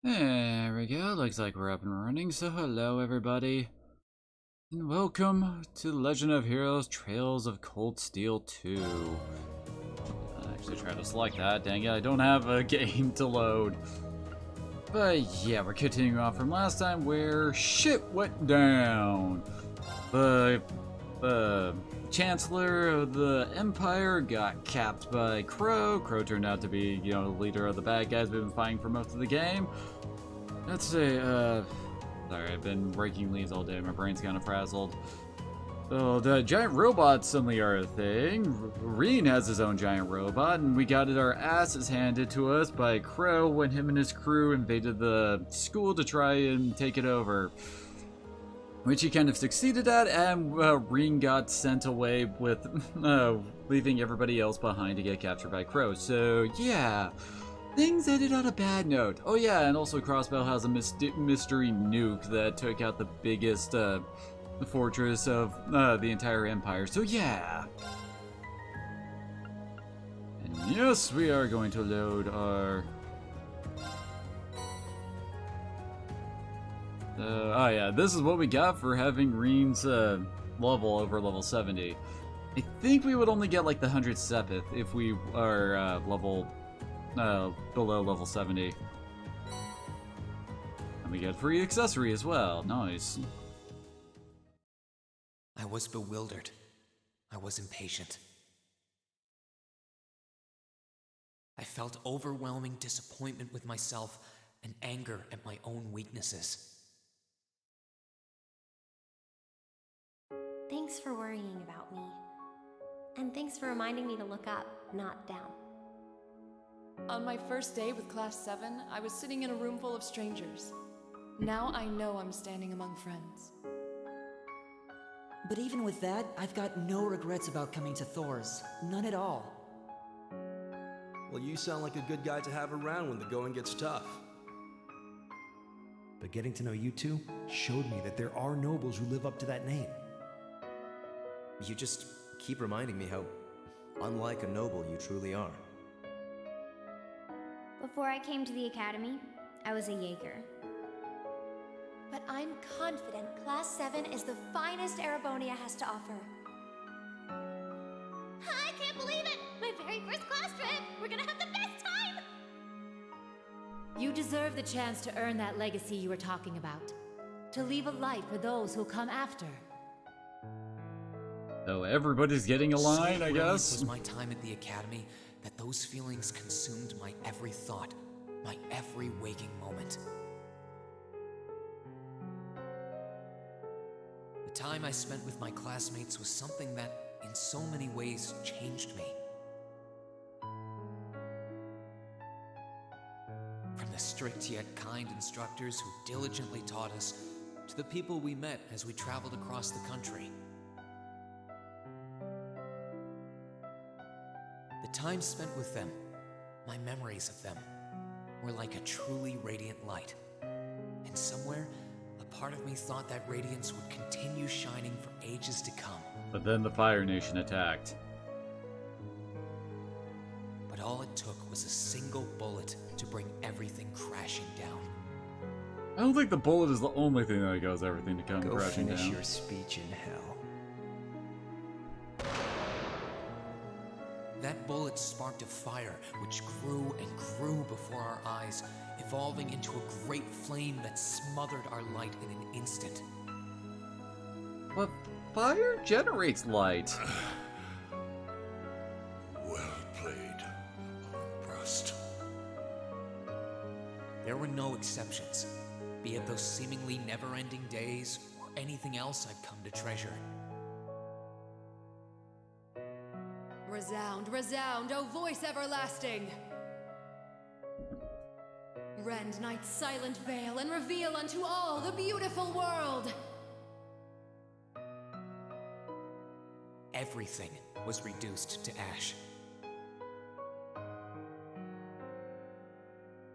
There we go, looks like we're up and running, so hello everybody. And welcome to Legend of Heroes Trails of Cold Steel 2. I actually tried to select that, dang it, I don't have a game to load. But yeah, we're continuing on from last time where shit went down. The Chancellor of the Empire got capped by Crow. Crow turned out to be, the leader of the bad guys we've been fighting for most of the game. Let's see, sorry, I've been breaking leaves all day, my brain's kind of frazzled. So, the giant robots suddenly are a thing. Reen has his own giant robot, and we got our asses handed to us by Crow when him and his crew invaded the school to try and take it over. Which he kind of succeeded at, and Reen got sent away with leaving everybody else behind to get captured by Crow. So, yeah. Things ended on a bad note. Oh yeah, and also Crossbow has a mystery nuke that took out the biggest fortress of the entire empire. So yeah. And yes, we are going to load our... oh yeah, this is what we got for having Reen's level over level 70. I think we would only get like the 100th Sepith if we are below level 70. And we get free accessory as well. Nice. I was bewildered. I was impatient. I felt overwhelming disappointment with myself and anger at my own weaknesses. Thanks for worrying about me. And thanks for reminding me to look up, not down. On my first day with Class 7, I was sitting in a room full of strangers. Now I know I'm standing among friends. But even with that, I've got no regrets about coming to Thor's. None at all. Well, you sound like a good guy to have around when the going gets tough. But getting to know you two showed me that there are nobles who live up to that name. You just keep reminding me how unlike a noble you truly are. Before I came to the academy, I was a Jaeger. But I'm confident Class 7 is the finest Erebonia has to offer. I can't believe it! My very first class trip! We're gonna have the best time! You deserve the chance to earn that legacy you were talking about. To leave a light for those who'll come after. So everybody's getting a line, I guess. So brilliant was my time at the academy that those feelings consumed my every thought, my every waking moment. The time I spent with my classmates was something that, in so many ways, changed me. From the strict yet kind instructors who diligently taught us, to the people we met as we traveled across the country. The time spent with them, my memories of them, were like a truly radiant light. And somewhere, a part of me thought that radiance would continue shining for ages to come. But then the Fire Nation attacked. But all it took was a single bullet to bring everything crashing down. I don't think the bullet is the only thing that goes everything to come crashing down. Go finish your speech in hell. That bullet sparked a fire which grew and grew before our eyes, evolving into a great flame that smothered our light in an instant. But fire generates light. Well played, Armbrust. There were no exceptions, be it those seemingly never-ending days or anything else I'd come to treasure. Resound, resound, O voice everlasting! Rend night's silent veil and reveal unto all the beautiful world! Everything was reduced to ash.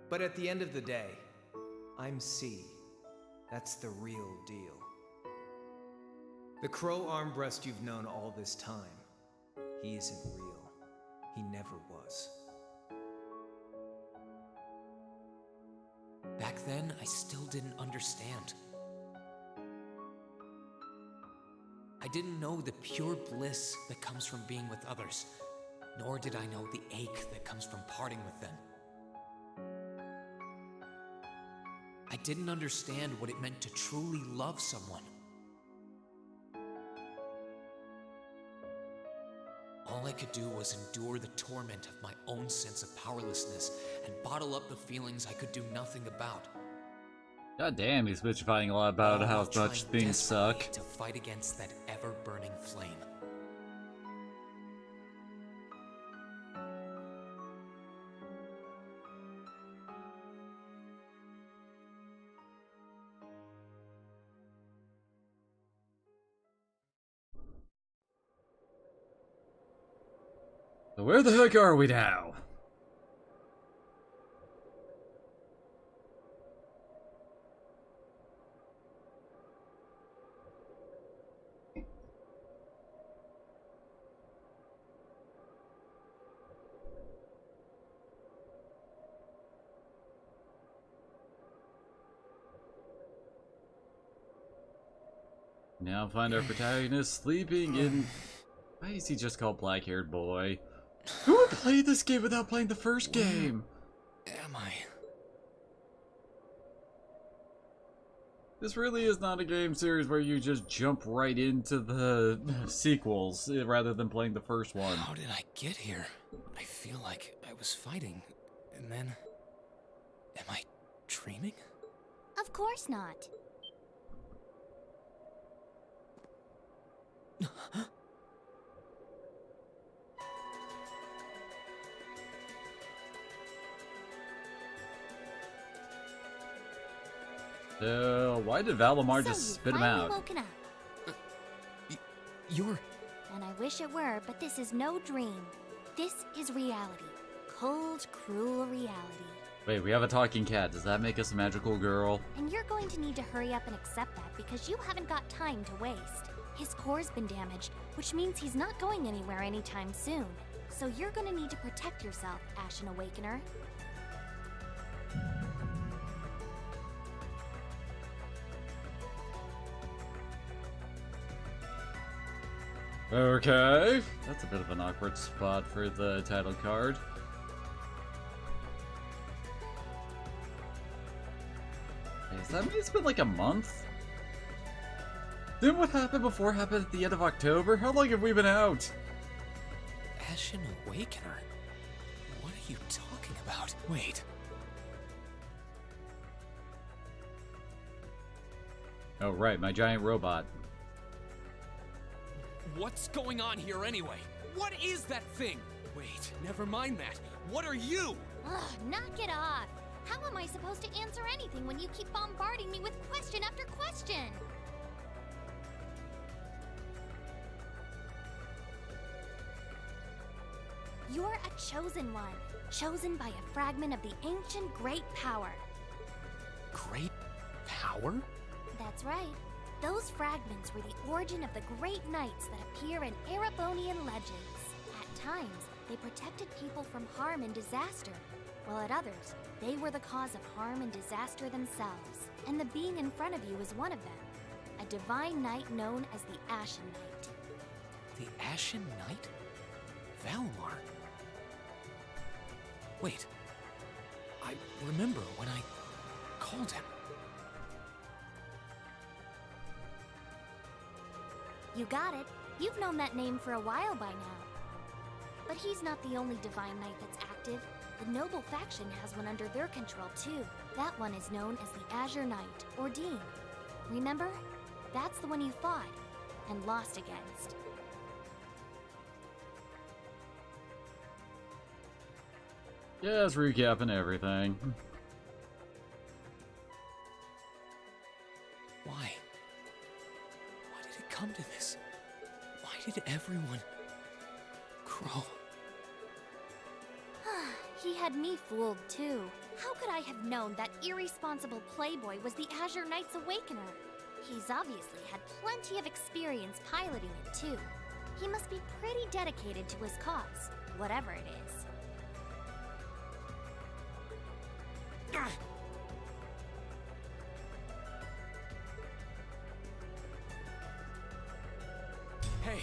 But at the end of the day, I'm C. That's the real deal. The Crow Armbrust you've known all this time, he isn't real. He never was. Back then, I still didn't understand. I didn't know the pure bliss that comes from being with others, nor did I know the ache that comes from parting with them. I didn't understand what it meant to truly love someone. All I could do was endure the torment of my own sense of powerlessness and bottle up the feelings I could do nothing about. God damn, he's bitchifying a lot about All how while much trying things suck. desperately to fight against that ever-burning flame. So where the heck are we now? Now find our protagonist sleeping in... Why is he just called Black-Haired Boy? Who would play this game without playing the first game? Am I? This really is not a game series where you just jump right into the sequels rather than playing the first one. How did I get here? I feel like I was fighting, and then... Am I dreaming? Of course not. Why did Valimar just So spit him finally out? woken up. You're... And I wish it were, but this is no dream. This is reality. Cold, cruel reality. Wait, we have a talking cat. Does that make us a magical girl? And you're going to need to hurry up and accept that because you haven't got time to waste. His core's been damaged, which means he's not going anywhere anytime soon. So you're gonna need to protect yourself, Ashen Awakener. Okay. That's a bit of an awkward spot for the title card. Does that mean it's been like a month? Then what happened before happened at the end of October? How long have we been out? Ashen Awakener? What are you talking about? Wait. Oh right, my giant robot. What's going on here anyway? What is that thing? Wait, never mind that. What are you? Ugh, knock it off! How am I supposed to answer anything when you keep bombarding me with question after question? You're a chosen one, chosen by a fragment of the ancient Great Power. Great power? That's right. Those fragments were the origin of the great knights that appear in Erebonian legends. At times, they protected people from harm and disaster, while at others, they were the cause of harm and disaster themselves. And the being in front of you is one of them, a divine knight known as the Ashen Knight. The Ashen Knight? Valimar? Wait. I remember when I called him. You got it. You've known that name for a while by now. But he's not the only divine knight that's active. The noble faction has one under their control too. That one is known as the Azure Knight, or Dean. Remember? That's the one you fought and lost against. Yeah, it's recapping everything. Why? Why did it come to this? Why did everyone... Crow? He had me fooled too. How could I have known that irresponsible playboy was the Azure Knight's Awakener? He's obviously had plenty of experience piloting it too. He must be pretty dedicated to his cause, whatever it is. Hey,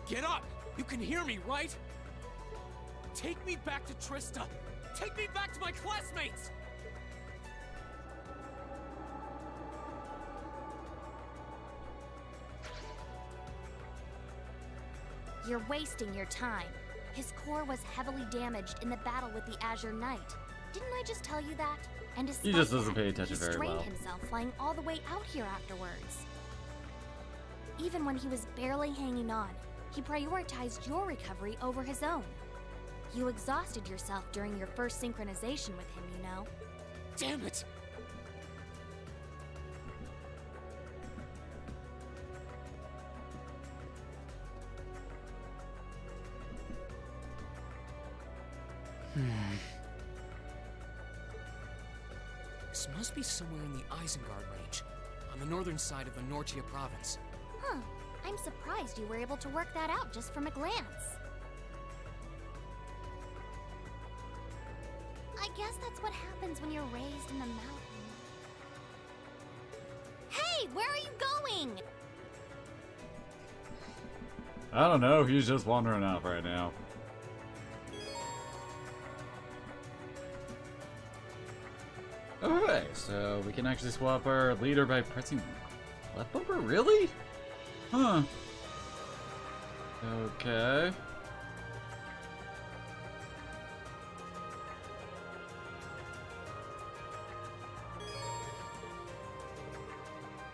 get up! You can hear me, right? Take me back to Trista! Take me back to my classmates! You're wasting your time. His core was heavily damaged in the battle with the Azure Knight. Didn't I just tell you that? And He just doesn't despite pay that, attention he very strained well. himself flying all the way out here afterwards. Even when he was barely hanging on, he prioritized your recovery over his own. You exhausted yourself during your first synchronization with him, you know? Damn it! This must be somewhere in the Isengard range, on the northern side of the Nortia province. Huh. I'm surprised you were able to work that out just from a glance. I guess that's what happens when you're raised in the mountain. Hey, where are you going? I don't know, he's just wandering out right now. Okay, so we can actually swap our leader by pressing left bumper? Really? Huh. Okay.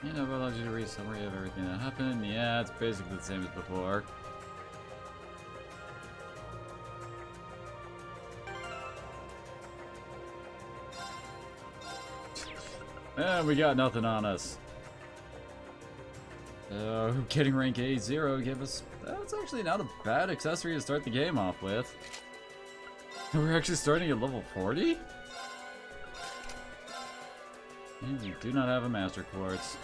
You know, it allows you to read a summary of everything that happened. Yeah, it's basically the same as before. And we got nothing on us. Getting rank A0 gave us... That's actually not a bad accessory to start the game off with. We're actually starting at level 40? And we do not have a Master Quartz.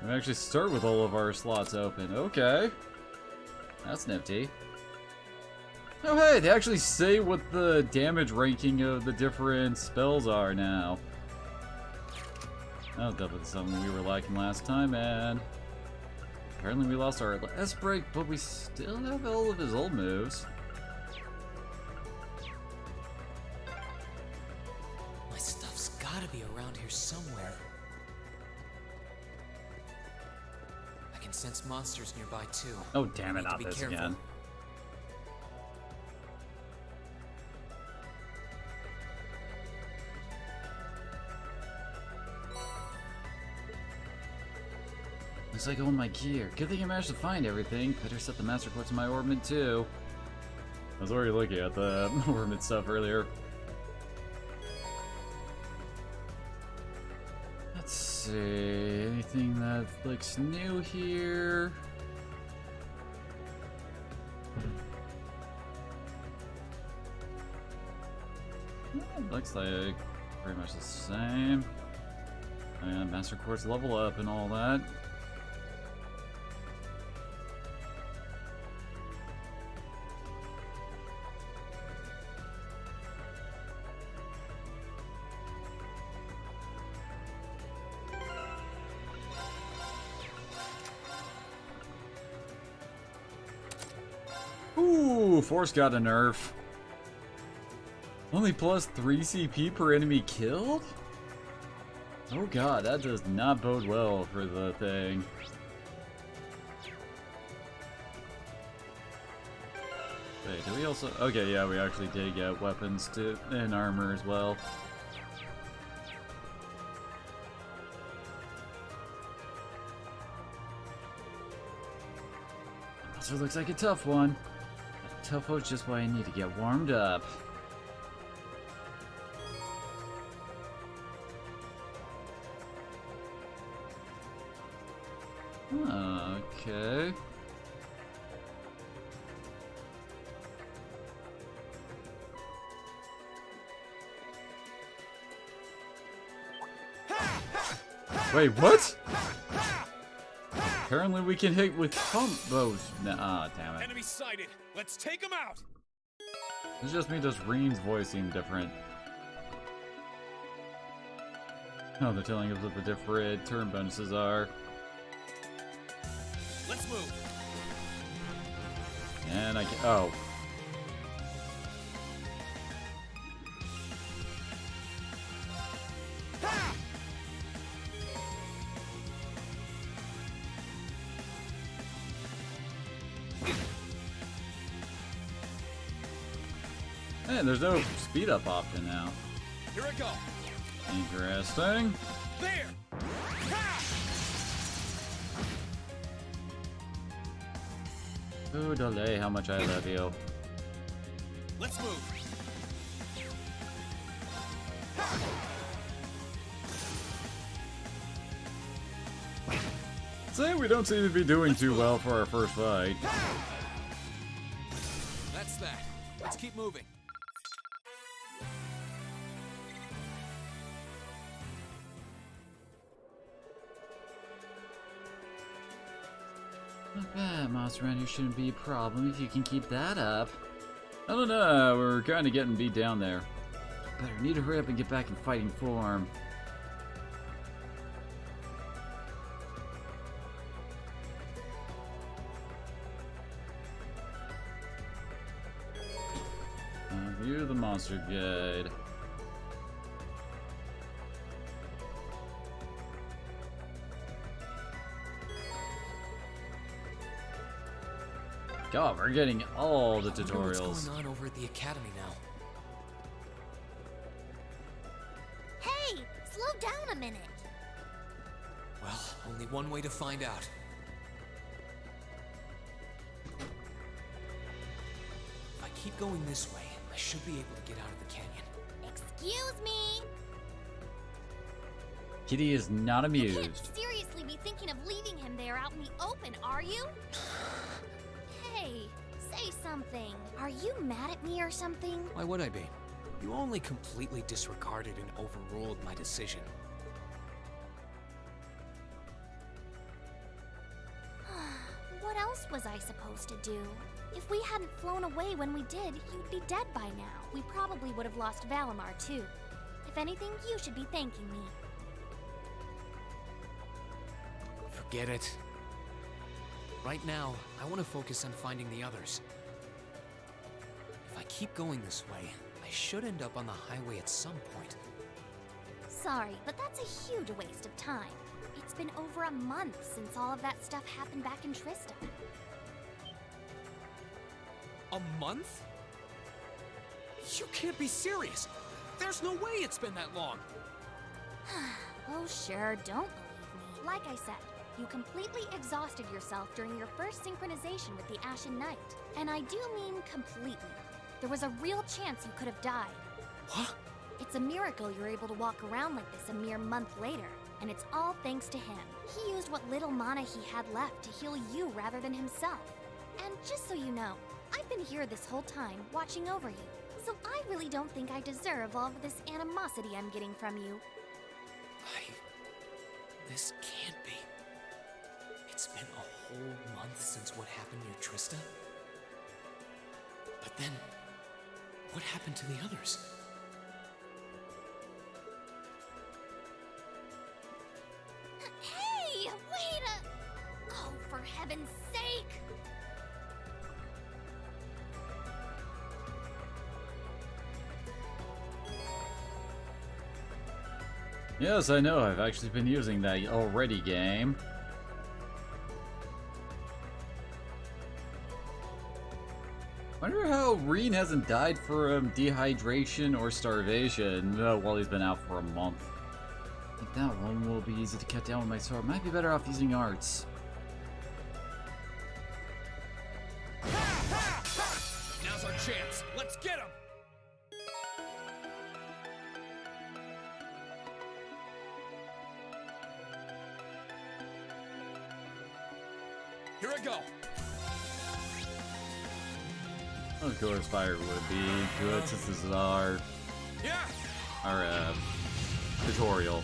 We actually start with all of our slots open. Okay. That's nifty. Oh hey, they actually say what the damage ranking of the different spells are now. That was definitely something we were lacking last time, and apparently we lost our last break, but we still have all of his old moves. My stuff's gotta be around here somewhere. I can sense monsters nearby too. Oh damn it, Need to not be this careful. again. Looks like all my gear. Good thing I managed to find everything. Better set the Master Quartz in my orbit too. I was already looking at the orbit stuff earlier. Let's see. Anything that looks new here? Looks like pretty much the same. And Master Quartz level up and all that. Ooh, Force got a nerf. Only plus 3 CP per enemy killed? Oh god, that does not bode well for the thing. Wait, do we also... Okay, yeah, we actually did get weapons to and armor as well. So it looks like a tough one. Tough is just why I need to get warmed up. Okay. Wait, what? Apparently we can hit with combos. Nah, damn it. Enemy sighted. Let's take him out. It's just me, just Rean's voice seemed different. Oh, they're telling us what the different turn bonuses are. Let's move. And I can. Oh. Man, there's no speed up option now. Here I go. Interesting. There. Ooh, delay, how much I love you. Let's move. Say we don't seem to be doing too well for our first fight. That's that. Let's keep moving. Not bad, monster around here shouldn't be a problem if you can keep that up. I don't know, we're kind of getting beat down there. Better need to hurry up and get back in fighting form. View the monster guide. God, we're getting all the tutorials. What's going on over at the academy now? Hey, slow down a minute. Well, only one way to find out. If I keep going this way, I should be able to get out of the canyon. Excuse me. Kitty is not You amused. can't seriously be thinking of leaving him there out in the open, are you? Hey, say something. Are you mad at me or something? Why would I be? You only completely disregarded and overruled my decision. What else was I supposed to do? If we hadn't flown away when we did, you'd be dead by now. We probably would have lost Valimar too. If anything, you should be thanking me. Forget it. Right now, I want to focus on finding the others. If I keep going this way, I should end up on the highway at some point. Sorry, but that's a huge waste of time. It's been over a month since all of that stuff happened back in Trista. A month? You can't be serious. There's no way it's been that long. Oh sure, don't believe me. Like I said, you completely exhausted yourself during your first synchronization with the Ashen Knight. And I do mean completely. There was a real chance you could have died. What? It's a miracle you're able to walk around like this a mere month later. And it's all thanks to him. He used what little mana he had left to heal you rather than himself. And just so you know, I've been here this whole time, watching over you. So I really don't think I deserve all of this animosity I'm getting from you. This can't be. It's been a whole month since what happened near Trista? But then, what happened to the others? Hey, wait a... Oh, for heaven's sake! Yes, I know. I've actually been using that already, game. Wonder how Reen hasn't died from dehydration or starvation while he's been out for a month. I think that one will be easy to cut down with my sword. Might be better off using arts. Now's our chance. Let's get him. Here I go. Of course, fire would be good since this is our tutorial.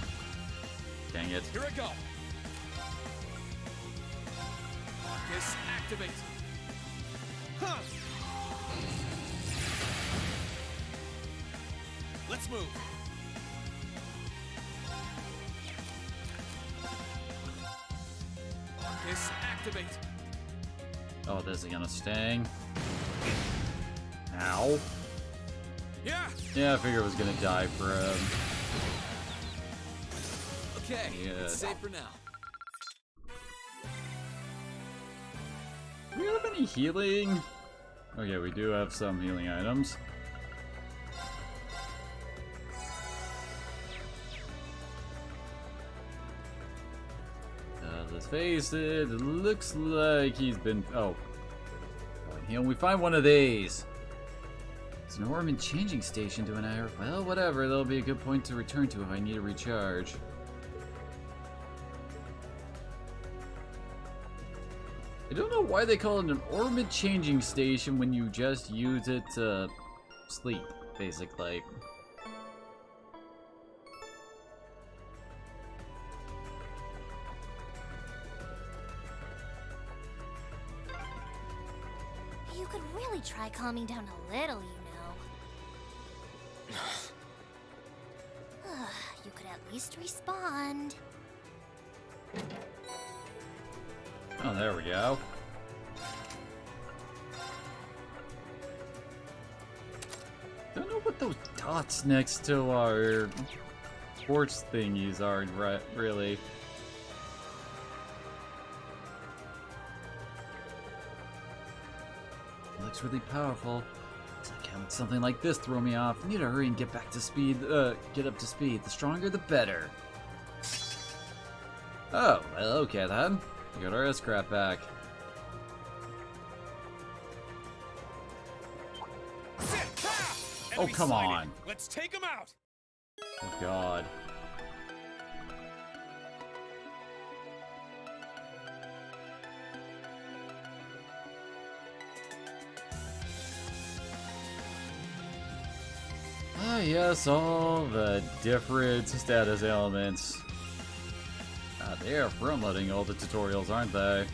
Dang it. Here I go. Focus, activate. Huh. Let's move. Focus, activate. Oh, this is gonna sting. Ow. Yeah. Yeah, I figured it was gonna die for him. Okay, Yeah. it's safe for now. Do we have any healing? Okay, we do have some healing items. Let's face it, it looks like he's been... Oh. Here we find one of these. It's an Orman changing station to an hour. Well, whatever, that'll be a good point to return to if I need a recharge. I don't know why they call it an Orman changing station when you just use it to sleep, basically. You could really try calming down a little, you know. You could at least respond. Oh, there we go. Don't know what those dots next to our sports thingies are, really. It looks really powerful. It's like having something like this throw me off. I need to hurry and get back to speed. Get up to speed. The stronger, the better. Oh, well, okay then. We got our S-Crap back. Oh, come on. Let's take him out. Oh, God. Ah, yes, all the different status elements. They are front-loading all the tutorials, aren't they?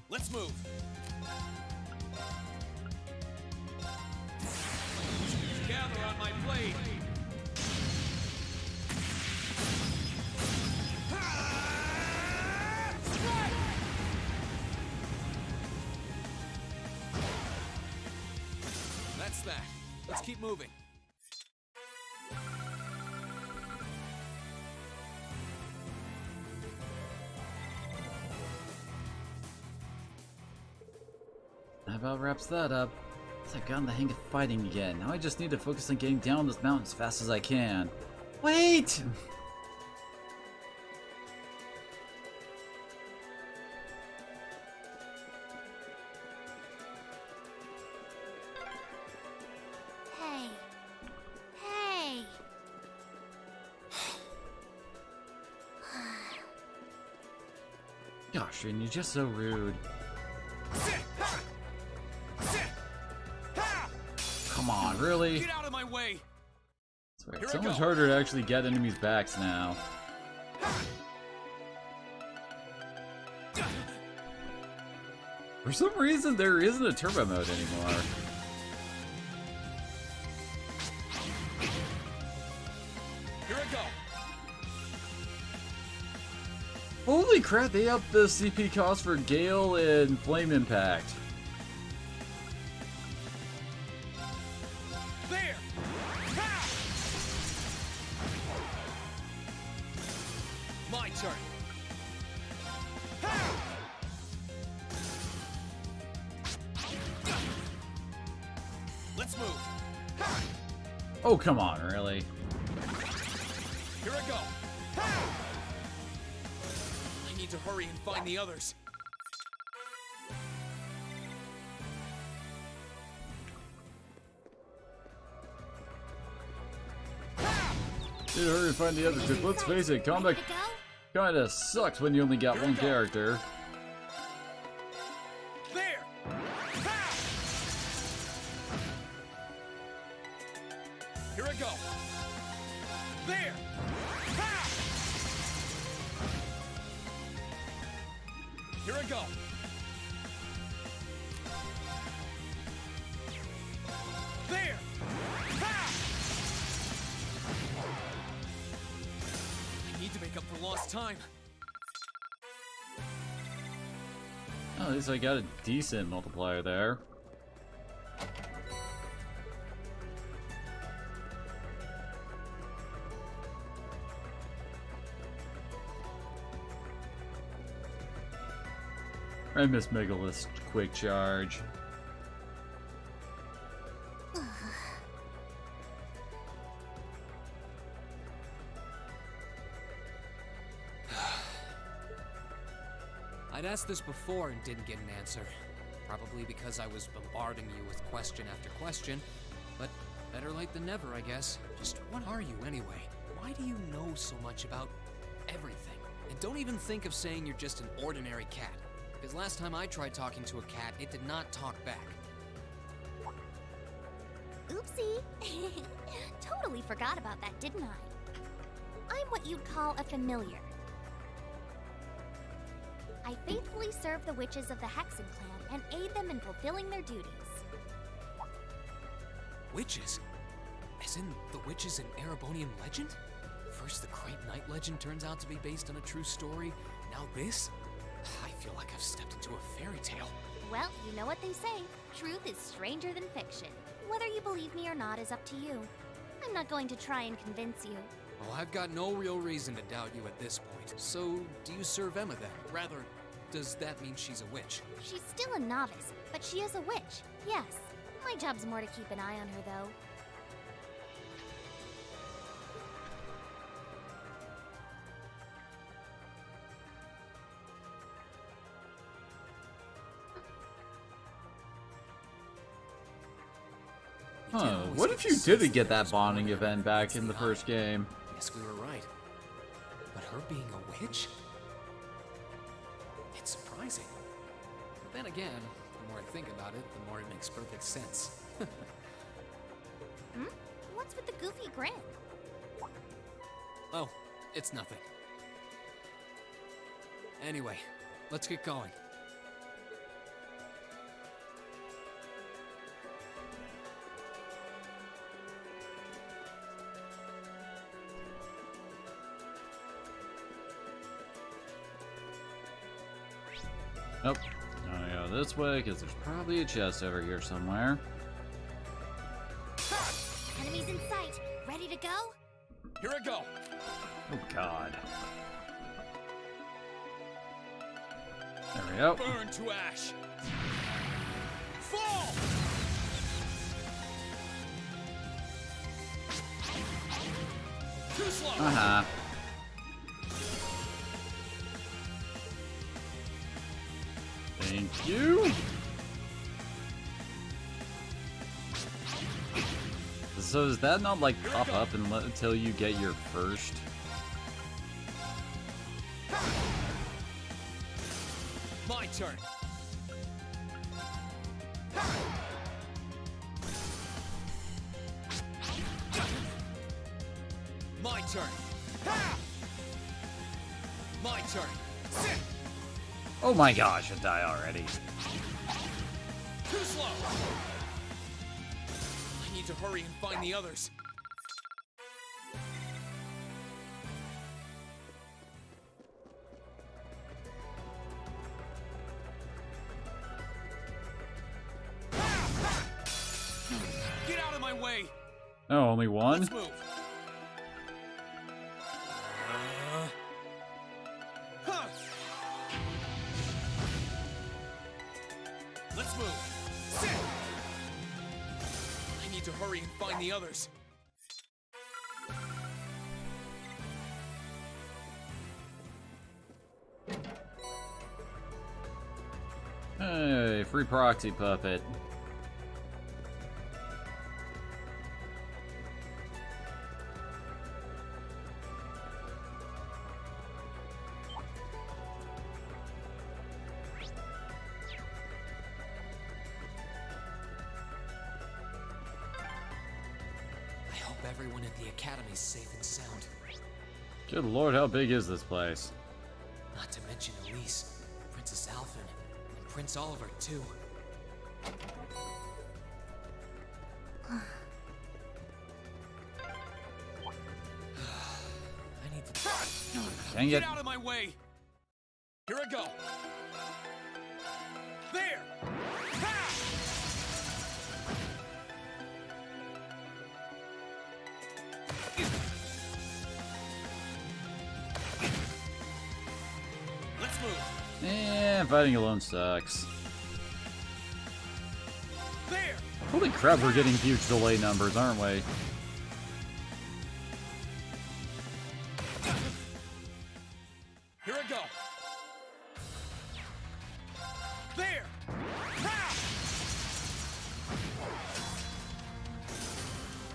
Let's move. Gather on my blade. That's that. Let's keep moving. That about wraps that up. I've gotten the hang of fighting again. Now I just need to focus on getting down this mountain as fast as I can. Wait! Hey. Hey. Gosh, and you're just so rude. Come on, really? Get out of my way. It's so much harder to actually get enemies' backs now. For some reason, there isn't a turbo mode anymore. Here I go. Holy crap, they upped the CP cost for Gale and Flame Impact. There. Ha! My turn. Ha! Let's move. Ha! Oh, come on, really? Here I go. Ha! I need to hurry and find the others. Need to hurry and find the other two. Let's face it, combat kinda sucks when you only got one character. There. Ha! Here I go. There. Ha! Here I go. There! Ha! I need to make up for lost time. Oh, at least I got a decent multiplier there. I miss Megalith's quick charge. I'd asked this before and didn't get an answer. Probably because I was bombarding you with question after question. But better late than never, I guess. Just what are you anyway? Why do you know so much about everything? And don't even think of saying you're just an ordinary cat. Because last time I tried talking to a cat, it did not talk back. Oopsie. Totally forgot about that, didn't I? I'm what you'd call a familiar. I faithfully serve the witches of the Hexen clan and aid them in fulfilling their duties. Witches? As in the witches in Erebonian legend? First the Great Night legend turns out to be based on a true story, now this? I feel like I've stepped into a fairy tale. Well, you know what they say. Truth is stranger than fiction. Whether you believe me or not is up to you. I'm not going to try and convince you. Well, I've got no real reason to doubt you at this point. So, do you serve Emma then? Rather, does that mean she's a witch? She's still a novice, but she is a witch, yes. My job's more to keep an eye on her, though. Huh, what if you didn't get that bonding event back in the first game? Yes, we were right. But her being a witch? It's surprising. But then again, the more I think about it, the more it makes perfect sense. What's with the goofy grin? Oh, it's nothing. Anyway, let's get going. Nope. I'll go this way, because there's probably a chest over here somewhere. Enemies in sight. Ready to go? Here I go. Oh, God. There we go. Burn to ash. Fall! Too slow. Uh-huh. Thank you. So does that not like pop up until you get your first? My turn. My turn. My turn. Sit. Oh my gosh, I die already. Too slow. I need to hurry and find the others. Get out of my way. Oh, only one? Let's move. Let's move. Sit. I need to hurry and find the others. Hey, free proxy puppet. Everyone at the Academy's safe and sound. Good lord, how big is this place? Not to mention Elise, Princess Alphen, and Prince Oliver, too. I need to... Dang Get it. out of my way! Here I go! There! Ha! Let's move! Eh, fighting alone sucks. There! Holy crap, we're getting huge delay numbers, aren't we? Here I go! There! Ha!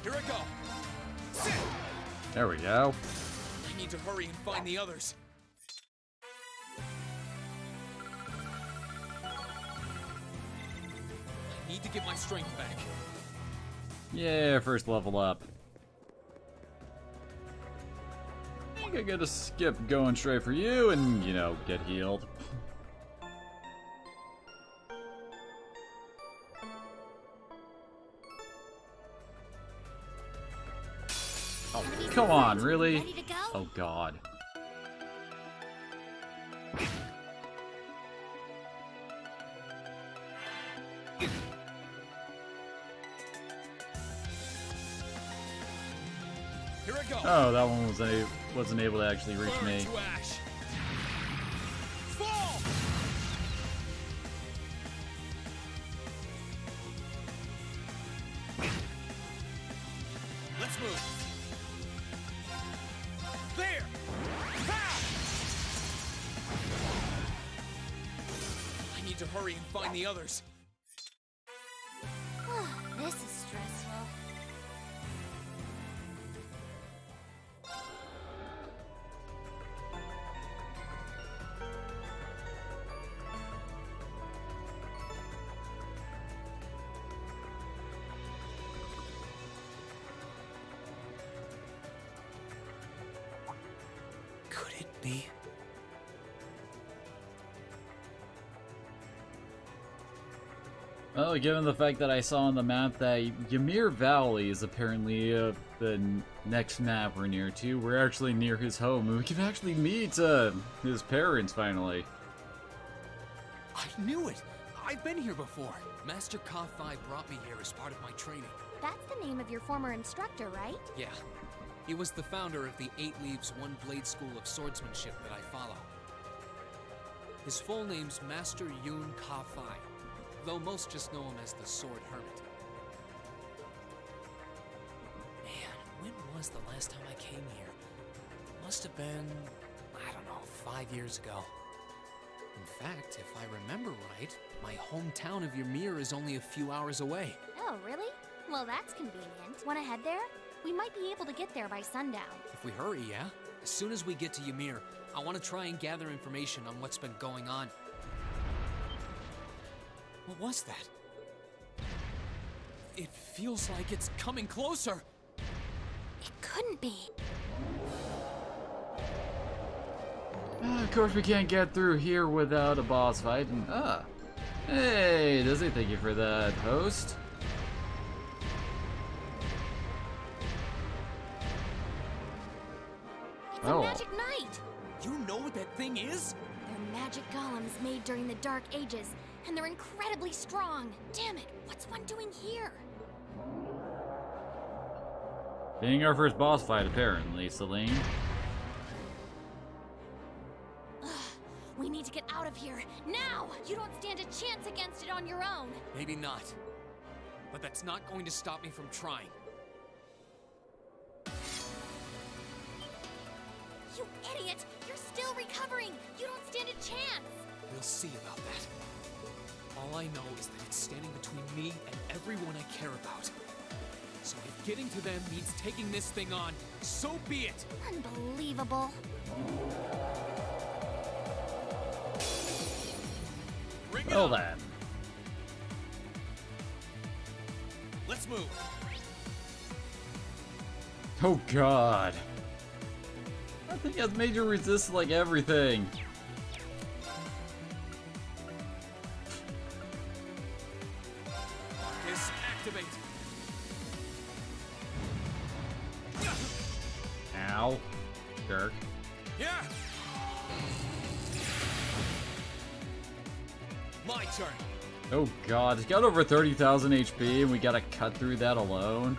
Here I go! Sit! There we go. I need to hurry and find the others. I need to get my strength back. Yeah, first level up. I think I gotta skip going straight for you and, you know, get healed. Oh, come on, really? Ready to go? Oh, God. Here I go. Oh, that one wasn't able to actually reach Burn me. to ash. Fall! Let's move. There! Ha! I need to hurry and find the others. This is stressful. Could it be? Well, given the fact that I saw on the map that Ymir Valley is apparently the next map we're near to, we're actually near his home, and we can actually meet his parents finally. I knew it! I've been here before. Master Ka-Fi brought me here as part of my training. That's the name of your former instructor, right? Yeah. He was the founder of the 8 Leaves, 1 Blade School of Swordsmanship that I follow. His full name's Master Yoon Ka-Fi, though most just know him as the Sword Hermit. Man, when was the last time I came here? Must have been, I don't know, 5 years ago. In fact, if I remember right, my hometown of Ymir is only a few hours away. Oh, really? Well, that's convenient. Want to head there? We might be able to get there by sundown. If we hurry, yeah? As soon as we get to Ymir, I want to try and gather information on what's been going on. What was that? It feels like it's coming closer! It couldn't be. Of course we can't get through here without a boss fight, and hey, Dizzy, thank you for that host. It's a magic knight! You know what that thing is? They're magic golems made during the Dark Ages, and they're incredibly strong. Damn it, what's one doing here? Being our first boss fight, apparently, Celine. We need to get out of here, now! You don't stand a chance against it on your own! Maybe not. But that's not going to stop me from trying. You idiot! You're still recovering! You don't stand a chance! We'll see about that. All I know is that it's standing between me and everyone I care about. So if getting to them means taking this thing on, so be it! Unbelievable. Bring it Well on. then. Let's move. Oh god. That thing has major resist like everything. Disactivate. Jerk. Yeah. My turn. Oh god, it's got over 30,000 HP and we gotta cut through that alone.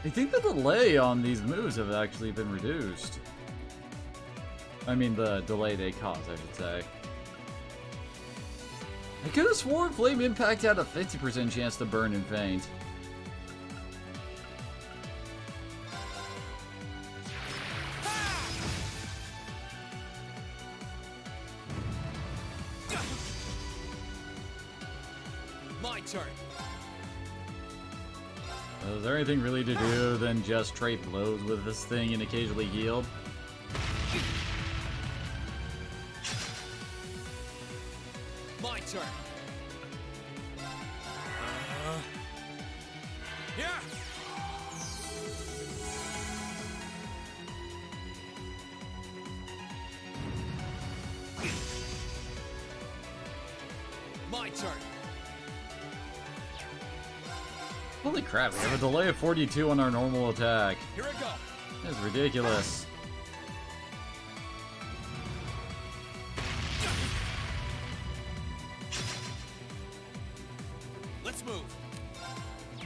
I think the delay on these moves have actually been reduced. I mean, the delay they cause, I should say. I could have sworn Flame Impact had a 50% chance to burn and faint. My turn. Is there anything really to do than just trade blows with this thing and occasionally heal? My turn. Yeah. My turn. Holy crap, we have a delay of 42 on our normal attack. Here I go. That's ridiculous. Let's move.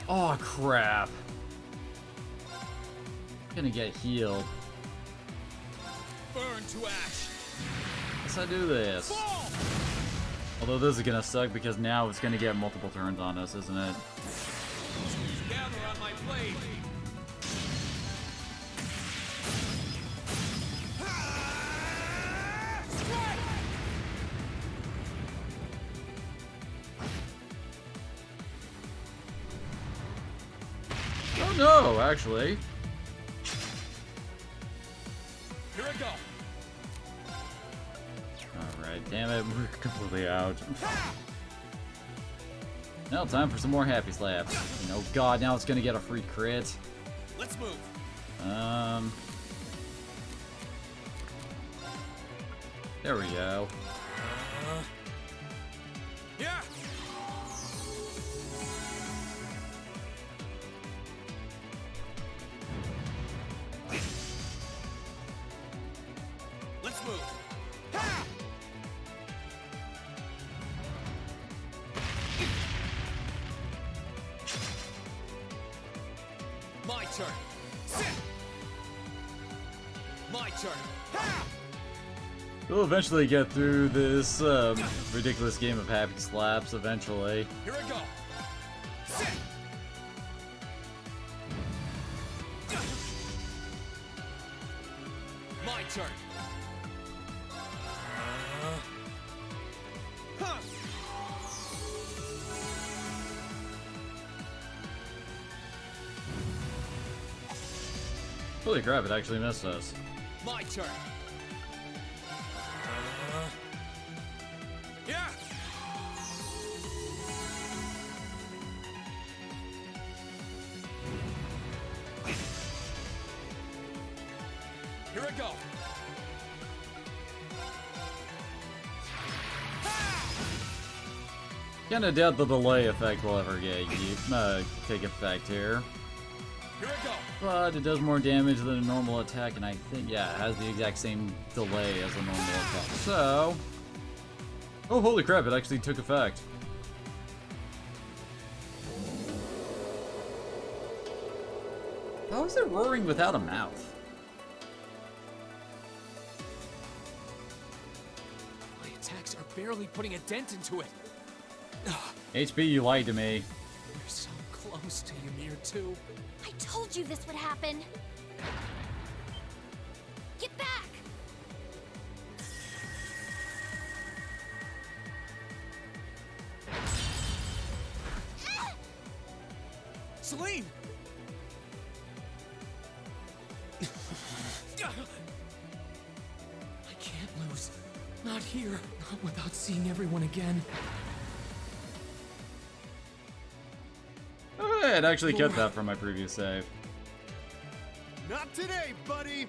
Oh crap. Gonna get healed. Burn to ash. Guess I do this. Fall. Although this is gonna suck because now it's gonna get multiple turns on us, isn't it? Gather on my blade. Oh no, actually. Here I go. Alright, damn it, we're completely out. Now time for some more happy slaps. And oh god, now it's gonna get a free crit. Let's move. There we go. Yeah. Let's move. My turn. Sit. My turn. We'll eventually get through this ridiculous game of happy slaps eventually. Here I go. Sit. My turn. Huh. Holy crap, it actually missed us. My turn. Yeah. Here I go. Kinda doubt the delay effect will ever take effect here. Here I go. But it does more damage than a normal attack, and I think, yeah, it has the exact same delay as a normal attack. So... oh, holy crap, it actually took effect. How is it roaring without a mouth? My attacks are barely putting a dent into it. HP, you lied to me. You're so close to Ymir too. I told you this would happen. Get back! Celine! I can't lose. Not here. Not without seeing everyone again. Oh, yeah, it actually kept that from my previous save. Not today, buddy!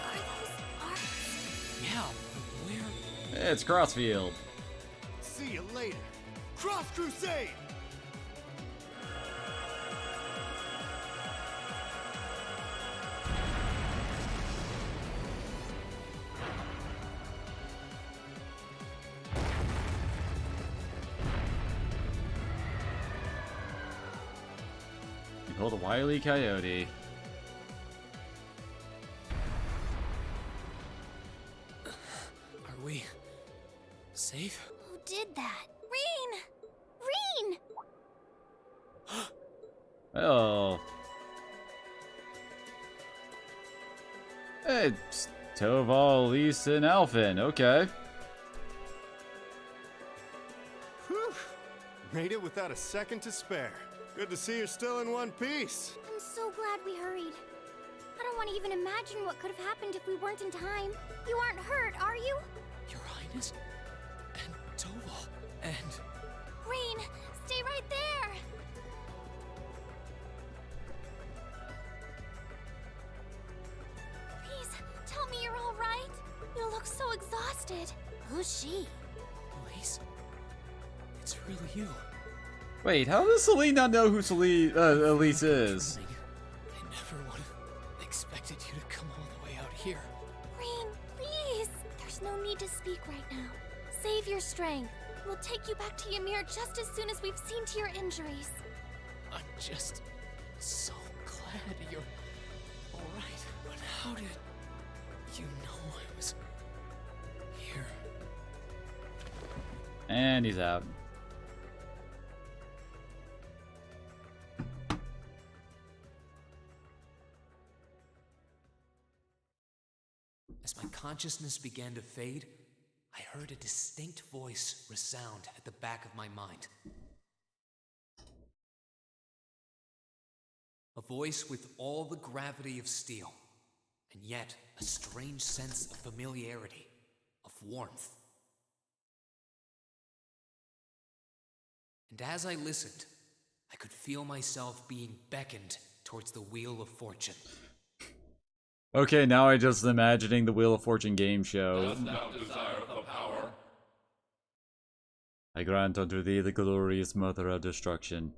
Are those arcs? Yeah, but where? It's Crossfield. See you later. Cross Crusade! You pulled a Wile E. Coyote. Are we safe? Who did that? Reen! Reen! Oh. It's Toval, Elise, and Alphen. Okay. Whew. Made it without a second to spare. Good to see you're still in one piece. I'm so glad we hurried. I don't want to even imagine what could have happened if we weren't in time. You aren't hurt, are you? Your Highness? And Toval? And... Reen, stay right there! Please, tell me you're all right. You look so exhausted. Who's she? Elise? It's really you. Wait, how does Celine not know who Elise is? I never would have expected you to come all the way out here. Reen, please! There's no need to speak right now. Save your strength. We'll take you back to Ymir just as soon as we've seen to your injuries. I'm just so glad you're alright. But how did you know I was here? And he's out. As my consciousness began to fade, I heard a distinct voice resound at the back of my mind. A voice with all the gravity of steel, and yet a strange sense of familiarity, of warmth. And as I listened, I could feel myself being beckoned towards the Wheel of Fortune. Okay, now I'm just imagining the Wheel of Fortune game show. Dost thou desire the power? I grant unto thee the glorious mother of destruction.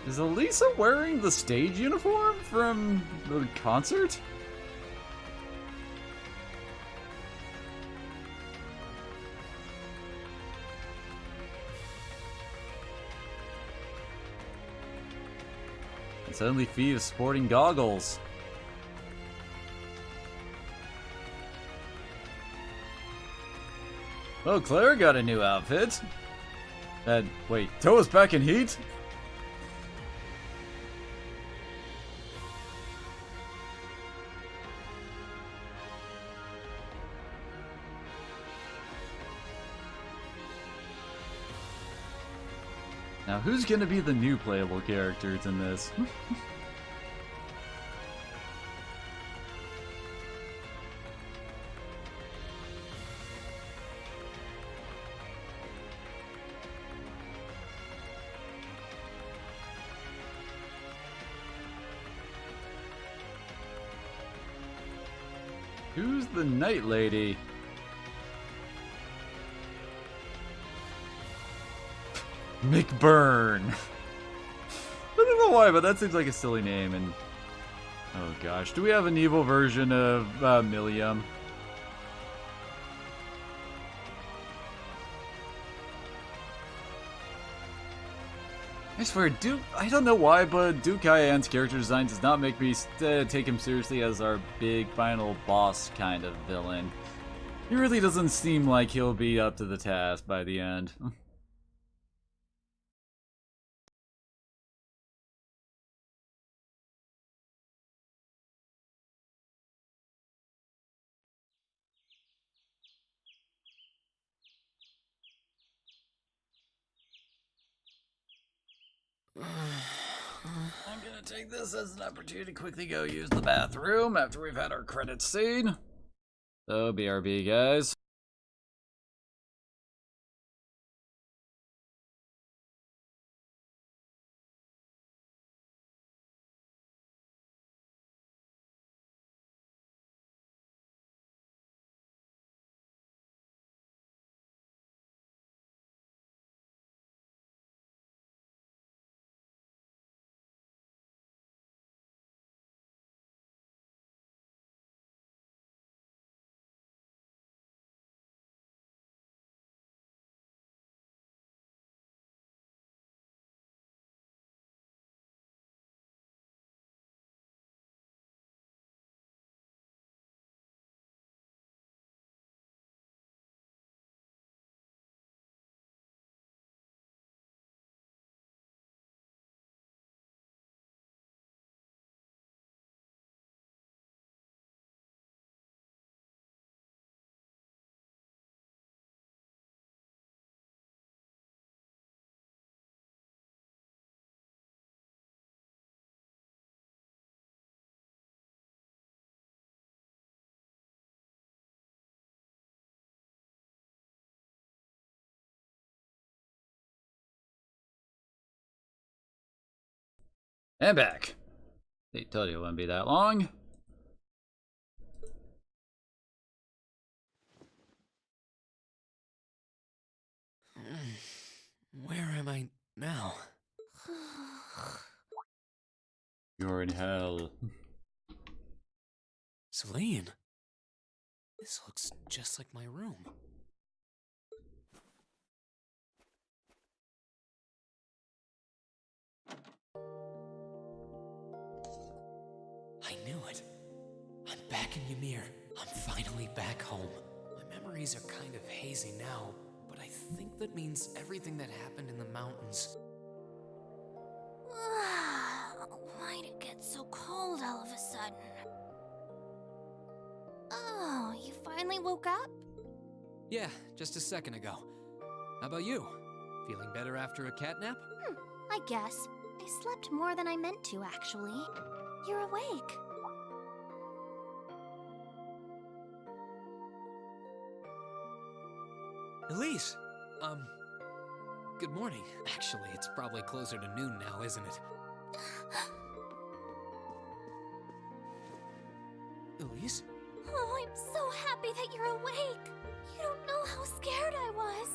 Is Elisa wearing the stage uniform from the concert? And suddenly Fee is sporting goggles. Oh, Claire got a new outfit. Wait, Toa's back in heat? Now, who's gonna be the new playable characters in this? Who's the Night Lady? McBurn. I don't know why, but that seems like a silly name. And oh gosh, do we have an evil version of Milliam? I swear, I don't know why, but Duke Hyan's character design does not make me take him seriously as our big final boss kind of villain. He really doesn't seem like he'll be up to the task by the end. I'm gonna take this as an opportunity to quickly go use the bathroom after we've had our credits scene. So, BRB, guys. And back. They told you it wouldn't be that long. Where am I now? You're in hell. Celine, this looks just like my room. I knew it. I'm back in Ymir. I'm finally back home. My memories are kind of hazy now, but I think that means everything that happened in the mountains. Why'd it get so cold all of a sudden? Oh, you finally woke up? Yeah, just a second ago. How about you? Feeling better after a cat nap? I guess. I slept more than I meant to, actually. You're awake. Elise! Good morning. Actually, it's probably closer to noon now, isn't it? Elise? Oh, I'm so happy that you're awake. You don't know how scared I was.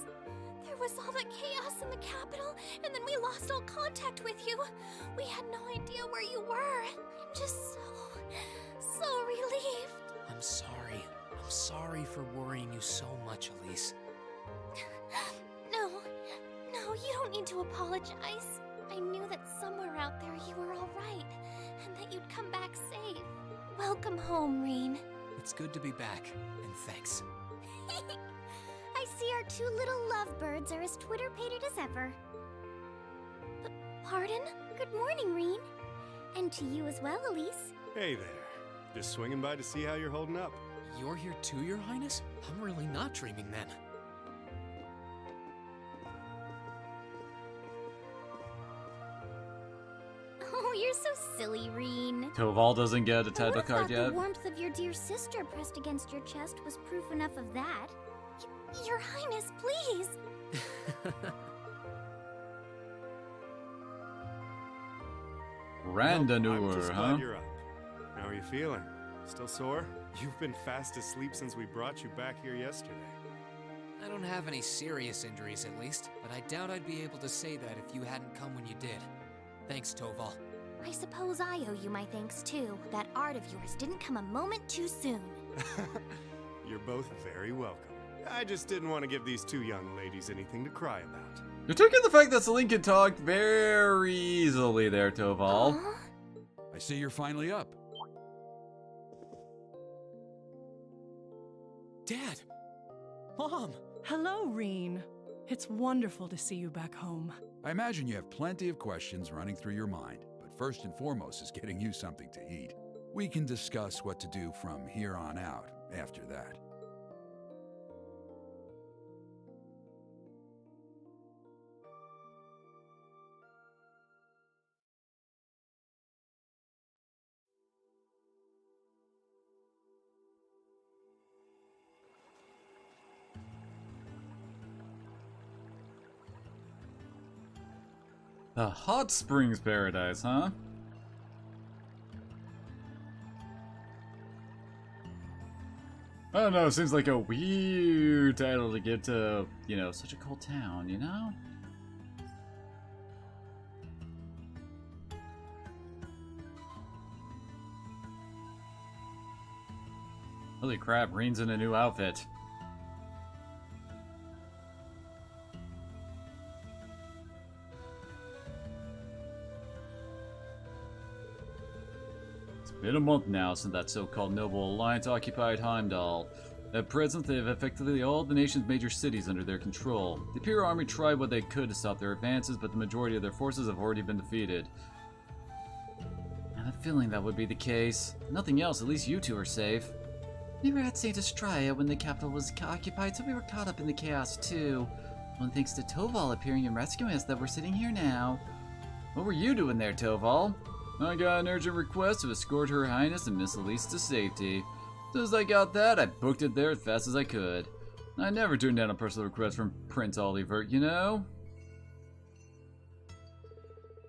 There was all that chaos in the capital, and then we lost all contact with you. We had no idea where you were. I'm just so relieved. I'm sorry. I'm sorry for worrying you so much, Elise. No, you don't need to apologize. I knew that somewhere out there you were all right, and that you'd come back safe. Welcome home, Rean. It's good to be back, and thanks. I see our two little lovebirds are as Twitter-pated as ever. Pardon? Good morning, Rean. And to you as well, Elise. Hey there. Just swinging by to see how you're holding up. You're here too, Your Highness? I'm really not dreaming then. Oh, you're so silly, Rean. Toval doesn't get a title card The yet. warmth of your dear sister pressed against your chest was proof enough of that. Your Highness, please. I'm Randanur, just huh? glad you're up. How are you feeling? Still sore? You've been fast asleep since we brought you back here yesterday. I don't have any serious injuries, at least, but I doubt I'd be able to say that if you hadn't come when you did. Thanks, Toval. I suppose I owe you my thanks, too. That art of yours didn't come a moment too soon. You're both very welcome. I just didn't want to give these two young ladies anything to cry about. You're taking the fact that Celine can talk very easily there, Toval. I see you're finally up. Dad! Mom! Hello, Rean. It's wonderful to see you back home. I imagine you have plenty of questions running through your mind, but first and foremost is getting you something to eat. We can discuss what to do from here on out after that. The Hot Springs Paradise, huh? I don't know, it seems like a weird title to get to, you know, such a cold town, you know? Holy crap, Reen's in a new outfit. It's been a month now since that so-called Noble Alliance occupied Heimdall. At present, they have effectively all the nation's major cities under their control. The Imperial Army tried what they could to stop their advances, but the majority of their forces have already been defeated. I have a feeling that would be the case. Nothing else, at least you two are safe. We were at St. Astraea when the capital was occupied, so we were caught up in the chaos too. One thanks to Toval appearing and rescuing us that we're sitting here now. What were you doing there, Toval? I got an urgent request to escort Her Highness and Miss Elise to safety. As soon as I got that, I booked it there as fast as I could. I never turned down a personal request from Prince Olivert, you know?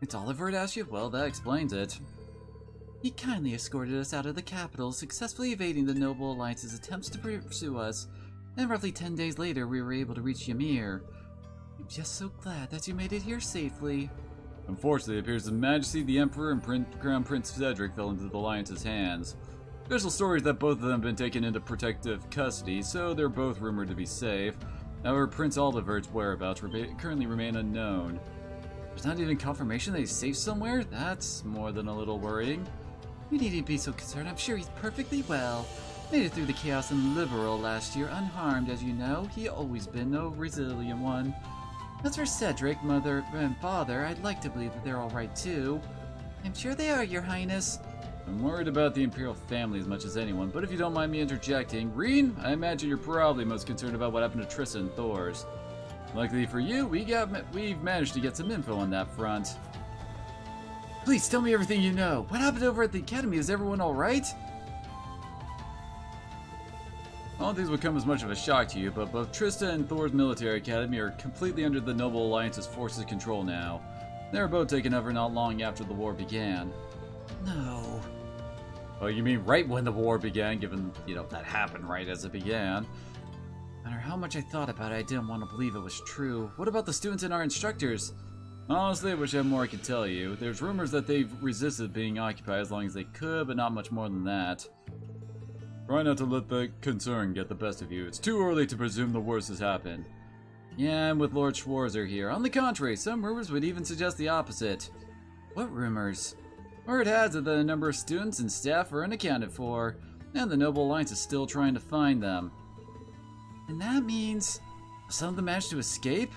It's Olivert asked you? Well, that explains it. He kindly escorted us out of the capital, successfully evading the Noble Alliance's attempts to pursue us, and roughly 10 days later we were able to reach Ymir. I'm just so glad that you made it here safely. Unfortunately, it appears His Majesty the Emperor and Crown Prince Cedric fell into the Alliance's hands. Official story is that both of them have been taken into protective custody, so they're both rumored to be safe. However, Prince Olivert's whereabouts currently remain unknown. There's not even confirmation that he's safe somewhere? That's more than a little worrying. You needn't be so concerned, I'm sure he's perfectly well. Made it through the chaos in Liberal last year, unharmed as you know. He always been a resilient one. As for Cedric, mother, and father, I'd like to believe that they're alright too. I'm sure they are, Your Highness. I'm worried about the Imperial family as much as anyone, but if you don't mind me interjecting, Reen, I imagine you're probably most concerned about what happened to Trista and Thors. Luckily for you, we've managed to get some info on that front. Please tell me everything you know. What happened over at the Academy? Is everyone alright? I don't think this would come as much of a shock to you, but both Trista and Thor's military academy are completely under the Noble Alliance's forces' control now. They were both taken over not long after the war began. No. Oh, you mean right when the war began, given, you know, that happened right as it began. No matter how much I thought about it, I didn't want to believe it was true. What about the students and our instructors? Honestly, I wish I had more I could tell you. There's rumors that they've resisted being occupied as long as they could, but not much more than that. Try not to let the concern get the best of you. It's too early to presume the worst has happened. Yeah, I'm with Lord Schwarzer here. On the contrary, some rumors would even suggest the opposite. What rumors? Word has it that a number of students and staff are unaccounted for, and the Noble Alliance is still trying to find them. And that means some of them managed to escape?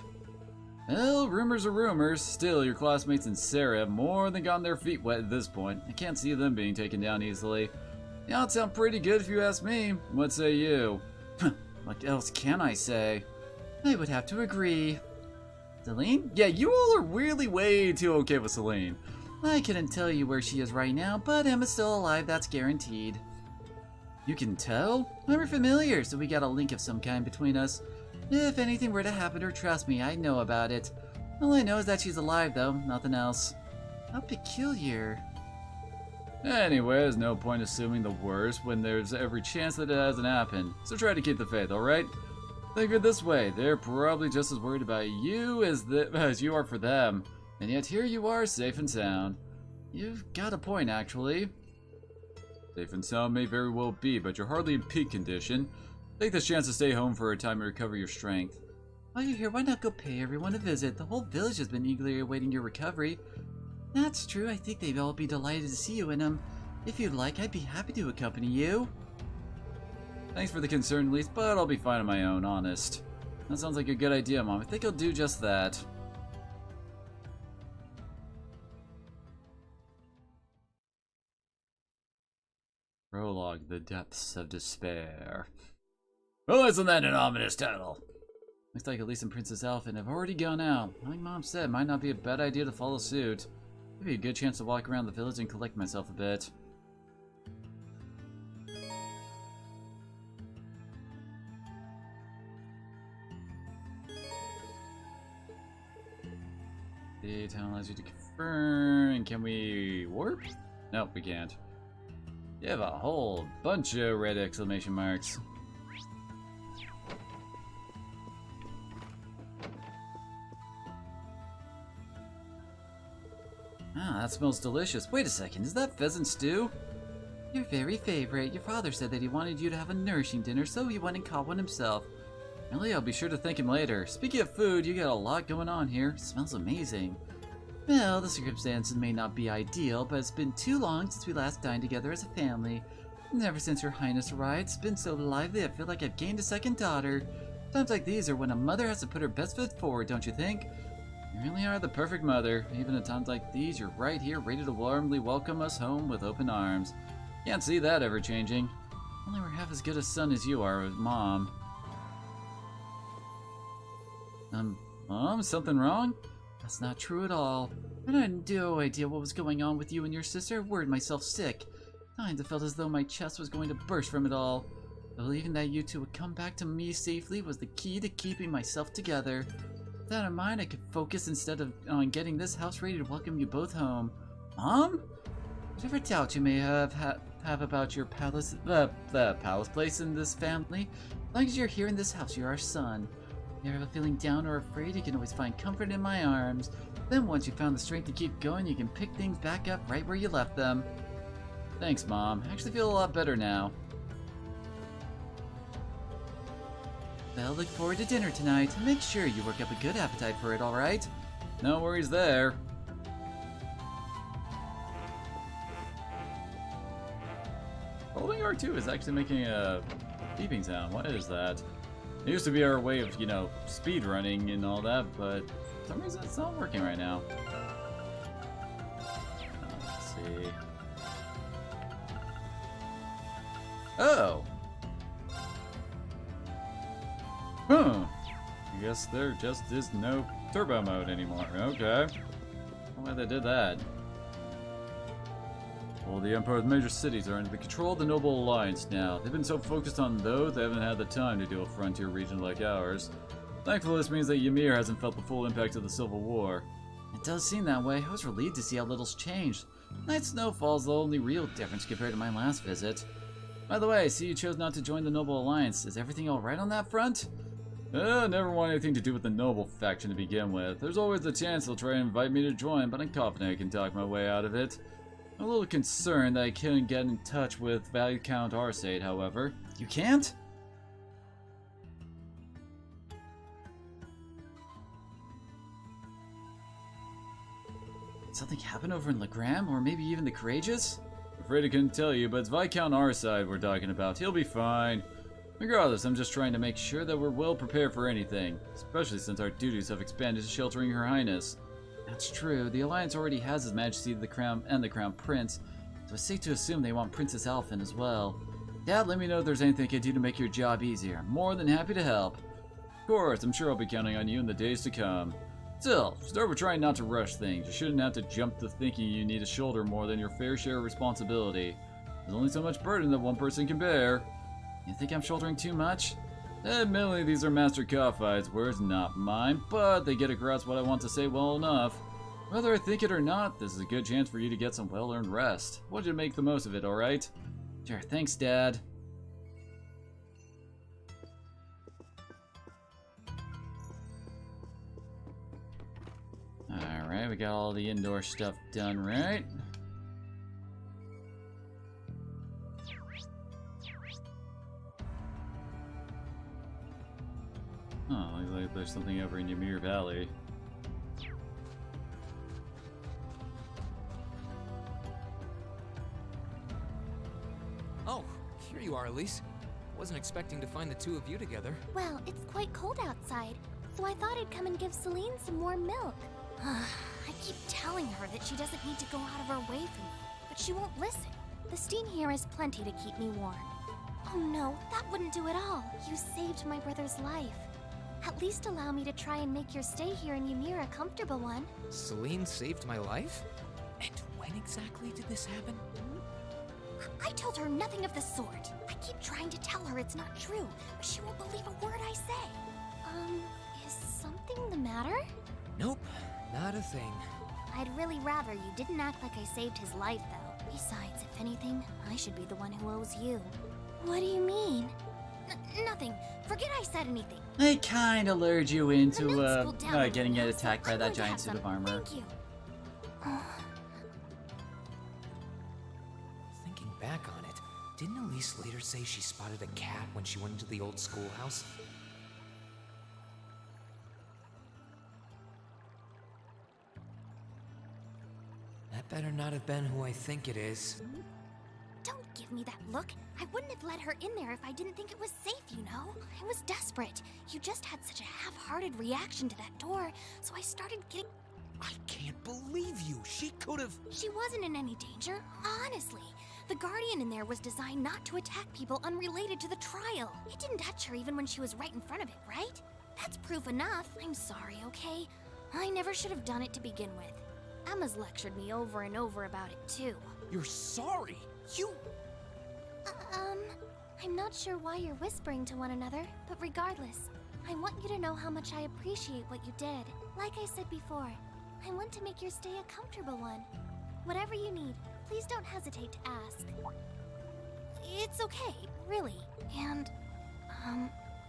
Well, rumors are rumors. Still, your classmates and Sarah have more than gotten their feet wet at this point. I can't see them being taken down easily. The odds sound pretty good if you ask me. What say you? What else can I say? I would have to agree. Celine? Yeah, you all are really way too okay with Celine. I couldn't tell you where she is right now, but Emma's still alive, that's guaranteed. You can tell? We're familiar, so we got a link of some kind between us. If anything were to happen to her, trust me, I know about it. All I know is that she's alive, though, nothing else. How peculiar. Anyway, there's no point assuming the worst when there's every chance that it hasn't happened, so try to keep the faith, alright? Think of it this way, they're probably just as worried about you as you are for them, and yet here you are, safe and sound. You've got a point, actually. Safe and sound may very well be, but you're hardly in peak condition. Take this chance to stay home for a time and recover your strength. While you're here, why not go pay everyone a visit? The whole village has been eagerly awaiting your recovery. That's true, I think they'd all be delighted to see you in them. If you'd like, I'd be happy to accompany you. Thanks for the concern, Elise, but I'll be fine on my own, honest. That sounds like a good idea, Mom. I think I'll do just that. Prologue, The Depths of Despair. Well, isn't that an ominous title? Looks like Elise and Princess Elfin have already gone out. Like Mom said, it might not be a bad idea to follow suit. Give me a good chance to walk around the village and collect myself a bit. The town allows you to confirm. And can we warp? Nope, we can't. You have a whole bunch of red exclamation marks. Ah, that smells delicious. Wait a second, is that pheasant stew? Your very favorite. Your father said that he wanted you to have a nourishing dinner, so he went and caught one himself. Really, I'll be sure to thank him later. Speaking of food, you got a lot going on here. Smells amazing. Well, the circumstances may not be ideal, but it's been too long since we last dined together as a family. And ever since your highness arrived, it's been so lively I feel like I've gained a second daughter. Times like these are when a mother has to put her best foot forward, don't you think? You really are the perfect mother. Even at times like these, you're right here ready to warmly welcome us home with open arms. Can't see that ever changing. Only we're half as good a son as you are with Mom. Mom, something wrong? That's not true at all. I had no idea what was going on with you and your sister. I worried myself sick. Times I felt as though my chest was going to burst from it all. Believing that you two would come back to me safely was the key to keeping myself together. With that in mind, I could focus instead of on getting this house ready to welcome you both home. Mom? Whatever doubt you may have about your palace, the palace place in this family, as long as you're here in this house, you're our son. If you're ever feeling down or afraid, you can always find comfort in my arms. Then once you've found the strength to keep going, you can pick things back up right where you left them. Thanks, Mom. I actually feel a lot better now. Well, look forward to dinner tonight. Make sure you work up a good appetite for it, alright? No worries there. Holding R2 is actually making a beeping sound. What is that? It used to be our way of, you know, speed running and all that, but for some reason it's not working right now. Let's see. Oh! Huh. I guess there just is no turbo mode anymore. Okay. I don't know why they did that. Well, the Empire's major cities are under the control of the Noble Alliance now. They've been so focused on those, they haven't had the time to do a frontier region like ours. Thankfully, this means that Ymir hasn't felt the full impact of the Civil War. It does seem that way. I was relieved to see how little's changed. Night snowfall's the only real difference compared to my last visit. By the way, I see you chose not to join the Noble Alliance. Is everything alright on that front? Never want anything to do with the Noble faction to begin with. There's always the chance they'll try and invite me to join, but I'm confident I can talk my way out of it. I'm a little concerned that I couldn't get in touch with Viscount Arsate, however. You can't? Did something happen over in Legram, or maybe even the Courageous? I'm afraid I couldn't tell you, but it's Viscount Arsate we're talking about. He'll be fine. Regardless, I'm just trying to make sure that we're well prepared for anything, especially since our duties have expanded to sheltering Her Highness. That's true. The Alliance already has His Majesty the Crown and the Crown Prince, so it's safe to assume they want Princess Alphen as well. Dad, let me know if there's anything I can do to make your job easier. I'm more than happy to help. Of course, I'm sure I'll be counting on you in the days to come. Still, start with trying not to rush things. You shouldn't have to jump to thinking you need to shoulder more than your fair share of responsibility. There's only so much burden that one person can bear. You think I'm shouldering too much? Admittedly, these are Master Coffeye's words, not mine, but they get across what I want to say well enough. Whether I think it or not, this is a good chance for you to get some well-earned rest. I want you to make the most of it, alright? Sure, thanks, Dad. Alright, we got all the indoor stuff done, right? Oh, looks like there's something over in Ymir Valley. Oh, here you are, Elise. Wasn't expecting to find the two of you together. Well, it's quite cold outside, so I thought I'd come and give Celine some warm milk. I keep telling her that she doesn't need to go out of her way for me, but she won't listen. The steam here is plenty to keep me warm. Oh no, that wouldn't do at all. You saved my brother's life. At least allow me to try and make your stay here in Ymir a comfortable one. Celine saved my life? And when exactly did this happen? I told her nothing of the sort. I keep trying to tell her it's not true, but she won't believe a word I say. Is something the matter? Nope. Not a thing. I'd really rather you didn't act like I saved his life, though. Besides, if anything, I should be the one who owes you. What do you mean? Nothing. Forget I said anything. They kind of lured you into cooled down getting now, attacked so by I'm that going to giant have suit some. of armor. Thank you. Thinking back on it, didn't Elise later say she spotted a cat when she went into the old schoolhouse? That better not have been who I think it is. Don't give me that look. I wouldn't have let her in there if I didn't think it was safe, you know? I was desperate. You just had such a half-hearted reaction to that door, so I started getting... I can't believe you! She could've... She wasn't in any danger, honestly. The Guardian in there was designed not to attack people unrelated to the trial. It didn't touch her even when she was right in front of it, right? That's proof enough. I'm sorry, okay? I never should have done it to begin with. Emma's lectured me over and over about it, too. You're sorry? You... I'm not sure why you're whispering to one another, but regardless, I want you to know how much I appreciate what you did. Like I said before, I want to make your stay a comfortable one. Whatever you need, please don't hesitate to ask. It's okay, really. And,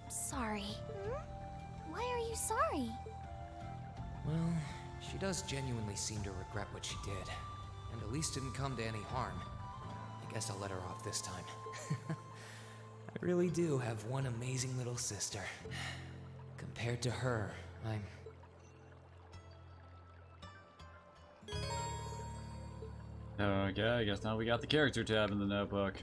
sorry. Why are you sorry? Well, she does genuinely seem to regret what she did. And Elise didn't come to any harm. I guess I'll let her off this time. I really do have one amazing little sister. Compared to her, I'm... Okay, I guess now we got the character tab in the notebook.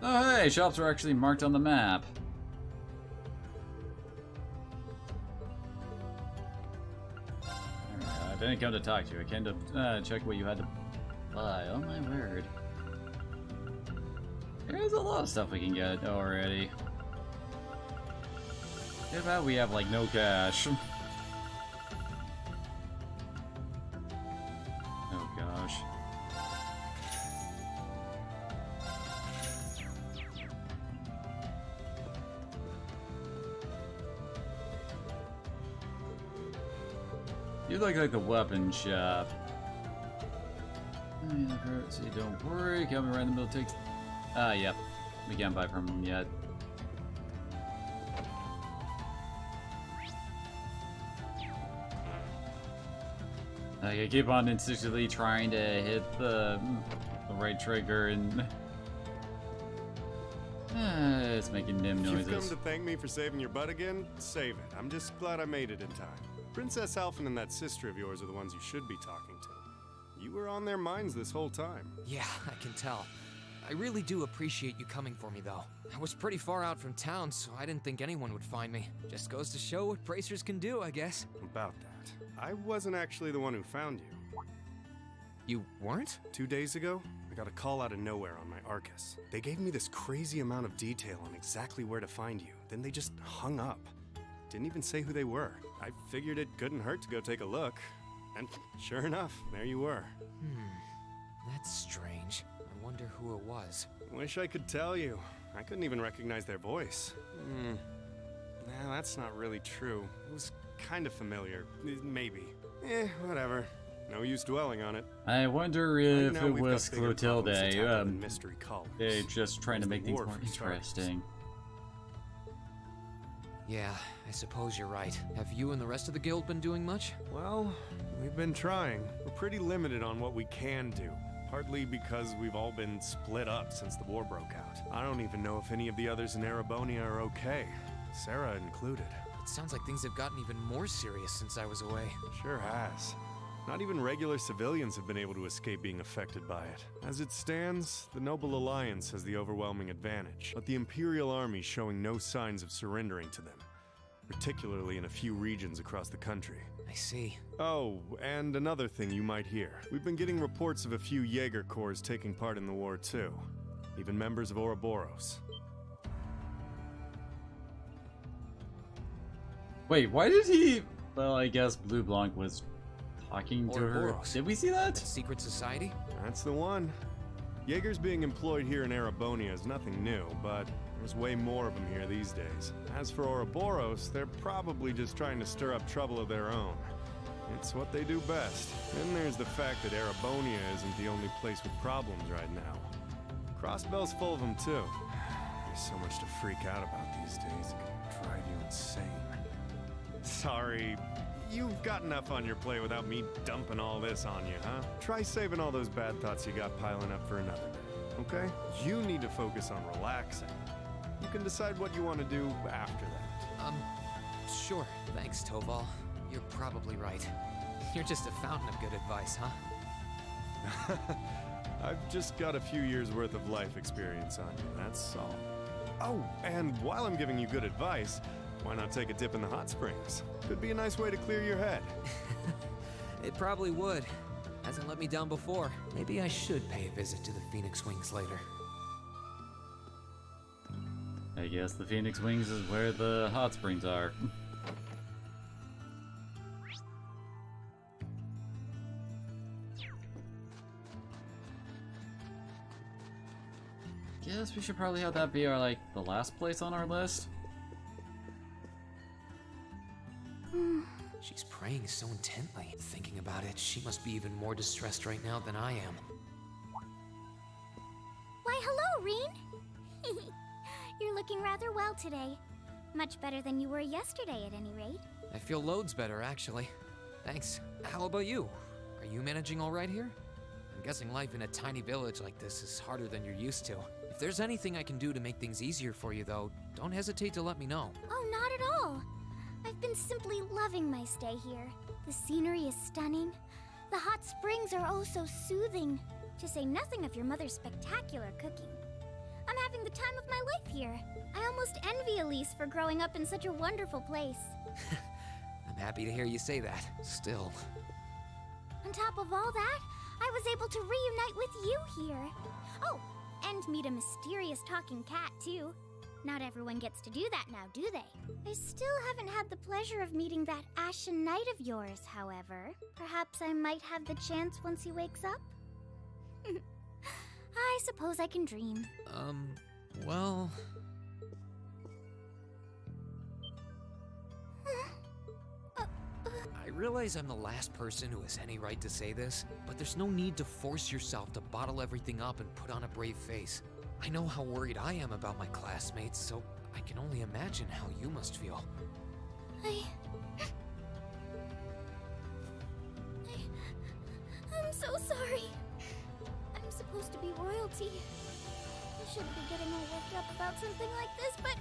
Oh hey, shops are actually marked on the map. I didn't come to talk to you. I came to check what you had to buy. Oh my word. There's a lot of stuff we can get already. Too bad we have like no cash. Oh gosh. You look like the weapon shop. See, don't worry, coming around the middle takes. Yep. We can't buy from him yet. I keep on instinctively trying to hit the right trigger and it's making dim noises. If you've come to thank me for saving your butt again, save it. I'm just glad I made it in time. Princess Alphen and that sister of yours are the ones you should be talking to. You were on their minds this whole time. Yeah, I can tell. I really do appreciate you coming for me, though. I was pretty far out from town, so I didn't think anyone would find me. Just goes to show what bracers can do, I guess. About that, I wasn't actually the one who found you. You weren't? 2 days ago, I got a call out of nowhere on my Arcus. They gave me this crazy amount of detail on exactly where to find you. Then they just hung up. Didn't even say who they were. I figured it couldn't hurt to go take a look. And sure enough, there you were. That's strange. I wonder who it was. Wish I could tell you. I couldn't even recognize their voice. Nah, that's not really true. It was kind of familiar. Maybe. Whatever. No use dwelling on it. I wonder if Right it now, was we've got bigger problems to tackle Clotilde. than mystery cults. They're just trying to There's make the things war more for starters. interesting. Yeah, I suppose you're right. Have you and the rest of the guild been doing much? Well, we've been trying. We're pretty limited on what we can do. Partly because we've all been split up since the war broke out. I don't even know if any of the others in Erebonia are okay. Sarah included. It sounds like things have gotten even more serious since I was away. Sure has. Not even regular civilians have been able to escape being affected by it. As it stands, the Noble Alliance has the overwhelming advantage, but the Imperial Army's showing no signs of surrendering to them, particularly in a few regions across the country. I see. Oh, and another thing you might hear. We've been getting reports of a few Jaeger Corps taking part in the war too. Even members of Ouroboros. Wait, why did he... Well, I guess Blue Blanc was talking to her. Ouroboros. Did we see that? The secret society? That's the one. Jaegers being employed here in Erebonia is nothing new, but there's way more of them here these days. As for Ouroboros, they're probably just trying to stir up trouble of their own. It's what they do best. Then there's the fact that Erebonia isn't the only place with problems right now. Crossbell's full of them too. There's so much to freak out about these days, it can drive you insane. Sorry, you've got enough on your plate without me dumping all this on you, huh? Try saving all those bad thoughts you got piling up for another day, okay? You need to focus on relaxing. You can decide what you want to do after that. Sure. Thanks, Toval. You're probably right. You're just a fountain of good advice, huh? I've just got a few years worth of life experience on you, that's all. Oh, and while I'm giving you good advice, why not take a dip in the hot springs? Could be a nice way to clear your head. It probably would. Hasn't let me down before. Maybe I should pay a visit to the Phoenix Wings later. I guess the Phoenix Wings is where the hot springs are. Guess we should probably have that be our, the last place on our list. She's praying so intently. Thinking about it, she must be even more distressed right now than I am. Why, hello, Reen! You're looking rather well today. Much better than you were yesterday, at any rate. I feel loads better, actually. Thanks. How about you? Are you managing all right here? I'm guessing life in a tiny village like this is harder than you're used to. If there's anything I can do to make things easier for you, though, don't hesitate to let me know. Oh, not at all. I've been simply loving my stay here. The scenery is stunning. The hot springs are oh so soothing. To say nothing of your mother's spectacular cooking. I'm having the time of my life here. I almost envy Elise for growing up in such a wonderful place. I'm happy to hear you say that. Still. On top of all that, I was able to reunite with you here. Oh, and meet a mysterious talking cat, too. Not everyone gets to do that now, do they? I still haven't had the pleasure of meeting that Ashen Knight of yours, however. Perhaps I might have the chance once he wakes up? I suppose I can dream. Well... I realize I'm the last person who has any right to say this, but there's no need to force yourself to bottle everything up and put on a brave face. I know how worried I am about my classmates, so I can only imagine how you must feel. I'm so sorry. I'm supposed to be royalty. I shouldn't be getting all worked up about something like this, but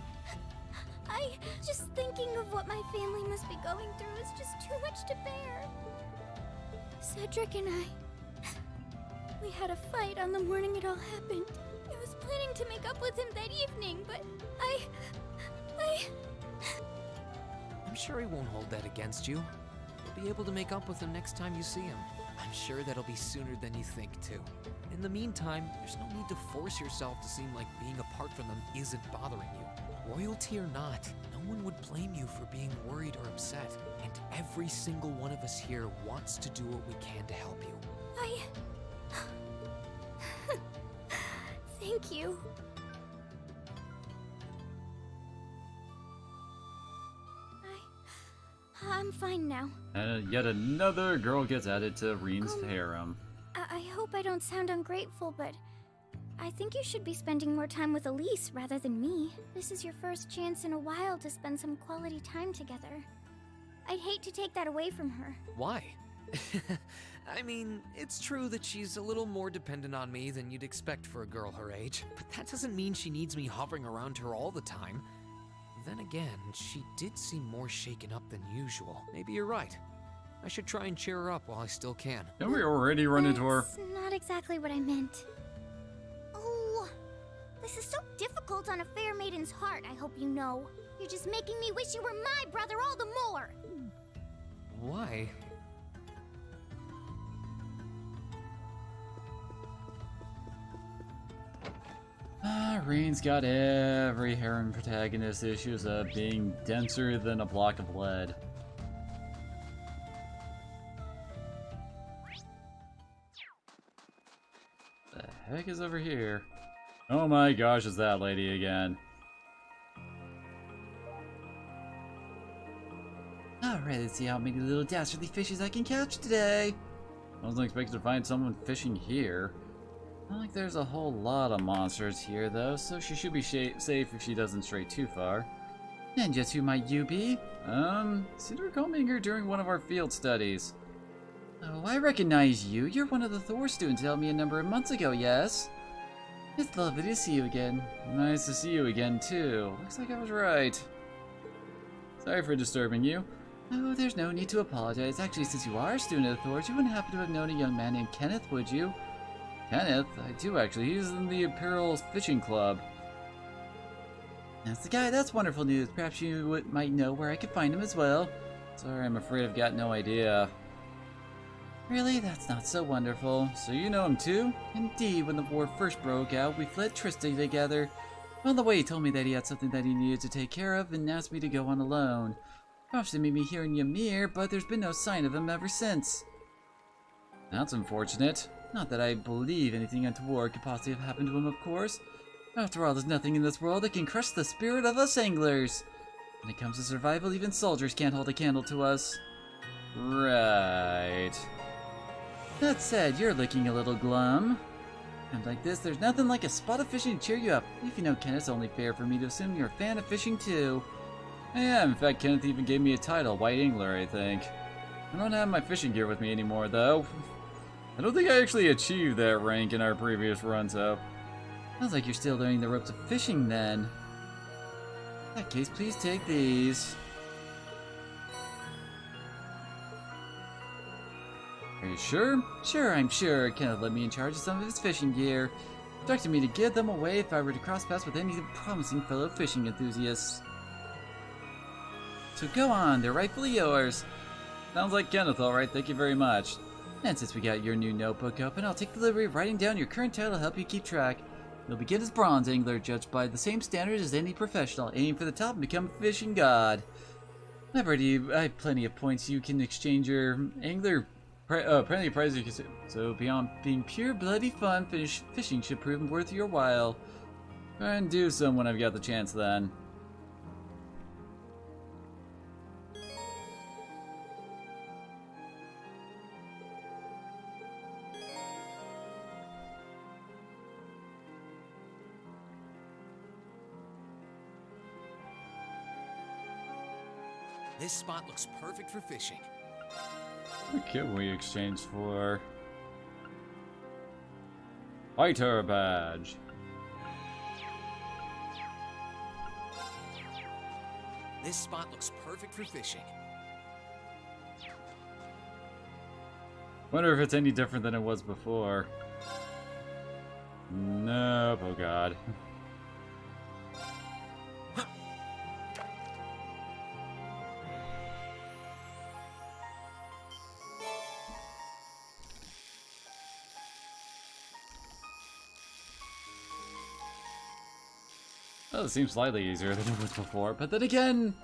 just thinking of what my family must be going through is just too much to bear. Cedric and we had a fight on the morning it all happened. I was planning to make up with him that evening, but I'm sure he won't hold that against you. You'll be able to make up with him next time you see him. I'm sure that'll be sooner than you think, too. In the meantime, there's no need to force yourself to seem like being apart from them isn't bothering you. Royalty or not, no one would blame you for being worried or upset. And every single one of us here wants to do what we can to help you. Thank you. I'm fine now. And yet another girl gets added to Reen's harem. I hope I don't sound ungrateful, but I think you should be spending more time with Elise rather than me. This is your first chance in a while to spend some quality time together. I'd hate to take that away from her. Why? I mean, it's true that she's a little more dependent on me than you'd expect for a girl her age, but that doesn't mean she needs me hovering around her all the time. Then again, she did seem more shaken up than usual. Maybe you're right. I should try and cheer her up while I still can. Don't we already run into her? That's not exactly what I meant. Oh, this is so difficult on a fair maiden's heart, I hope you know. You're just making me wish you were my brother all the more. Why? Reen's got every harem protagonist issues of being denser than a block of lead. The heck is over here? Oh my gosh, it's that lady again. Alright, let's see how many little dastardly fishes I can catch today. I wasn't expecting to find someone fishing here. I don't think there's a whole lot of monsters here though, so she should be safe if she doesn't stray too far. And just who might you be? Seem to recall meeting her during one of our field studies. Oh, I recognize you. You're one of the Thor students who helped me a number of months ago, yes? It's lovely to see you again. Nice to see you again, too. Looks like I was right. Sorry for disturbing you. Oh, there's no need to apologize. Actually, since you are a student of Thor's, you wouldn't happen to have known a young man named Kenneth, would you? Kenneth? I do, actually. He's in the Imperial Fishing Club. That's the guy. That's wonderful news. Perhaps you might know where I could find him as well. Sorry, I'm afraid I've got no idea. Really? That's not so wonderful. So you know him too? Indeed, when the war first broke out, we fled Trista together. On the way, he told me that he had something that he needed to take care of and asked me to go on alone. Perhaps to meet me here in Ymir, but there's been no sign of him ever since. That's unfortunate. Not that I believe anything untoward could possibly have happened to him, of course. After all, there's nothing in this world that can crush the spirit of us anglers. When it comes to survival, even soldiers can't hold a candle to us. Right. That said, you're looking a little glum. And like this, there's nothing like a spot of fishing to cheer you up. If you know Kenneth, it's only fair for me to assume you're a fan of fishing too. I am. In fact, Kenneth even gave me a title, White Angler, I think. I don't have my fishing gear with me anymore, though. I don't think I actually achieved that rank in our previous run, so... Sounds like you're still learning the ropes of fishing, then. In that case, please take these. Are you sure? Sure, I'm sure. Kenneth let me in charge of some of his fishing gear. Instructed me to give them away if I were to cross paths with any promising fellow fishing enthusiasts. So go on, they're rightfully yours. Sounds like Kenneth, alright, thank you very much. And since we got your new notebook open, I'll take the liberty of writing down your current title to help you keep track. You'll begin as Bronze Angler, judged by the same standards as any professional. Aim for the top and become a fishing god. I have plenty of points you can exchange your angler... plenty of prizes you can... So beyond being pure bloody fun, fishing should prove worth your while. Try and do some when I've got the chance then. This spot looks perfect for fishing. What can we exchange for? Fighter badge. This spot looks perfect for fishing. Wonder if it's any different than it was before. Nope, oh god. Well, it seems slightly easier than it was before, but then again,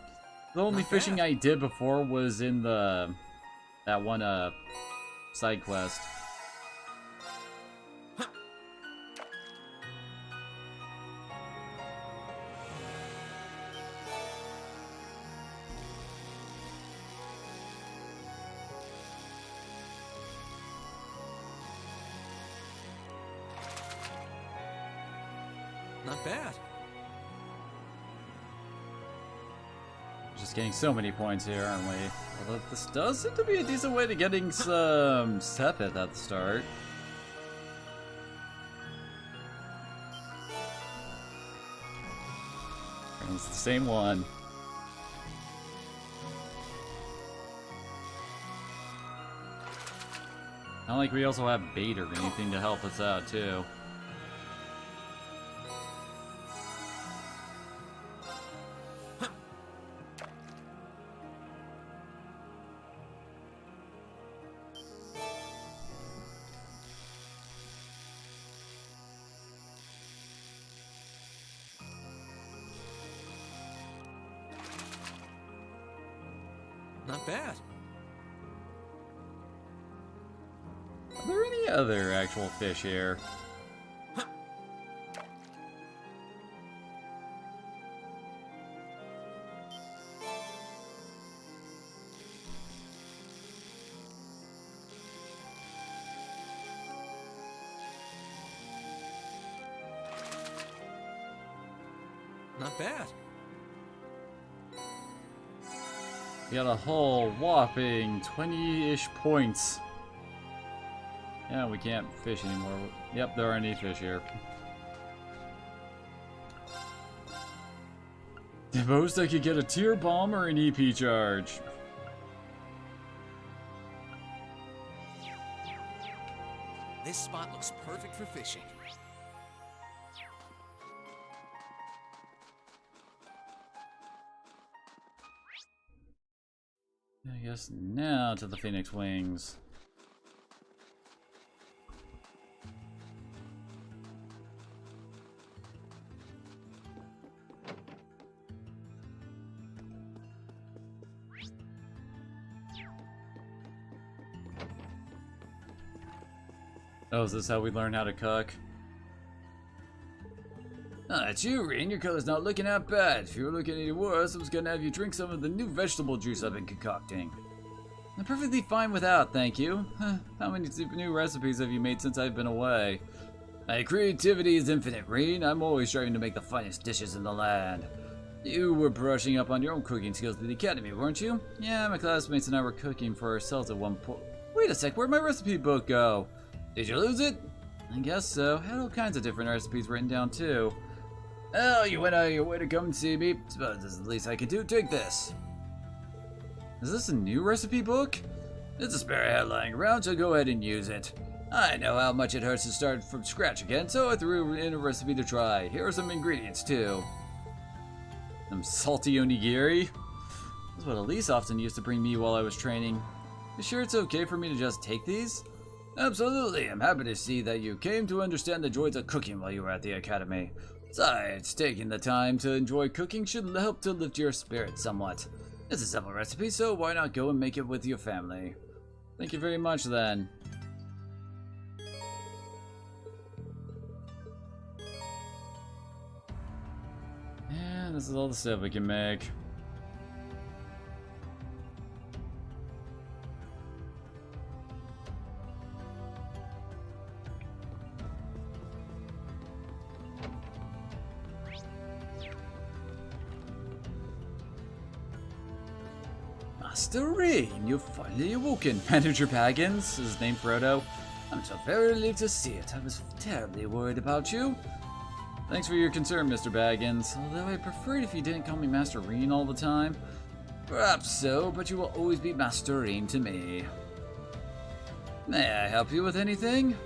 the only fishing I did before was in that one side quest. Not bad. Just getting so many points here, aren't we? Although this does seem to be a decent way to getting some Sepith at the start. And it's the same one. Not like we also have bait or anything to help us out, too. Not bad. Are there any other actual fish here? Not bad. We got a whole whopping 20-ish points. Yeah, we can't fish anymore. Yep, there aren't any fish here. The most I could get a tier bomb or an EP charge. This spot looks perfect for fishing. I guess now to the Phoenix Wings. Oh, is this how we learn how to cook? Ah, it's you, Rin. Your color's not looking that bad. If you were looking any worse, I was gonna have you drink some of the new vegetable juice I've been concocting. I'm perfectly fine without, thank you. How many new recipes have you made since I've been away? My creativity is infinite, Rin. I'm always striving to make the finest dishes in the land. You were brushing up on your own cooking skills at the academy, weren't you? Yeah, my classmates and I were cooking for ourselves at one point. Wait a sec, where'd my recipe book go? Did you lose it? I guess so. Had all kinds of different recipes written down too. Oh, you went out of your way to come and see me. Suppose this is the least I can do. Take this. Is this a new recipe book? It's a spare I had lying around, so go ahead and use it. I know how much it hurts to start from scratch again, so I threw in a recipe to try. Here are some ingredients too. Some salty onigiri. That's what Elise often used to bring me while I was training. You sure it's okay for me to just take these? Absolutely. I'm happy to see that you came to understand the joys of cooking while you were at the academy. Besides, taking the time to enjoy cooking should help to lift your spirits somewhat. It's a simple recipe, so why not go and make it with your family? Thank you very much, then. And this is all the stuff we can make. Master Rin, you've finally awoken. Manager Baggins, his name Frodo. I'm so very relieved to see it. I was terribly worried about you. Thanks for your concern, Mr. Baggins. Although I preferred if you didn't call me Master Rin all the time. Perhaps so, but you will always be Master Rin to me. May I help you with anything?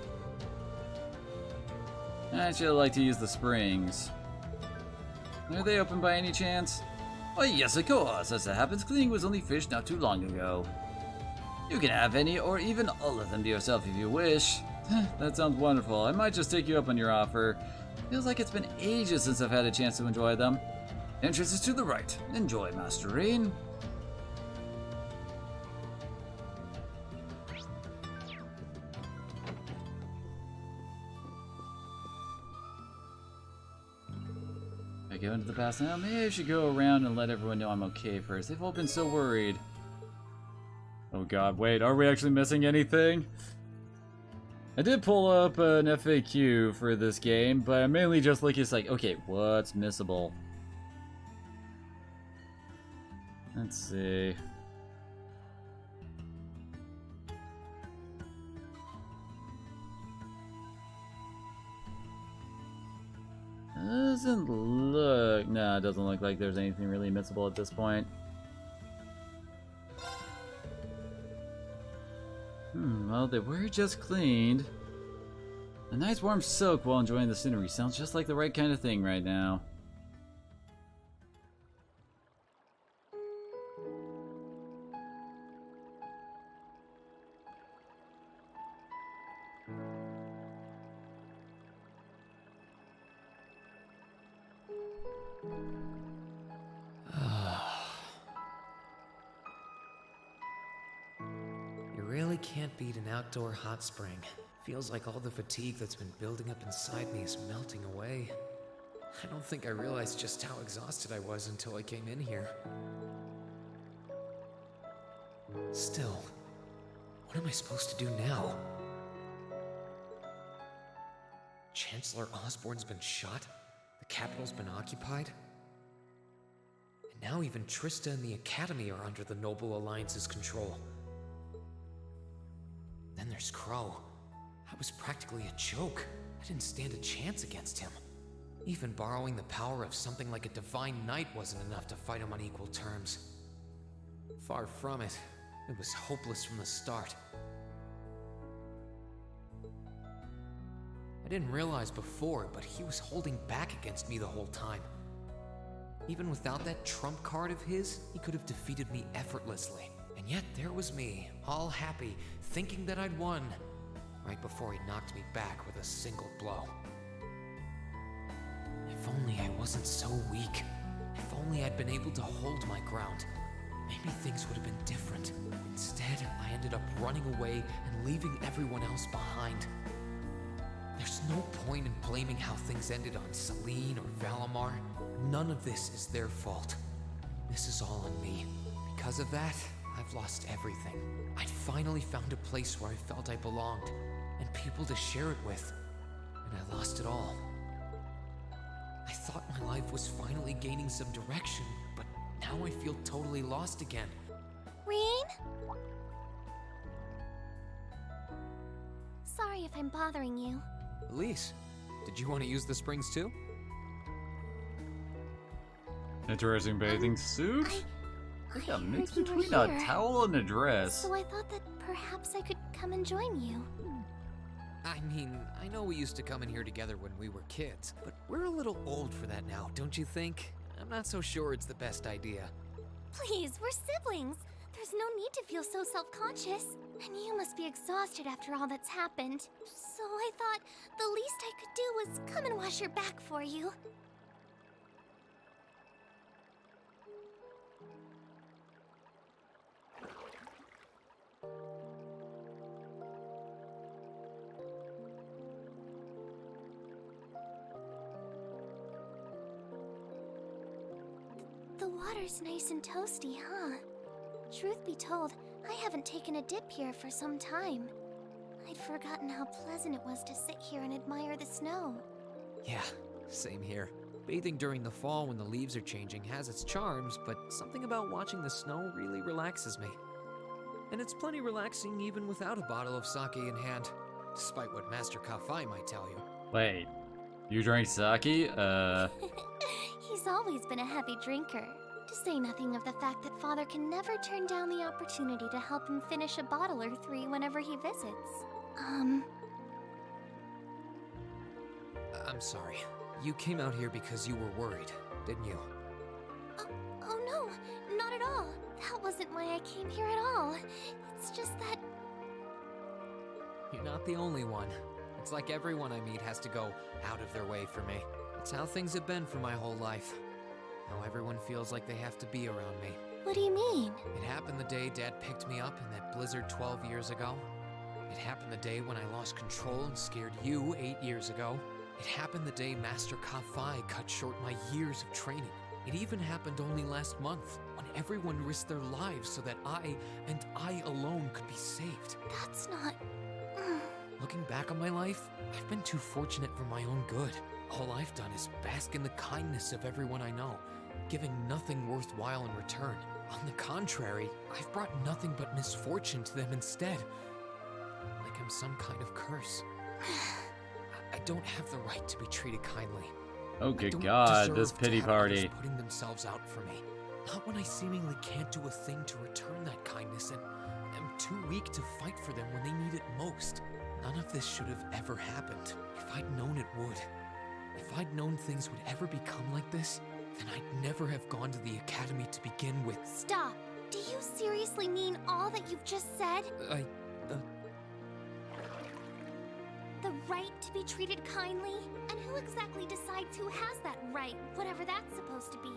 I'd actually like to use the springs. Are they open by any chance? Oh yes, of course. As it happens, cleaning was only fished not too long ago. You can have any or even all of them to yourself if you wish. That sounds wonderful. I might just take you up on your offer. Feels like it's been ages since I've had a chance to enjoy them. Entrance is to the right. Enjoy, Master Rin. I go into the past now. Maybe I should go around and let everyone know I'm okay first. They've all been so worried. Oh god, wait, are we actually missing anything? I did pull up an FAQ for this game, but I'm mainly just looking, it's like, okay, what's missable? Let's see. Doesn't look... No, it doesn't look like there's anything really missable at this point. Well, they were just cleaned. A nice warm soak while enjoying the scenery sounds just like the right kind of thing right now. Really can't beat an outdoor hot spring. Feels like all the fatigue that's been building up inside me is melting away. I don't think I realized just how exhausted I was until I came in here. Still, what am I supposed to do now? Chancellor Osborne's been shot? The capital's been occupied? Now even Trista and the Academy are under the Noble Alliance's control. Then there's Crow. I was practically a joke. I didn't stand a chance against him. Even borrowing the power of something like a Divine Knight wasn't enough to fight him on equal terms. Far from it. It was hopeless from the start. I didn't realize before, but he was holding back against me the whole time. Even without that trump card of his, he could have defeated me effortlessly. And yet there was me, all happy, thinking that I'd won, right before he knocked me back with a single blow. If only I wasn't so weak. If only I'd been able to hold my ground. Maybe things would have been different. Instead, I ended up running away and leaving everyone else behind. There's no point in blaming how things ended on Celine or Valamar. None of this is their fault. This is all on me. Because of that, I've lost everything. I'd finally found a place where I felt I belonged, and people to share it with, and I lost it all. I thought my life was finally gaining some direction, but now I feel totally lost again. Rean? Sorry if I'm bothering you. Elise, did you want to use the springs too? Interesting bathing suit? I think a mix heard you were between a here. towel and a dress. So I thought that perhaps I could come and join you. I mean, I know we used to come in here together when we were kids, but we're a little old for that now, don't you think? I'm not so sure it's the best idea. Please, we're siblings. There's no need to feel so self-conscious. And you must be exhausted after all that's happened. So I thought the least I could do was come and wash your back for you. The water's nice and toasty, huh? Truth be told, I haven't taken a dip here for some time. I'd forgotten how pleasant it was to sit here and admire the snow. Yeah, same here. Bathing during the fall when the leaves are changing has its charms, but something about watching the snow really relaxes me. And it's plenty relaxing even without a bottle of sake in hand, despite what Master Kafai might tell you. Wait, you drink sake? He's always been a heavy drinker. To say nothing of the fact that Father can never turn down the opportunity to help him finish a bottle or three whenever he visits. I'm sorry. You came out here because you were worried, didn't you? Oh no, not at all. That wasn't why I came here at all. It's just that... You're not the only one. It's like everyone I meet has to go out of their way for me. It's how things have been for my whole life. How everyone feels like they have to be around me. What do you mean? It happened the day Dad picked me up in that blizzard 12 years ago. It happened the day when I lost control and scared you 8 years ago. It happened the day Master Kafai cut short my years of training. It even happened only last month, when everyone risked their lives so that I, and I alone, could be saved. That's not... Looking back on my life, I've been too fortunate for my own good. All I've done is bask in the kindness of everyone I know, giving nothing worthwhile in return. On the contrary, I've brought nothing but misfortune to them instead. Like I'm some kind of curse. I don't have the right to be treated kindly. Oh good god, deserve this to pity have party. others putting themselves out for me. Not when I seemingly can't do a thing to return that kindness and am too weak to fight for them when they need it most. None of this should have ever happened. If I'd known it would. If I'd known things would ever become like this, then I'd never have gone to the academy to begin with. Stop! Do you seriously mean all that you've just said? The right to be treated kindly? And who exactly decides who has that right, whatever that's supposed to be?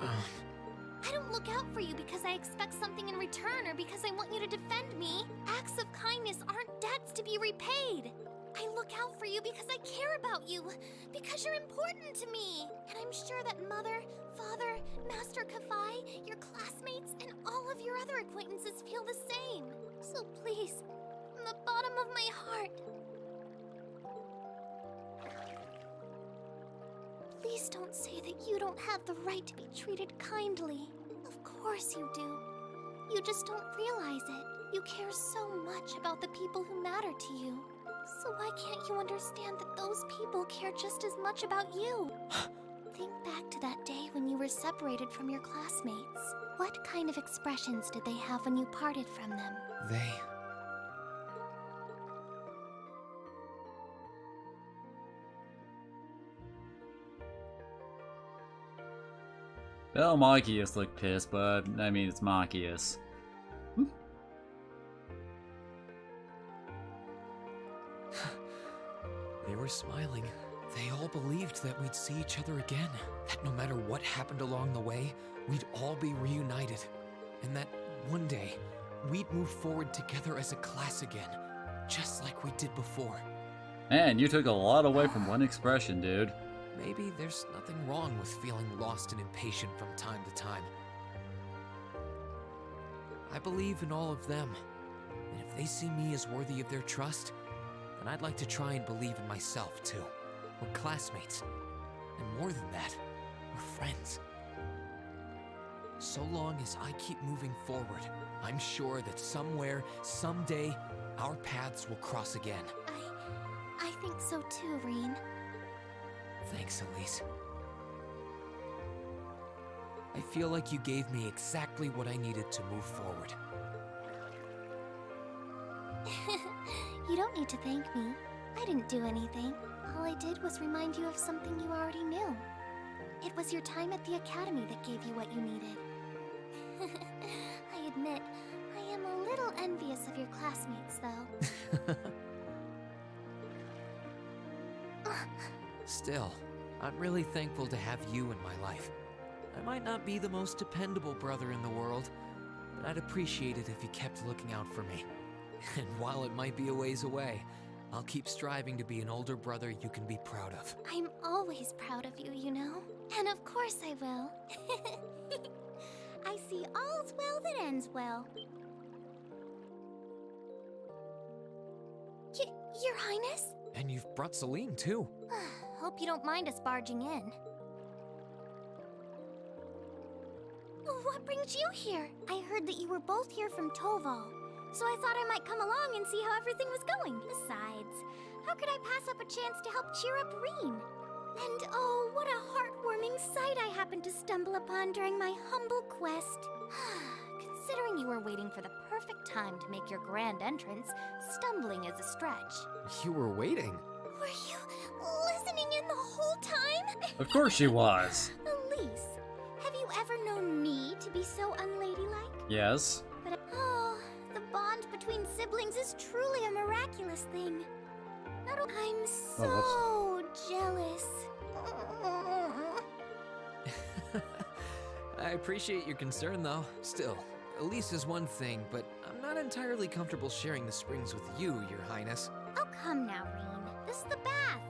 I don't look out for you because I expect something in return or because I want you to defend me. Acts of kindness aren't debts to be repaid. I look out for you because I care about you, because you're important to me. And I'm sure that Mother, Father, Master Kafai, your classmates, and all of your other acquaintances feel the same. So please, from the bottom of my heart, Please don't say that you don't have the right to be treated kindly. Of course you do. You just don't realize it. You care so much about the people who matter to you. So why can't you understand that those people care just as much about you? Think back to that day when you were separated from your classmates. What kind of expressions did they have when you parted from them? Well, Machias looked pissed, but I mean, it's Machias. They were smiling. They all believed that we'd see each other again. That no matter what happened along the way, we'd all be reunited. And that one day, we'd move forward together as a class again. Just like we did before. Man, you took a lot away from one expression, dude. Maybe there's nothing wrong with feeling lost and impatient from time to time. I believe in all of them. And if they see me as worthy of their trust, then I'd like to try and believe in myself, too. We're classmates. And more than that, we're friends. So long as I keep moving forward, I'm sure that somewhere, someday, our paths will cross again. I think so too, Rean. Thanks, Elise. I feel like you gave me exactly what I needed to move forward. You don't need to thank me. I didn't do anything. All I did was remind you of something you already knew. It was your time at the academy that gave you what you needed. I admit, I am a little envious of your classmates, though. Still, I'm really thankful to have you in my life. I might not be the most dependable brother in the world, but I'd appreciate it if you kept looking out for me. And while it might be a ways away, I'll keep striving to be an older brother you can be proud of. I'm always proud of you, you know? And of course I will. I see all's well that ends well. Your Highness? And you've brought Celine, too. Hope you don't mind us barging in. What brings you here? I heard that you were both here from Toval, so I thought I might come along and see how everything was going. Besides, how could I pass up a chance to help cheer up Rean? And oh, what a heartwarming sight I happened to stumble upon during my humble quest. Considering you were waiting for the perfect time to make your grand entrance, stumbling is a stretch. You were waiting? Were you listening in the whole time? Of course she was. Elise, have you ever known me to be so unladylike? Yes. But the bond between siblings is truly a miraculous thing. I'm so jealous. I appreciate your concern, though. Still, Elise is one thing, but I'm not entirely comfortable sharing the springs with you, Your Highness. Oh, come now, Rean. This is the bath.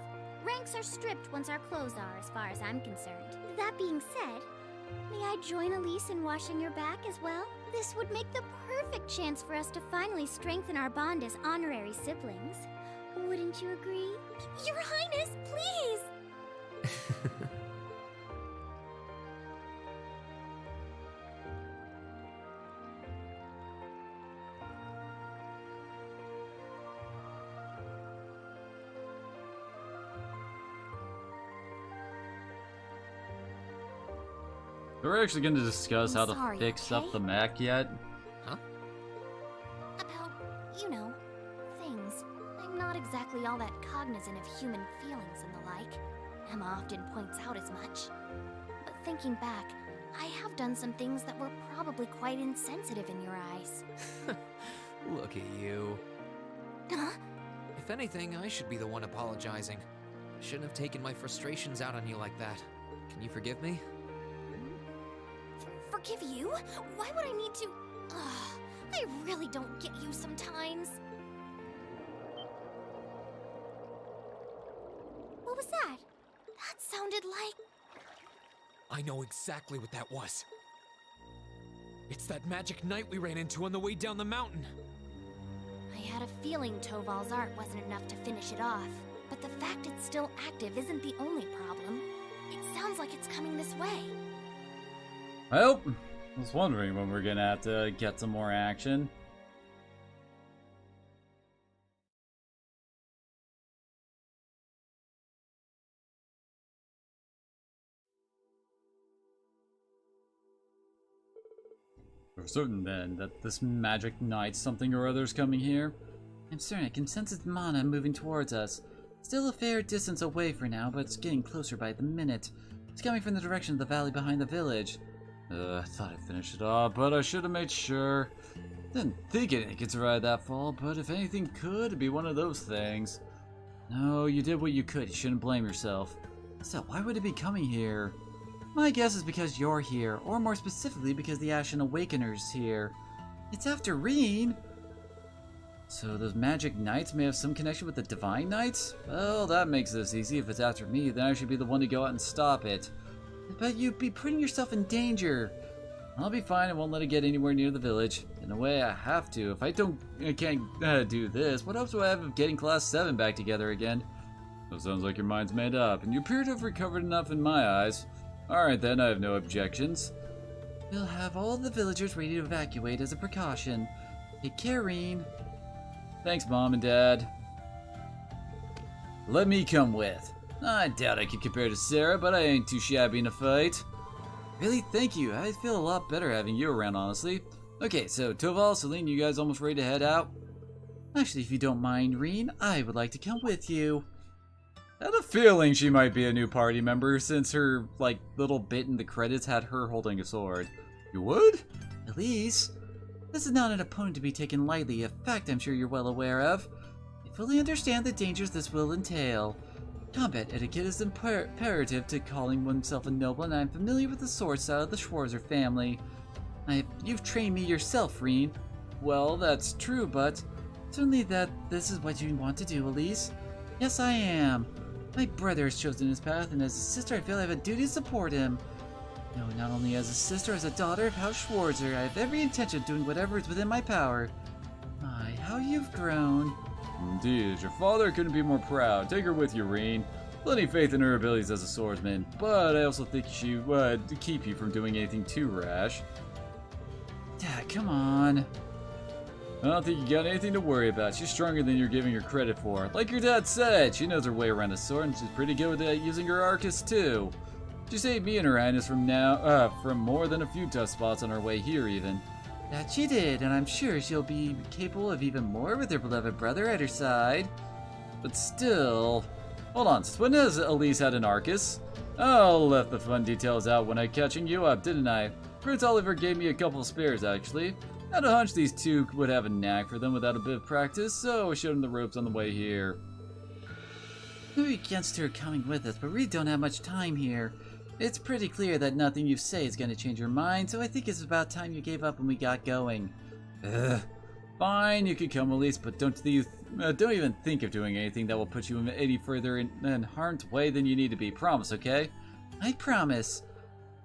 Ranks are stripped once our clothes are, as far as I'm concerned. That being said, may I join Elise in washing your back as well? This would make the perfect chance for us to finally strengthen our bond as honorary siblings. Wouldn't you agree? Your Highness, please! We're actually going to discuss how to sorry, fix okay? up the mech yet. Huh? About, you know, things. I'm not exactly all that cognizant of human feelings and the like. Emma often points out as much. But thinking back, I have done some things that were probably quite insensitive in your eyes. Look at you. Huh? If anything, I should be the one apologizing. I shouldn't have taken my frustrations out on you like that. Can you forgive me? Forgive you? Why would I need to? I really don't get you sometimes. What was that? That sounded like... I know exactly what that was. It's that magic knight we ran into on the way down the mountain. I had a feeling Toval's art wasn't enough to finish it off. But the fact it's still active isn't the only problem. It sounds like it's coming this way. Well, I was wondering when we're gonna have to get some more action. For certain then that this magic night something or other's coming here. I'm certain I can sense its mana moving towards us. Still a fair distance away for now, but it's getting closer by the minute. It's coming from the direction of the valley behind the village. I thought I'd finished it off, but I should have made sure. Didn't think anything could survive that fall, but if anything could, it'd be one of those things. No, you did what you could. You shouldn't blame yourself. Still, why would it be coming here? My guess is because you're here, or more specifically because the Ashen Awakener's here. It's after Rean! So those magic knights may have some connection with the divine knights? Well, that makes this easy. If it's after me, then I should be the one to go out and stop it. But you'd be putting yourself in danger. I'll be fine. I won't let it get anywhere near the village. In a way, I have to. If I can't do this, what hopes do I have of getting Class 7 back together again? So it sounds like your mind's made up, and you appear to have recovered enough in my eyes. Alright then, I have no objections. We'll have all the villagers ready to evacuate as a precaution. Take care, Rean. Thanks, Mom and Dad. Let me come with. I doubt I could compare to Sarah, but I ain't too shabby in a fight. Really? Thank you. I feel a lot better having you around, honestly. Okay, so Toval, Celine, you guys almost ready to head out? Actually, if you don't mind, Rean, I would like to come with you. I had a feeling she might be a new party member since her, little bit in the credits had her holding a sword. You would? Elise, this is not an opponent to be taken lightly, a fact I'm sure you're well aware of. I fully understand the dangers this will entail. Combat etiquette is imperative to calling oneself a noble, and I'm familiar with the sword style of the Schwarzer family. You've trained me yourself, Rean. Well, that's true, but certainly this is what you want to do, Elise. Yes, I am. My brother has chosen his path, and as a sister, I feel I have a duty to support him. No, not only as a sister, as a daughter of House Schwarzer, I have every intention of doing whatever is within my power. My, how you've grown. Indeed, your father couldn't be more proud. Take her with you, Rean. Plenty of faith in her abilities as a swordsman, but I also think she would keep you from doing anything too rash. Dad, come on. I don't think you got anything to worry about. She's stronger than you're giving her credit for. Like your dad said, she knows her way around a sword, and she's pretty good at using her Arcus too. She saved me and her highness from more than a few tough spots on our way here, even. That she did, and I'm sure she'll be capable of even more with her beloved brother at her side. But still... Hold on, when has Elise had an Arcus? Oh, left the fun details out when I catching you up, didn't I? Prince Oliver gave me a couple of spares, actually. I had a hunch these two would have a knack for them without a bit of practice, so I showed them the ropes on the way here. No against her coming with us, but we don't have much time here. It's pretty clear that nothing you say is going to change your mind, so I think it's about time you gave up when we got going. Ugh. Fine, you can come, Elise, but don't even think of doing anything that will put you any further in harm's way than you need to be. Promise, okay? I promise.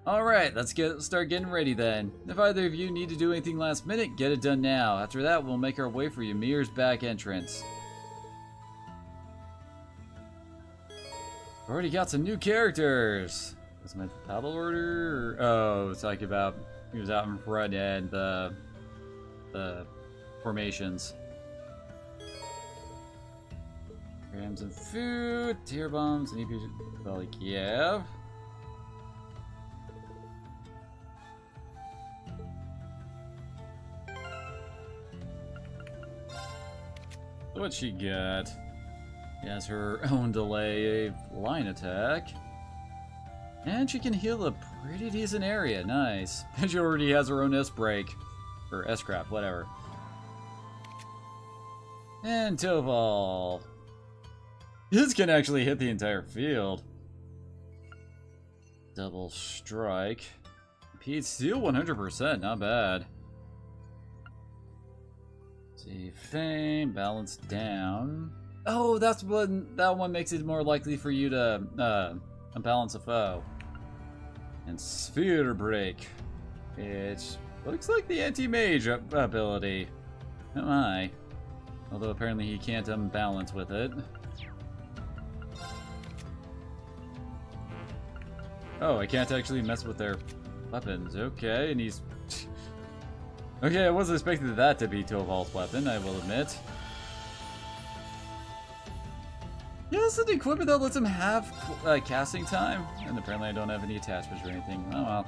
Alright, let's start getting ready then. If either of you need to do anything last minute, get it done now. After that, we'll make our way for Ymir's back entrance. Already got some new characters. Was my battle order? Oh, it's talking about he was out in front and the formations. Grams and food, tear bombs, and EP. Well, like, yeah. What'd she get? She has her own delay line attack. And she can heal a pretty decent area. Nice. And she already has her own S-break. Or S-craft, whatever. And Toval. This can actually hit the entire field. Double strike. Pete Steel 100%, not bad. See, fame, balance down. Oh, that one makes it more likely for you to balance a foe. And Sphere Break. It looks like the anti-mage ability. Oh my. Although apparently he can't unbalance with it. Oh, I can't actually mess with their weapons. Okay, and he's... Okay, I wasn't expecting that to be Toval's weapon, I will admit. Yeah, this is the equipment that lets him have casting time. And apparently I don't have any attachments or anything. Oh well.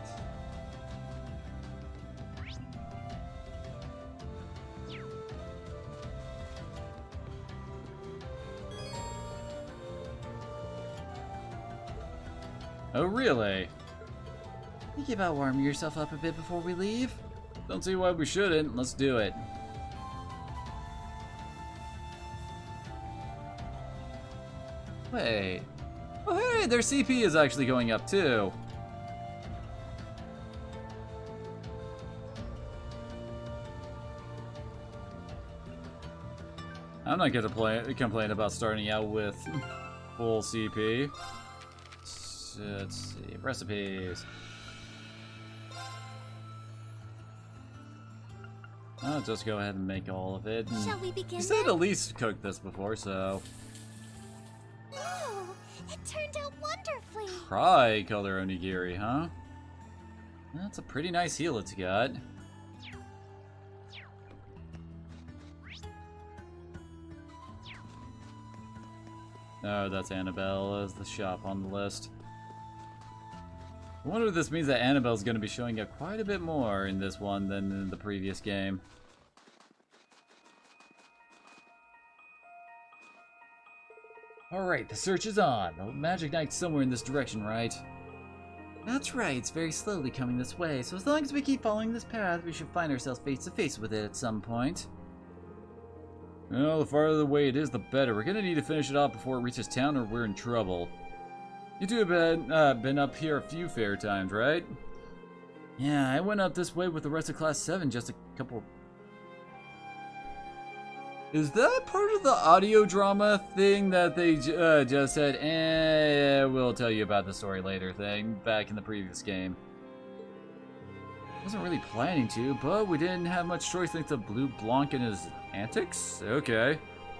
Oh, really? Think about warming yourself up a bit before we leave? Don't see why we shouldn't. Let's do it. Wait. Oh, hey, their CP is actually going up, too. I'm not gonna complain about starting out with full CP. Let's see, recipes. I'll just go ahead and make all of it. Shall we begin? You said at least cooked this before, so. Oh, it turned out wonderfully. Tri-color onigiri, huh? That's a pretty nice heal it's got. Oh, that's Annabelle as the shop on the list. I wonder if this means that Annabelle's going to be showing up quite a bit more in this one than in the previous game. Alright, the search is on. The Magic Knight's somewhere in this direction, right? That's right, it's very slowly coming this way, so as long as we keep following this path, we should find ourselves face to face with it at some point. Well, the farther away it is, the better. We're gonna need to finish it off before it reaches town or we're in trouble. You two have been up here a few fair times, right? Yeah, I went up this way with the rest of Class 7 just a couple... Is that part of the audio drama thing that they just said, we'll tell you about the story later thing back in the previous game? Wasn't really planning to, but we didn't have much choice thanks to Blue Blanc and his antics? Okay.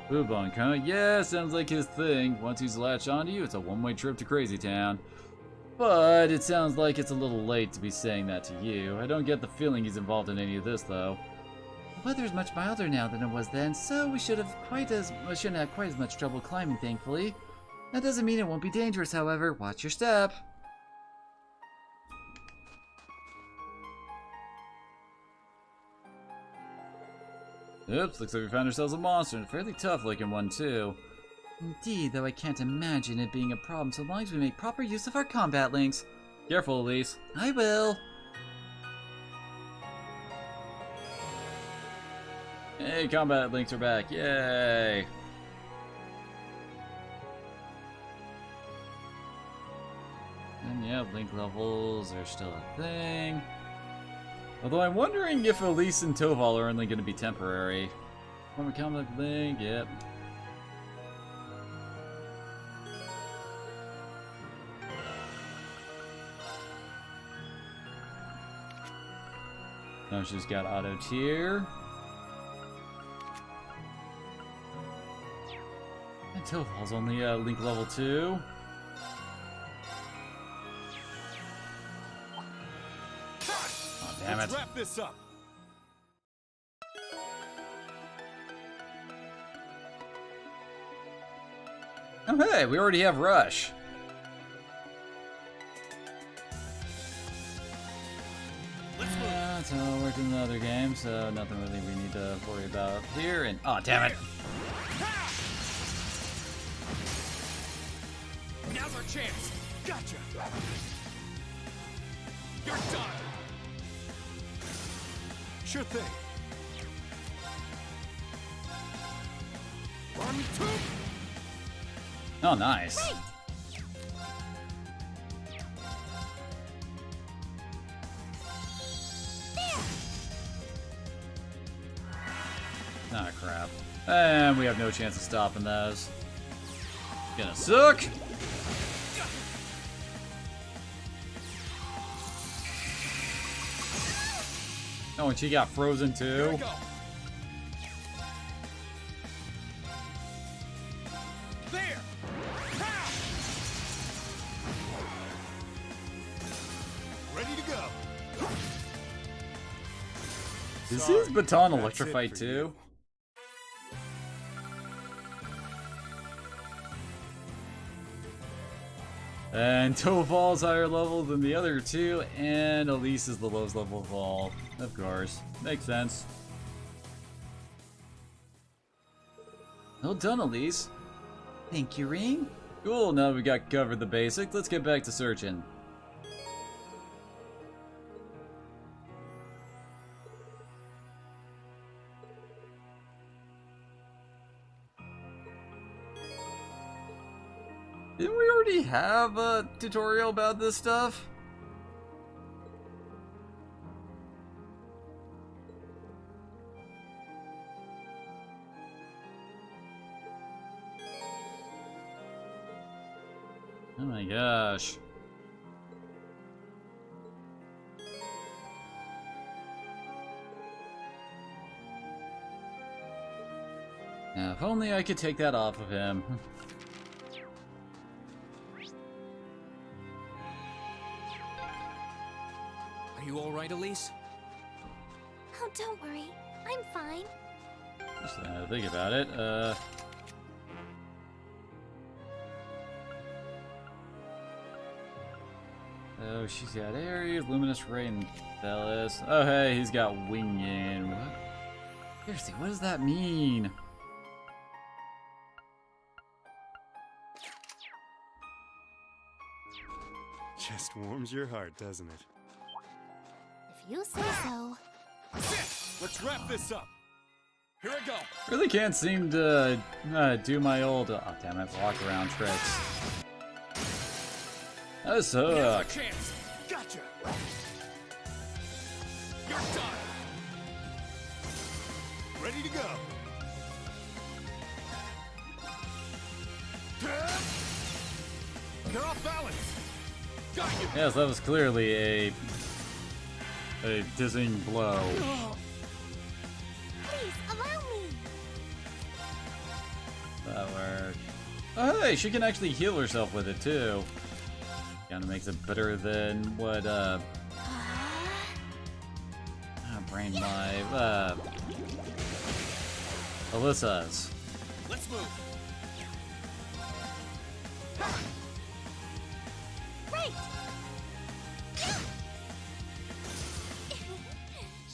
Blue Blanc, huh? Yeah, sounds like his thing. Once he's latched onto you, it's a one-way trip to Crazy Town. But it sounds like it's a little late to be saying that to you. I don't get the feeling he's involved in any of this, though. The weather's much milder now than it was then, so we shouldn't have quite as much trouble climbing, thankfully. That doesn't mean it won't be dangerous, however. Watch your step. Oops, looks like we found ourselves a monster, and a fairly tough looking one too. Indeed, though I can't imagine it being a problem so long as we make proper use of our combat links. Careful, Elise. I will. Hey, combat links are back. Yay. And yeah, link levels are still a thing. Although I'm wondering if Elise and Toval are only going to be temporary. Former combat link, yep. Now she's got auto tier. And Toval's only link level 2. Damn it. Let's wrap this up. Oh hey, we already have Rush. Yeah, that's how it worked in the other game, so nothing really we need to worry about here. And oh damn it! Now's our chance. Gotcha. You're done. Sure thing. Army 2. Oh, nice. Right. Ah, crap. And we have no chance of stopping those. Gonna suck. Oh, and she got frozen too. There. Is Sorry, his baton that's electrified it for too? you. And Toval's higher level than the other two, and Elise is the lowest level of all. Of course. Makes sense. Well done, Elise. Thank you, Ring. Cool, now we got covered the basics. Let's get back to searching. Didn't we already have a tutorial about this stuff? Oh my gosh. Now, if only I could take that off of him. Are you alright, Elise? Oh, don't worry. I'm fine. Just think about it. Oh, she's got Ares, Luminous Ray, and Thelis. Oh, hey, he's got Winging. What? Seriously, what does that mean? Just warms your heart, doesn't it? If you say so. Let's wrap this up. Here I go. Really can't seem to do my old damn it, walk around tricks. That Now's our sucks. chance. Gotcha. You're done. Ready to go. They're off balance. Got you. Yes, that was clearly a dizzying blow. Please, allow me. That worked. Oh, hey, she can actually heal herself with it too. Kinda makes it better than what Brain Live Alyssa's. Let's move. Right.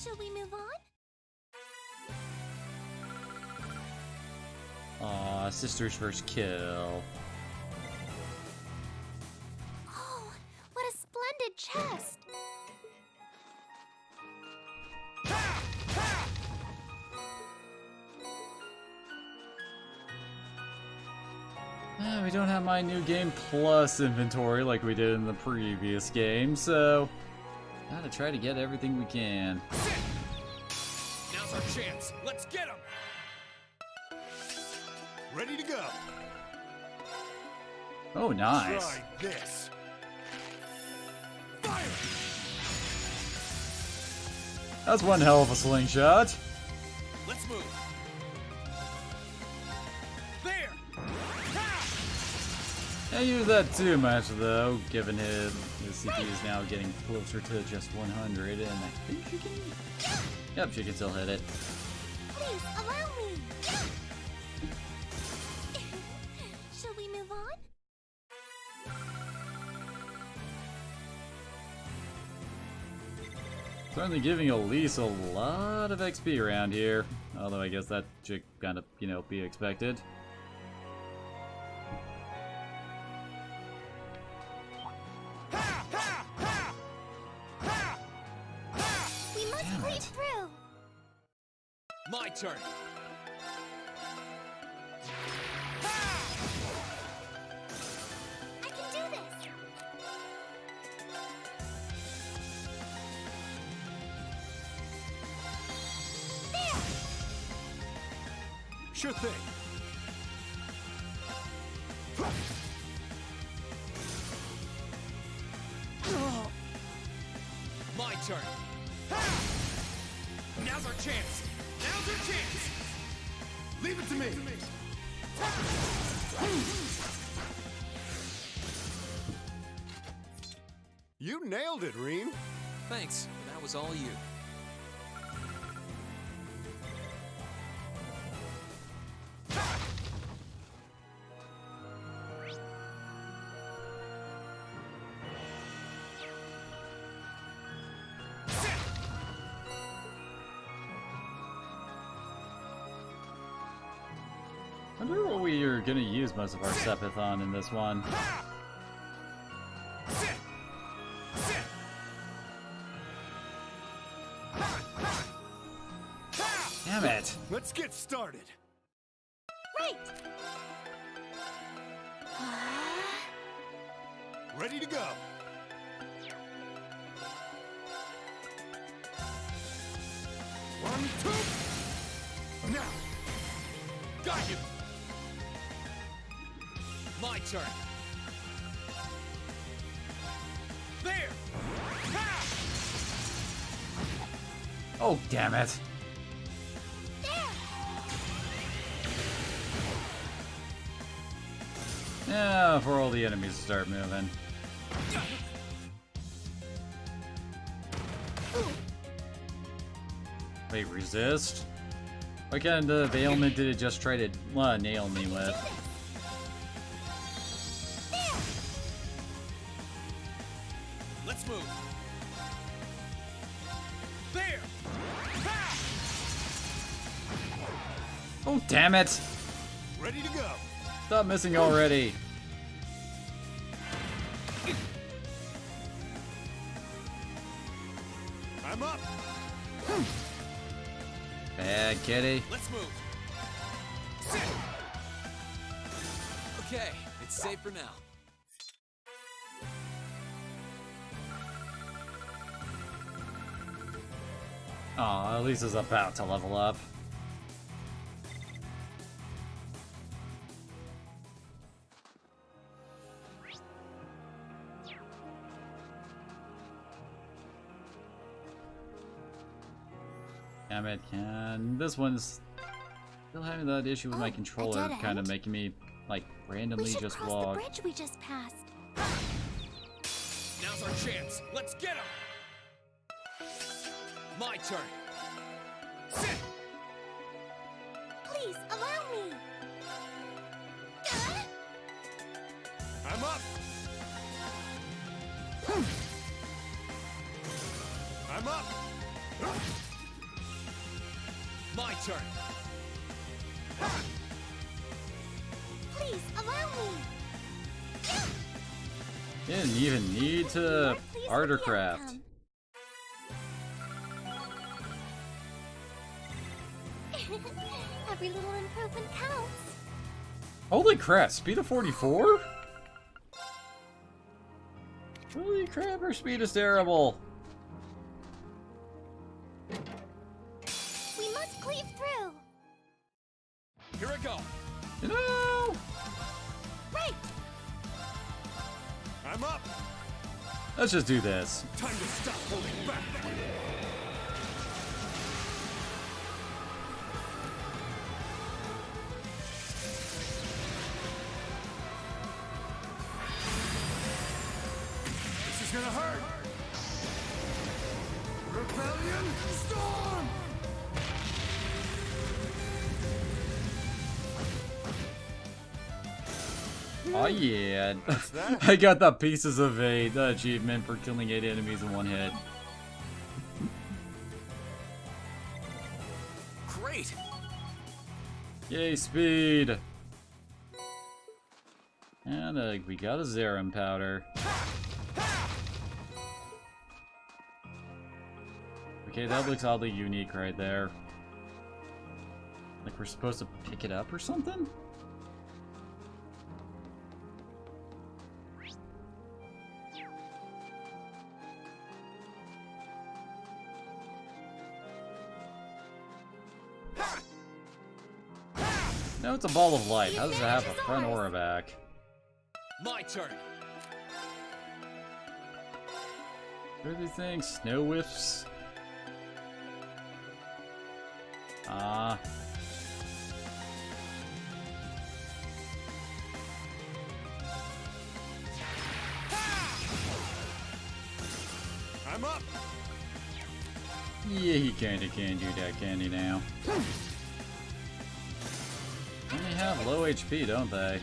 Shall we move on? Aw, sister's first kill. Oh, what a splendid chest. We don't have my new game plus inventory like we did in the previous game, so gotta try to get everything we can. Now's our chance. Let's get him. Ready to go. Oh, nice. Try this. Fire. That's one hell of a slingshot. Let's move. There. I use that too much though, given his CPU is now getting closer to just 100, and I think she can. Yep, she can still hit it. Please, allow me. Shall we move on? Certainly giving Elise a lot of XP around here, although I guess that should kind of, be expected. We must creep through. My turn. I can do this. There. Sure thing. My turn. Now's our chance. Now's our chance. Leave it to me. You nailed it, Reem. Thanks. That was all you. wonder what we are gonna use most of our Sepith on in this one. Damn it! Let's get started. Right! Ready to go. One, two. Now. Got you. My turn. There. Ha! Oh, damn it. Yeah, for all the enemies to start moving. Wait, resist? What kind of ailment did it just try to nail me with? Let's move. There. Ha! Oh, damn it! Ready to go. Stop missing already. I'm up. Bad kitty. Let's move. Okay, it's safe for now. Aw, at least it's about to level up. Damn it, can this one's still having that issue with my controller, kind of making me like randomly We should just cross walk. the bridge we just passed. Now's our chance. Let's get him. My turn. Sit. Please allow me. I'm up. I'm up. My turn. Please allow me. Didn't even need to art or craft. Every little improvement counts. Holy crap, speed of 44? Holy crap, her speed is terrible. We must cleave through. Here I go. No! Right. I'm up. Let's just do this. Time to stop holding back. This is gonna hurt. Rebellion Storm. Oh yeah. I got the Pieces of 8 achievement for killing 8 enemies in one hit. Great. Yay, speed! And we got a Zerum powder. Okay, that looks oddly unique right there. Like we're supposed to pick it up or something? No, it's a ball of light. How does it have a front or a back? My turn. What are these things? Snow whiffs? Ah. I'm up. Yeah, he kinda can do that, can he now? Only have low HP, don't they?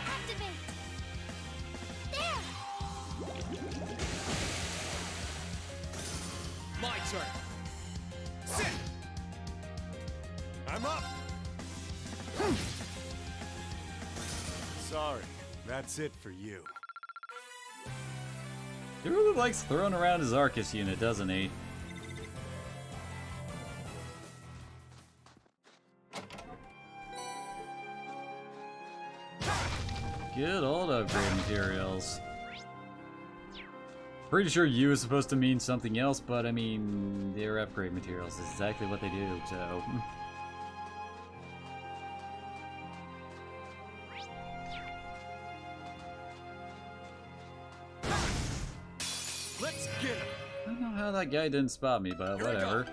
Activate. There. My turn. Sit! I'm up! Sorry, that's it for you. He really likes throwing around his Arcus unit, doesn't he? Good old upgrade materials. Pretty sure U is supposed to mean something else, but I mean, they're upgrade materials. It's exactly what they do, so... Let's get him! I don't know how that guy didn't spot me, but Here I go. whatever.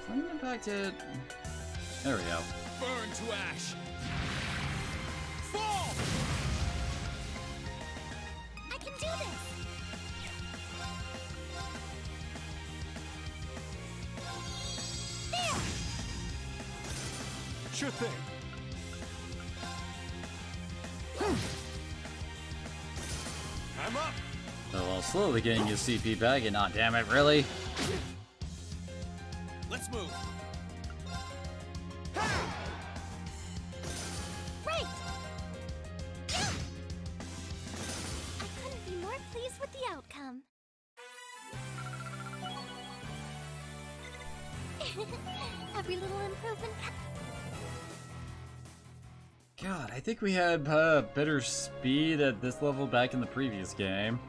Flame impacted. There we go. Burn to ash! Fall! I can do this! There! Sure thing. I'm up! So while slowly getting his CP back, and not damn it, really? Let's move. Right! I couldn't be more pleased with the outcome. Every little improvement. God, I think we had better speed at this level back in the previous game.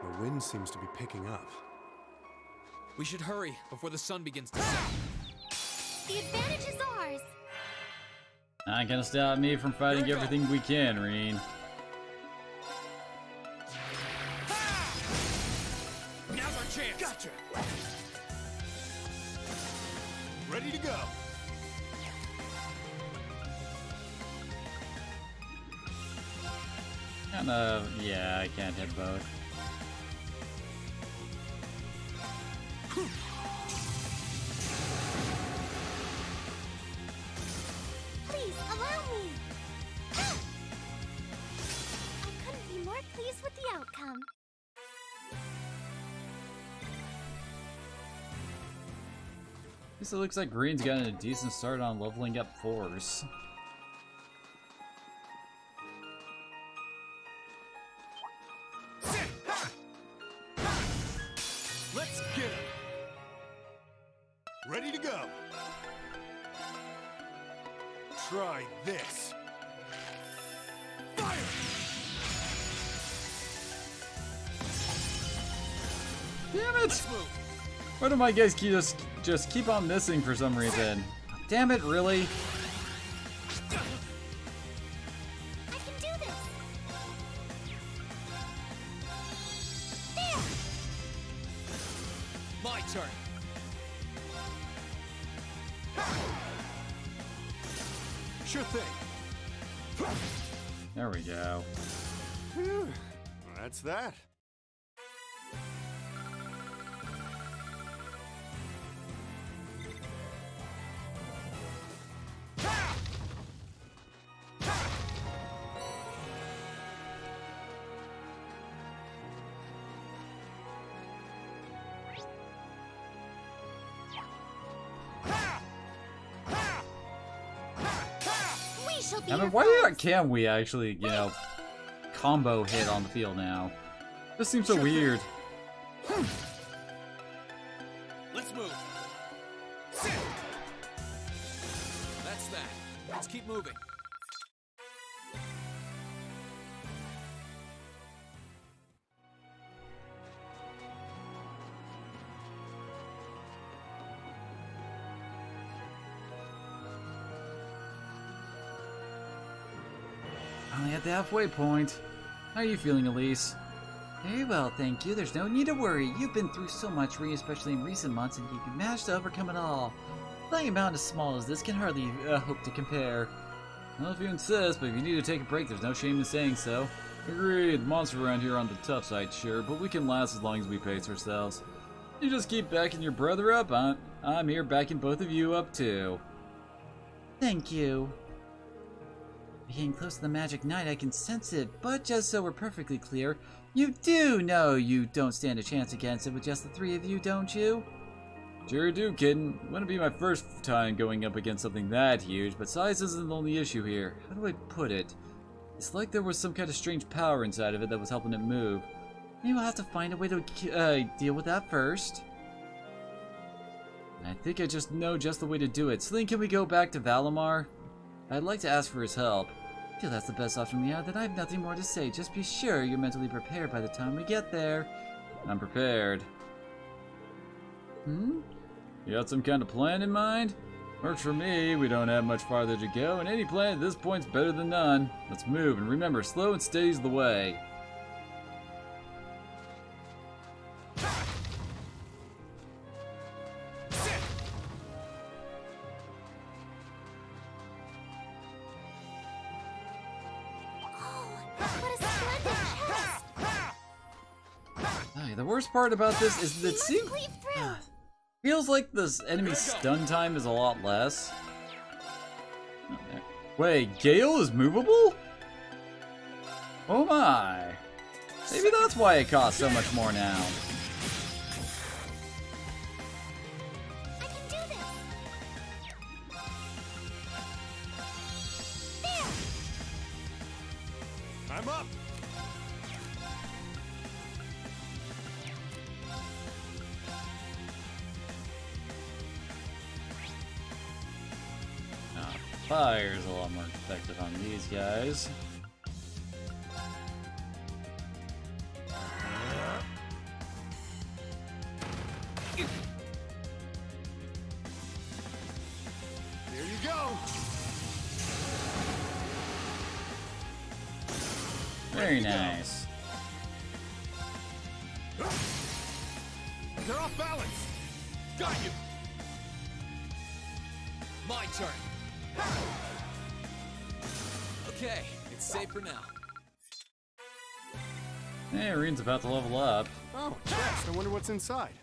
The wind seems to be picking up. We should hurry before the sun begins to set. The advantage is ours. Not gonna stop me from fighting everything we can, Reen. Now's our chance! Gotcha! Ready to go! Kinda, yeah, I can't hit both. Please, allow me! I couldn't be more pleased with the outcome. Guess it looks like Green's gotten a decent start on leveling up Force. Let's get him! Ready to go! Try this! Fire! Damn it! Why do my guys just keep on missing for some reason? Damn it, really? I can do this! There! My turn! Sure thing! There we go. Phew. That's that. We shall be I mean, your why foes. can't we actually, you know, combo hit on the field now? This seems so weird. Let's move! That's that. Let's keep moving. Only at the halfway point. How are you feeling, Elise? Very well, thank you. There's no need to worry. You've been through so much, especially in recent months, and you've managed to overcome it all. Playing a mountain as small as this can hardly hope to compare. Well, if you insist, but if you need to take a break, there's no shame in saying so. Agreed, monsters around here are on the tough side, sure, but we can last as long as we pace ourselves. You just keep backing your brother up. I'm here backing both of you up too. Thank you. Getting close to the magic night, I can sense it, but just so we're perfectly clear, you do know you don't stand a chance against it with just the three of you, don't you? Sure do, kid. Wouldn't be my first time going up against something that huge, but size isn't the only issue here. How do I put it? It's like there was some kind of strange power inside of it that was helping it move. Maybe we'll have to find a way to deal with that first. I think I just know just the way to do it. Sling, can we go back to Valimar? I'd like to ask for his help. I feel that's the best option we have, then I have nothing more to say. Just be sure you're mentally prepared by the time we get there. I'm prepared. You got some kind of plan in mind? Works for me. We don't have much farther to go, and any plan at this point's better than none. Let's move, and remember, slow and steady's the way. The worst part about this is that it feels like this enemy stun time is a lot less. Wait, Gale is movable? Oh my. Maybe that's why it costs so much more now. I can do this. There. I'm up. Fire's a lot more effective on these guys. There you go. Very nice. They're off balance. Got you. My turn. Okay, it's safe for now. Hey, Reen's about to level up. Oh, chest. I wonder what's inside.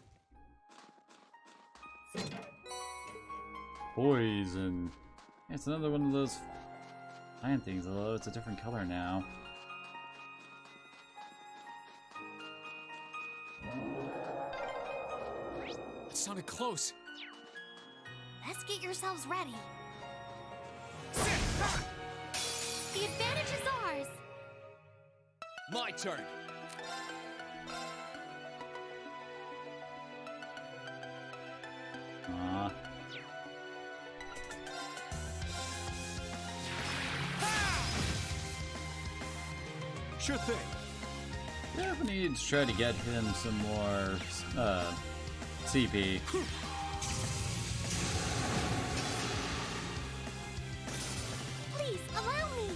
Poison. It's another one of those plant things, although it's a different color now. It sounded close. Let's get yourselves ready. The advantage is ours. My turn. Sure thing. Yeah, we need to try to get him some more CP. Please allow me.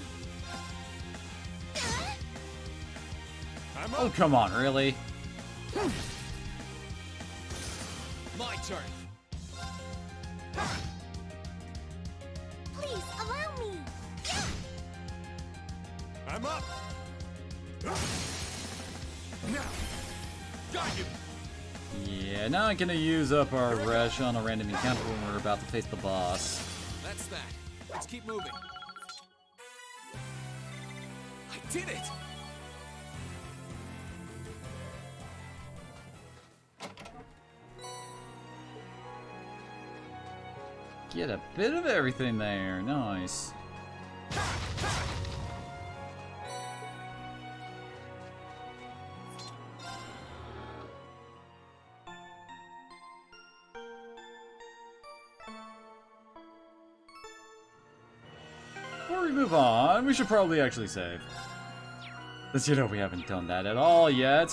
Oh, come on, really? My turn. Please allow me. I'm up. Now. Got you. Yeah, now I'm gonna use up our rush on a random encounter when we're about to face the boss. That's that. Let's keep moving. I did it! Get a bit of everything there. Nice. Before we move on, we should probably actually save. Since you know we haven't done that at all yet.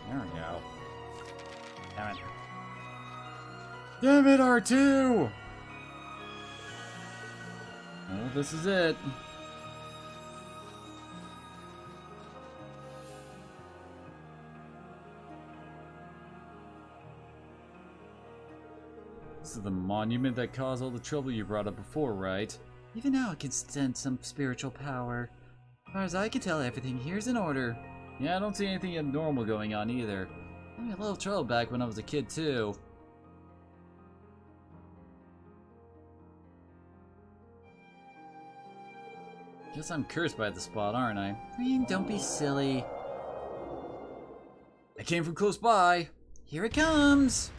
There we go. Damn it. Damn it, R2! Well, this is it. This is the monument that caused all the trouble you brought up before, right? Even now it can sense some spiritual power. As far as I can tell, everything here's in order. Yeah, I don't see anything abnormal going on either. I had a little trouble back when I was a kid too. Guess I'm cursed by the spot, aren't I? Rean, don't be silly. I came from close by. Here it comes!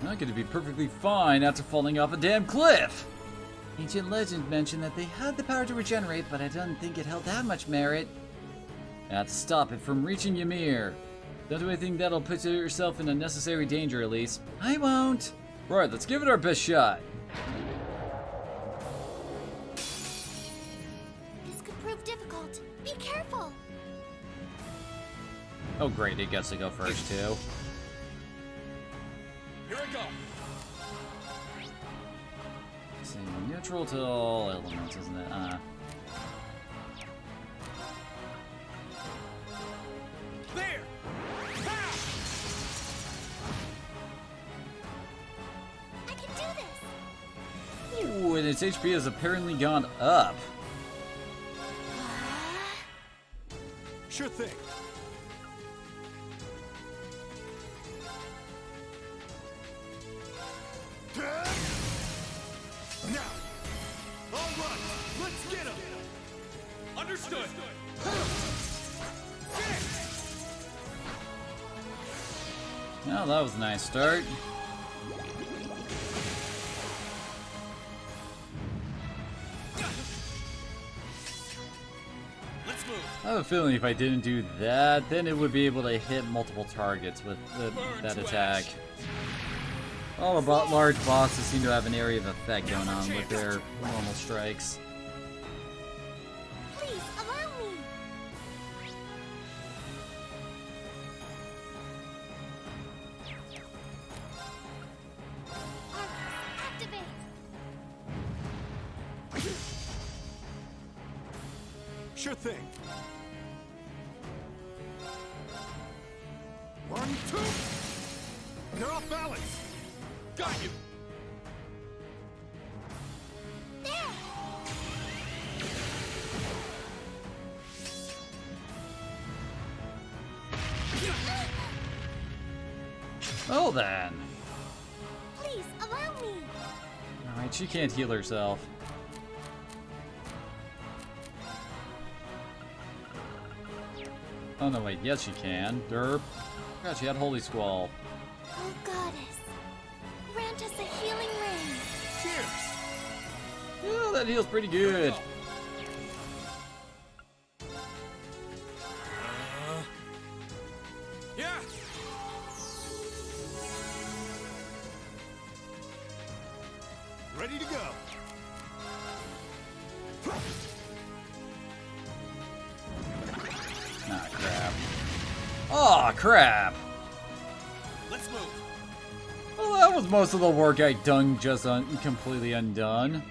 I'm going to be perfectly fine after falling off a damn cliff! Ancient legend mentioned that they had the power to regenerate, but I don't think it held that much merit. I have to stop it from reaching Ymir. Don't do anything that'll put yourself in unnecessary danger, at least. I won't! Right, let's give it our best shot. This could prove difficult. Be careful! Oh great, it gets to go first too. Here I go. See, neutral to all elements, isn't it? There. I can do this! Ooh, and its HP has apparently gone up. Sure thing. Now, all right, let's get him. Understood. Well, that was a nice start. Let's move. I have a feeling if I didn't do that, then it would be able to hit multiple targets with that attack. All the large bosses seem to have an area of effect going on with their normal strikes. Please, allow me! Arcus, activate! Sure thing. 1, 2. They're off balance. Got you. Oh then. Please, allow me! Alright, she can't heal herself. Oh no, wait, yes she can. Derp. God, she had Holy Squall. Oh, goddess. Grant us a healing ring. Cheers. Yeah, that heals pretty good. Yeah. Ready to go. Ah, crap. Aw, crap! Let's move. Well, that was most of the work I done just completely undone.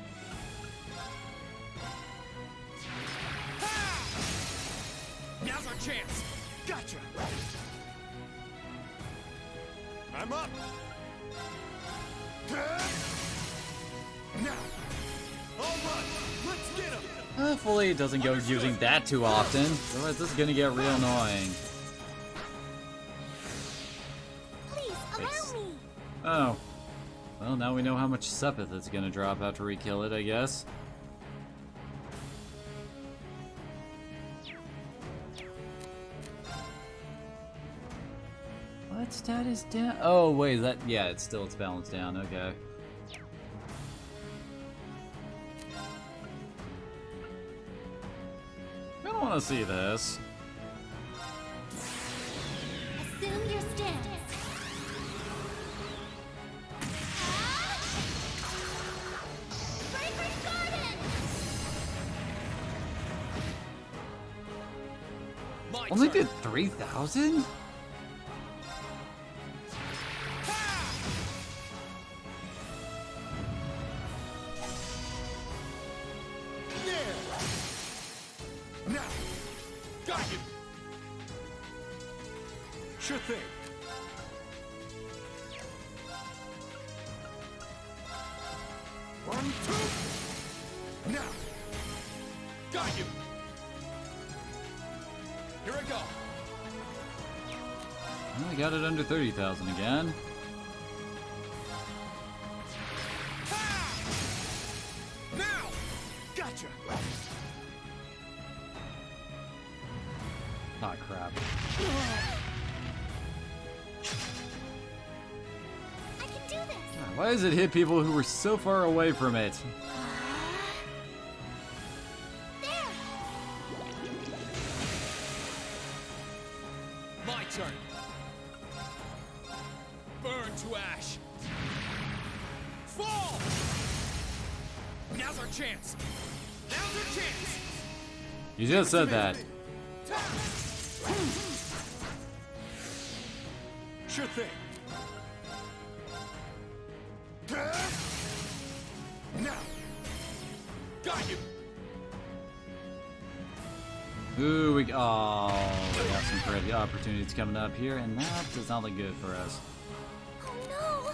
Now's our chance. Gotcha. I'm up. Now. All right, let's get him. Hopefully it doesn't go using that too often, otherwise this is gonna get real annoying. Please, allow me! Oh. Well, now we know how much Sepith it's gonna drop after we kill it, I guess. What stat is down? Oh, wait, is that... Yeah, it's still its balance down, okay. I don't want to see this. Assume your stance. Fragrant Garden! Only did 3,000? Now. Got you. Sure thing. One, two. Now. Got you. Here I go. Well, I got it under 30,000 again. Now. Gotcha. Oh, crap. I can do this. Why does it hit people who were so far away from it? My turn. Burn to ash. Fall! Now's our chance. Now's our chance. You just said that. Sure thing. Now. Got you. Ooh, we got some great opportunities coming up here, and that does not look good for us. Oh no!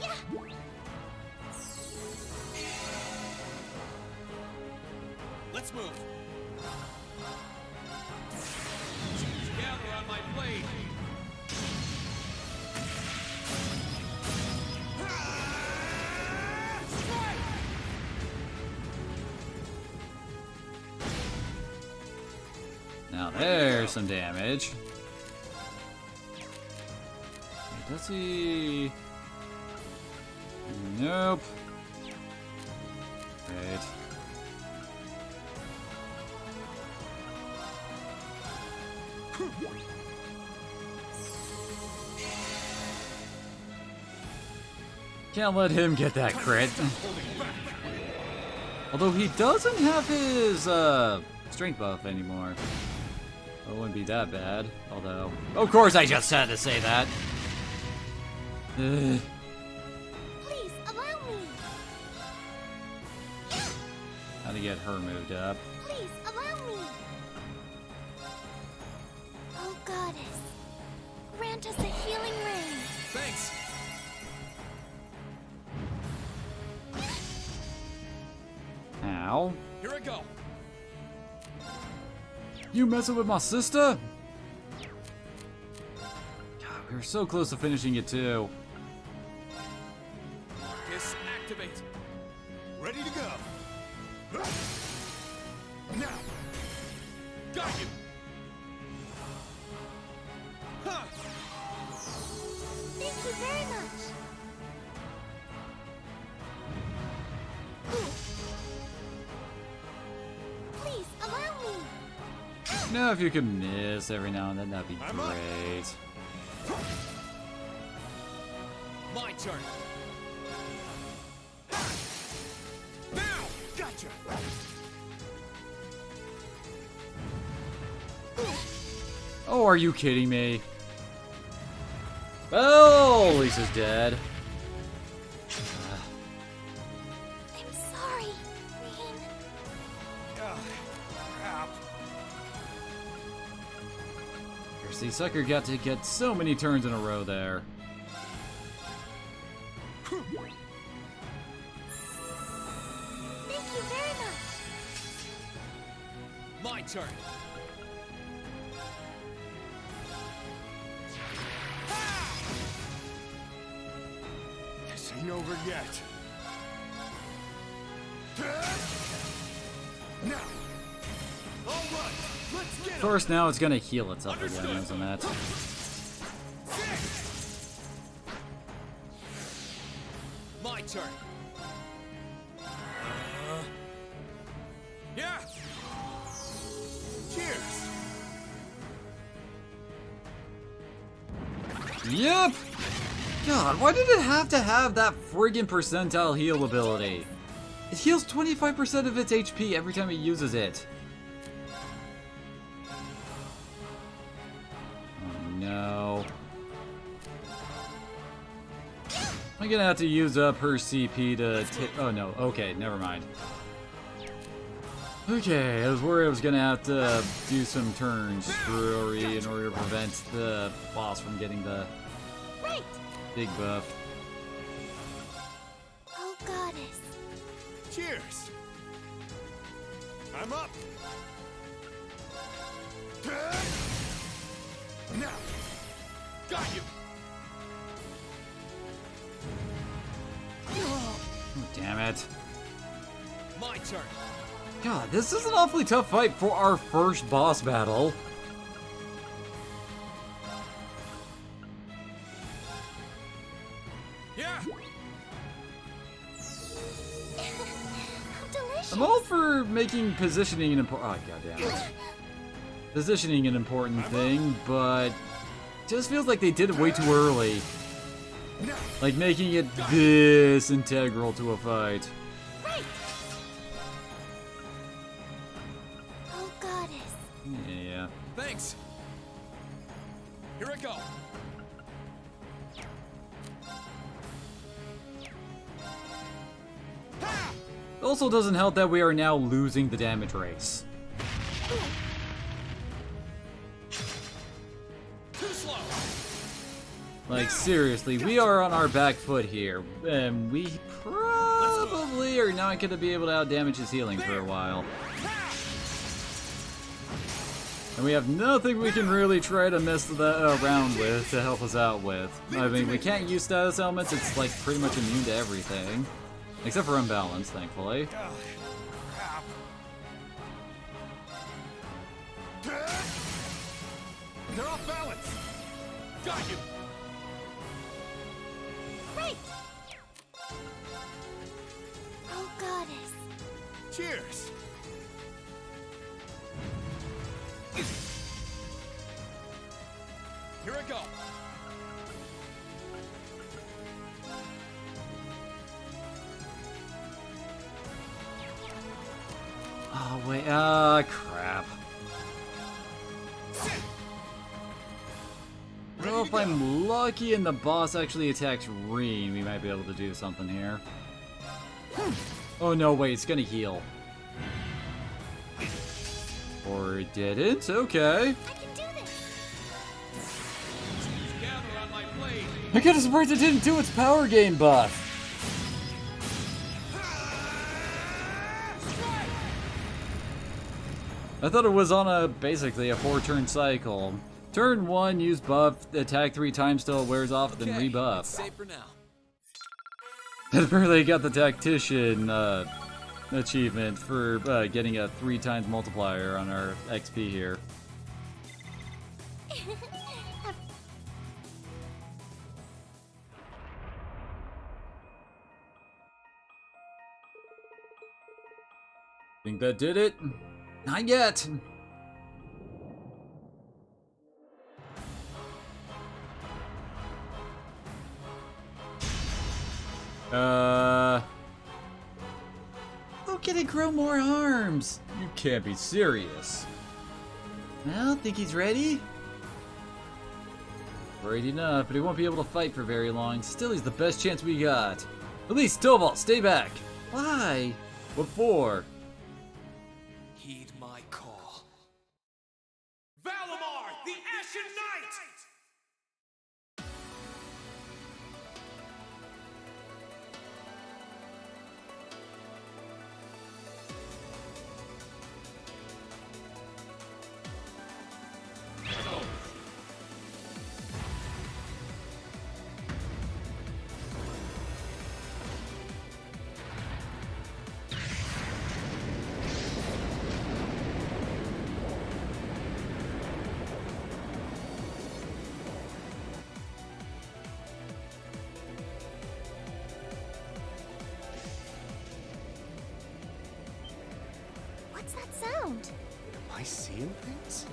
Yeah. Let's move. Gather on my blade. Now there's some damage. Wait, does he? Nope. Great. Can't let him get that crit. Although he doesn't have his strength buff anymore. It wouldn't be that bad. Although, of course, I just had to say that. Please allow me. How to get her moved up? Please allow me. Oh goddess, grant us a healing rain. Thanks. Ow. Here I go. You messing with my sister? God, we were so close to finishing it too. Marcus, activate. Ready to go. Now. Got you. Huh. Thank you very much. Please allow me. Now, if you could miss every now and then, that'd be great. My turn. Now. Gotcha. Oh, are you kidding me? Oh, Lisa's dead. I'm sorry, Rain. Crap. See, Sucker got to get so many turns in a row there. Thank you very much. My turn. This ain't over yet. Now. All right, let's get Of course, now it's gonna heal itself again, isn't it? My turn. Yeah. Cheers. Yep! God, why did it have to have that friggin' percentile heal ability? It heals 25% of its HP every time it uses it. Oh no. I'm gonna have to use up her CP to oh no, okay, never mind. Okay, I was worried I was gonna have to do some turns in order to prevent the boss from getting the big buff. Oh, goddess. Cheers! I'm up! Now! Got you! Oh, damn it. My turn! God, this is an awfully tough fight for our first boss battle. Yeah! How delicious. I'm all for making positioning an important. Oh, goddammit. Positioning an important thing, but just feels like they did it way too early. Like making it this integral to a fight. Oh, goddess. Yeah. Thanks! Here I go! It also doesn't help that we are now losing the damage race. Too slow! Like, seriously, we are on our back foot here, and we probably are not going to be able to outdamage his healing for a while. And we have nothing we can really try to mess around with to help us out with. I mean, we can't use status elements, it's like pretty much immune to everything. Except for Unbalance, thankfully. They're off balance! Got you! Right! Oh, goddess. Cheers! Here I go! Oh, wait, crap. Well, if I'm lucky and the boss actually attacks Reen, we might be able to do something here. Oh no, wait, it's gonna heal. Or it didn't? Okay. I kinda surprised it didn't do its power gain buff. I thought it was on basically a 4-turn cycle. Turn 1, use buff, attack 3 times till it wears off, then rebuff. Safe for now. And apparently got the Tactician achievement for getting a 3 times multiplier on our XP here. Think that did it? Not yet! Oh, can it grow more arms? You can't be serious. Well, think he's ready? Worried enough, but he won't be able to fight for very long. Still, he's the best chance we got. At least, Tobal, stay back. Why? What for? Heed my call. Valimar, the Ashen Knight! What's that sound? Am I seeing things?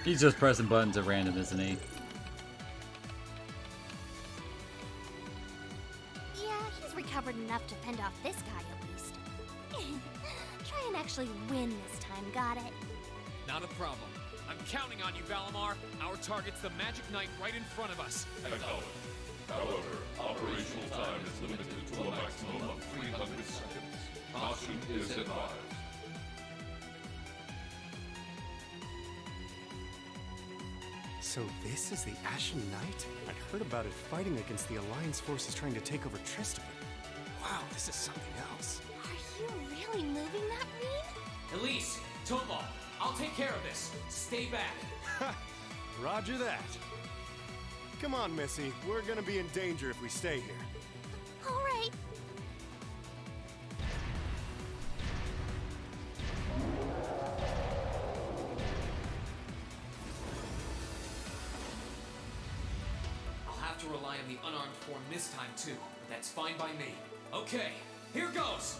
He's just pressing buttons at random, isn't he? Yeah, he's recovered enough to fend off this guy at least. Try and actually win this time, got it? Not a problem. I'm counting on you, Valimar. Our target's the Magic Knight right in front of us. Acknowledged. However, operational time is limited to a maximum of 300 seconds. Caution is advised. So this is the Ashen Knight? I'd heard about it fighting against the Alliance forces trying to take over Tristram. Wow, this is something else. Are you really moving that, Rean? Elise, Toadlaw, I'll take care of this. Stay back. Roger that. Come on, Missy. We're gonna be in danger if we stay here. All right. I'll have to rely on the unarmed form this time too. But that's fine by me. Okay, here goes.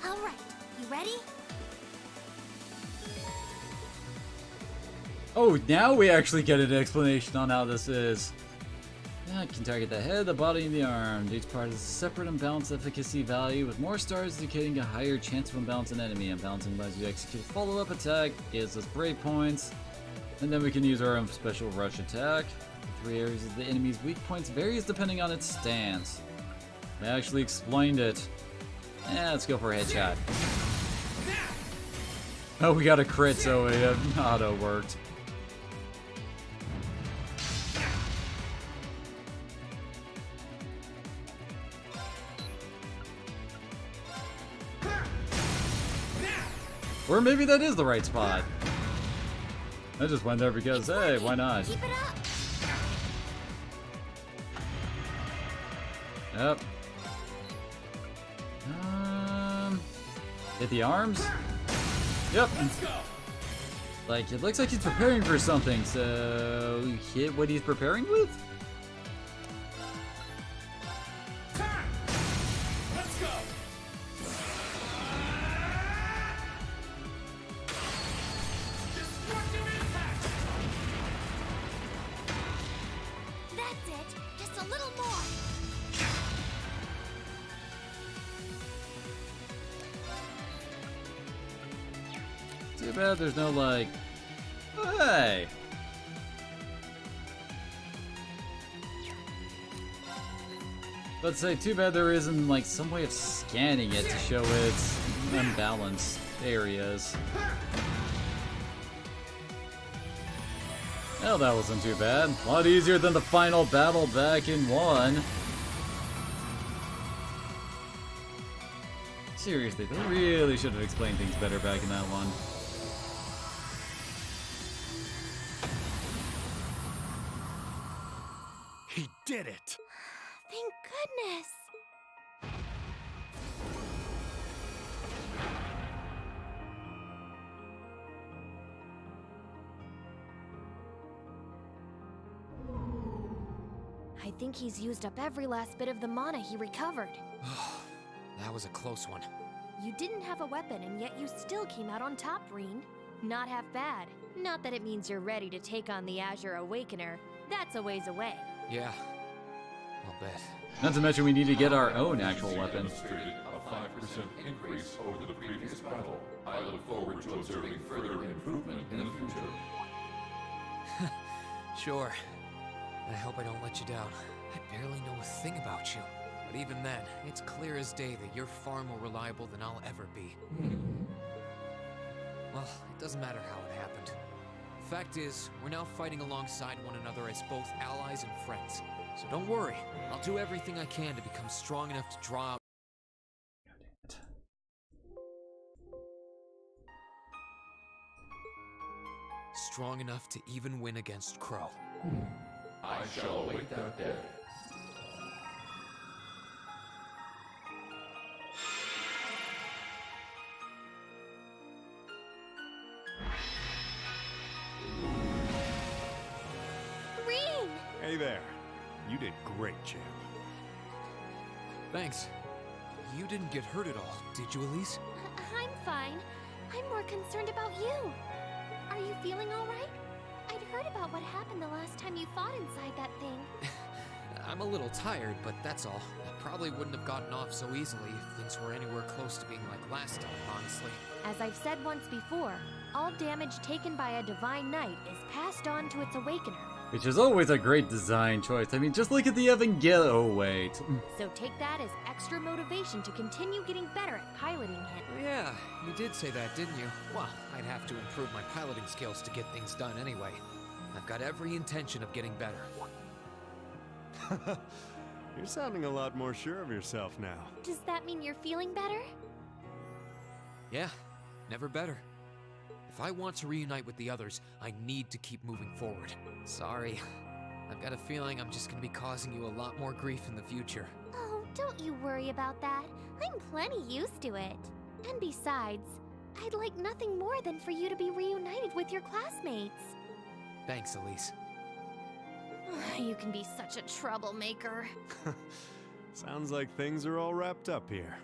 All right. You ready? Oh, now we actually get an explanation on how this is. Yeah, it can target the head, the body, and the arm. Each part has a separate unbalanced efficacy value, with more stars indicating a higher chance of unbalance an enemy. Unbalancing allows you to execute a follow-up attack, gives us break points, and then we can use our own special rush attack. The 3 areas of the enemy's weak points varies depending on its stance. They actually explained it. Yeah, let's go for a headshot. Oh, we got a crit, so it auto worked. Or maybe that is the right spot. I just went there because, hey, why not? Keep it up. Yep. Hit the arms? Yep. Let's go. Like, it looks like he's preparing for something, so hit what he's preparing with? Let's go. Destructive impact. That's it. Just a little more. Too bad there's no, like... Hey! Let's say, too bad there isn't, like, some way of scanning it to show its unbalanced areas. Well, that wasn't too bad. A lot easier than the final battle back in 1. Seriously, they really should have explained things better back in that one. He did it! Thank goodness. I think he's used up every last bit of the mana he recovered. That was a close one. You didn't have a weapon, and yet you still came out on top, Rean. Not half bad. Not that it means you're ready to take on the Azure Awakener. That's a ways away. Yeah, I'll bet. Not to mention we need to get our own actual weapon. Demonstrated a 5% increase over the previous battle. I look forward to observing further improvement in the future. Sure. I hope I don't let you down. I barely know a thing about you. But even then, it's clear as day that you're far more reliable than I'll ever be. Well, it doesn't matter how it happened. The fact is, we're now fighting alongside one another as both allies and friends. So don't worry, I'll do everything I can to become strong enough to draw out. Strong enough to even win against Crow. I shall await that day. Rean! Hey there. You did great, champ. Thanks. You didn't get hurt at all, did you, Elise? I'm fine. I'm more concerned about you. Are you feeling alright? I'd heard about what happened the last time you fought inside that thing. I'm a little tired, but that's all. I probably wouldn't have gotten off so easily if things were anywhere close to being like last time, honestly. As I've said once before, all damage taken by a Divine Knight is passed on to its Awakener. Which is always a great design choice. I mean, just look at the Evangelion. Oh, wait. So take that as extra motivation to continue getting better at piloting it. Yeah, you did say that, didn't you? Well, I'd have to improve my piloting skills to get things done anyway. I've got every intention of getting better. You're sounding a lot more sure of yourself now. Does that mean you're feeling better? Yeah, never better. If I want to reunite with the others, I need to keep moving forward. Sorry, I've got a feeling I'm just gonna be causing you a lot more grief in the future. Oh, don't you worry about that. I'm plenty used to it. And besides, I'd like nothing more than for you to be reunited with your classmates. Thanks, Elise. You can be such a troublemaker. Sounds like things are all wrapped up here.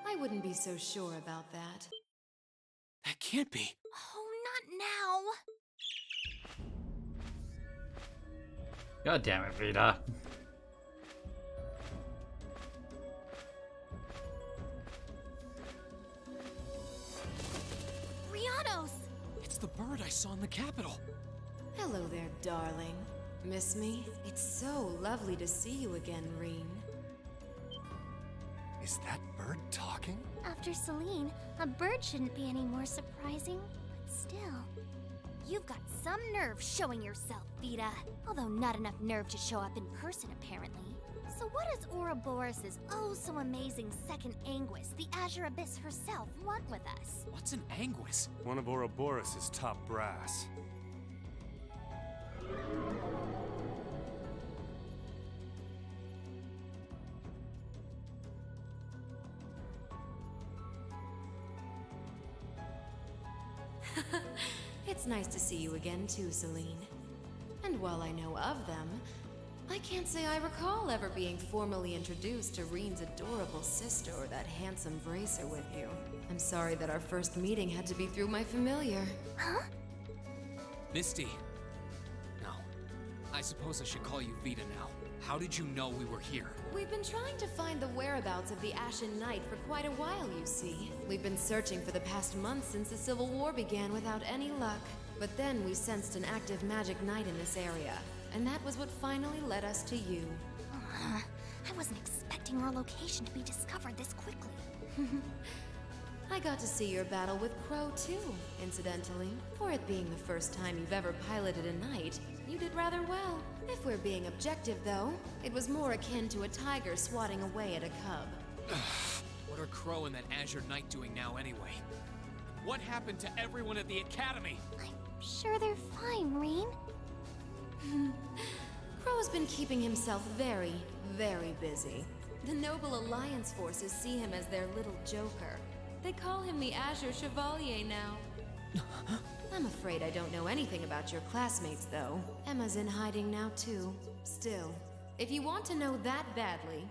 I wouldn't be so sure about that. That can't be. Oh, not now. God damn it, Vita. Rianos! It's the bird I saw in the Capitol. Hello there, darling. Miss me? It's so lovely to see you again, Reen. Is that bird talking? After Celine, a bird shouldn't be any more surprising, but still. You've got some nerve showing yourself, Vita. Although not enough nerve to show up in person, apparently. So what does Ouroboros' oh-so-amazing second Anguis, the Azure Abyss herself, want with us? What's an Anguis? One of Ouroboros' top brass. It's nice to see you again too, Celine. And while I know of them, I can't say I recall ever being formally introduced to Reen's adorable sister or that handsome bracer with you. I'm sorry that our first meeting had to be through my familiar. Huh? Misty. No. I suppose I should call you Vita now. How did you know we were here? We've been trying to find the whereabouts of the Ashen Knight for quite a while, you see. We've been searching for the past month since the Civil War began without any luck. But then we sensed an active magic knight in this area, and that was what finally led us to you. I wasn't expecting our location to be discovered this quickly. I got to see your battle with Crow too, incidentally. For it being the first time you've ever piloted a knight, you did rather well. If we're being objective though, it was more akin to a tiger swatting away at a cub. What are Crow and that Azure Knight doing now anyway? What happened to everyone at the Academy? I'm sure they're fine, Reen. Crow's been keeping himself very, very busy. The Noble Alliance forces see him as their little joker. They call him the Azure Chevalier now. I'm afraid I don't know anything about your classmates, though. Emma's in hiding now, too. Still, if you want to know that badly...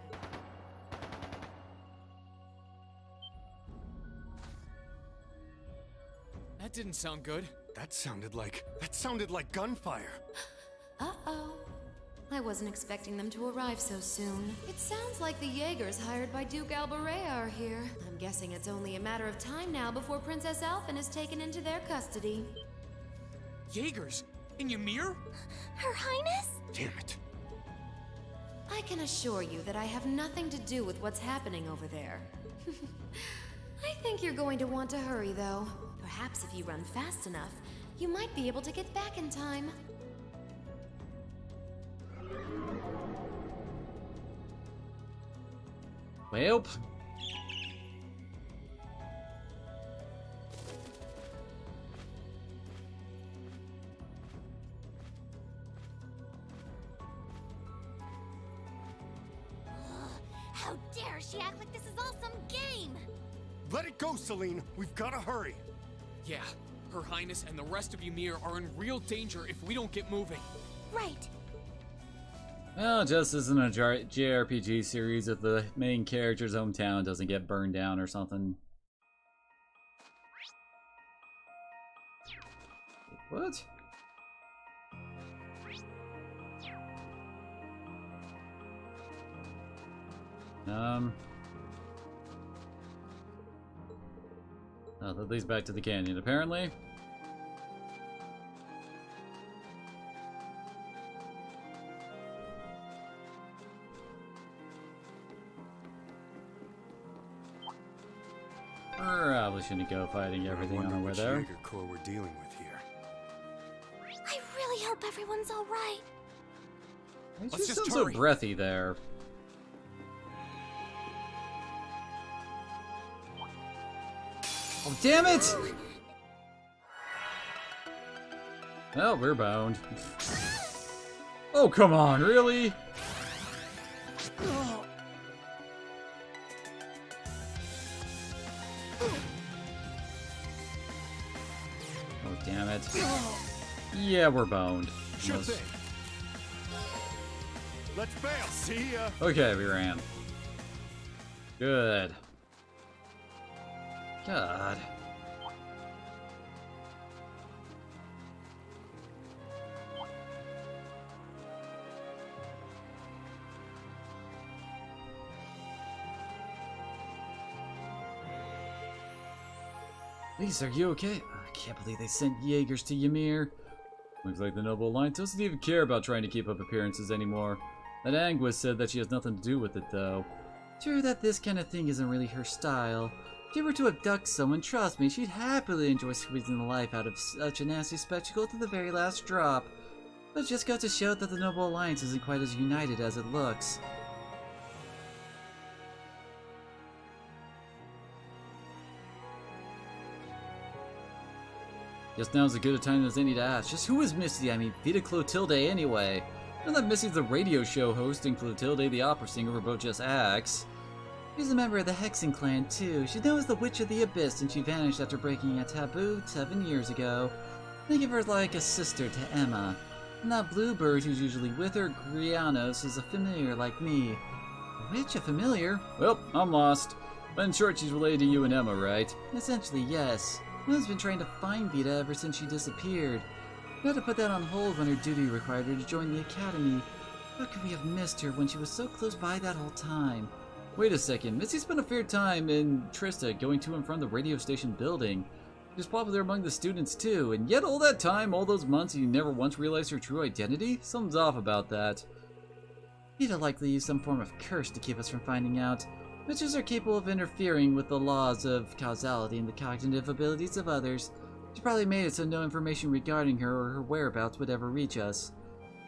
That didn't sound good. That sounded like gunfire. Uh-oh. I wasn't expecting them to arrive so soon. It sounds like the Jaegers hired by Duke Alberea are here. I'm guessing it's only a matter of time now before Princess Alphen is taken into their custody. Jaegers? In Ymir? Her Highness? Damn it. I can assure you that I have nothing to do with what's happening over there. I think you're going to want to hurry, though. Perhaps if you run fast enough, you might be able to get back in time. Well. How dare she act like this is all some game! Let it go, Celine. We've got to hurry. Yeah, Her Highness and the rest of Ymir are in real danger if we don't get moving. Right. Well, just as in a JRPG series, if the main character's hometown doesn't get burned down or something. What? Oh, that leads back to the canyon, apparently. Probably shouldn't go fighting everything on our way there. Jaeger Corps we're dealing with here. I really hope everyone's all right. Why did you sound so breathy there? Oh, damn it! Well, we're bound. Oh, come on, really? Oh, damn it. Yeah, we're boned. Sure thing. Let's bail. See ya. Okay, we ran. Good. God. Lisa, are you okay? I can't believe they sent Jaegers to Ymir. Looks like the Noble Alliance doesn't even care about trying to keep up appearances anymore. That Anguis said that she has nothing to do with it, though. Sure that this kind of thing isn't really her style. If you were to abduct someone, trust me, she'd happily enjoy squeezing the life out of such a nasty spectacle to the very last drop. But it just goes to show that the Noble Alliance isn't quite as united as it looks. Just now's as good a time as any to ask. Just who is Misty? I mean, Vita Clotilde anyway. Not that Misty's the radio show host and Clotilde the opera singer were both just acts. She's a member of the Hexen clan, too. She's known as the Witch of the Abyss, and she vanished after breaking a taboo 7 years ago. Think of her like a sister to Emma. And that Bluebird who's usually with her, Grianos, is a familiar like me. A witch? A familiar? Well, I'm lost. But in short, she's related to you and Emma, right? Essentially, yes. Emma's been trying to find Vita ever since she disappeared. We had to put that on hold when her duty required her to join the academy. How could we have missed her when she was so close by that whole time? Wait a second, Missy spent a fair time in Trista going to and from the radio station building. She was popular among the students too, and yet all that time, all those months, you never once realized her true identity? Something's off about that. Vita likely used some form of curse to keep us from finding out. Witches are capable of interfering with the laws of causality and the cognitive abilities of others. She probably made it so no information regarding her or her whereabouts would ever reach us.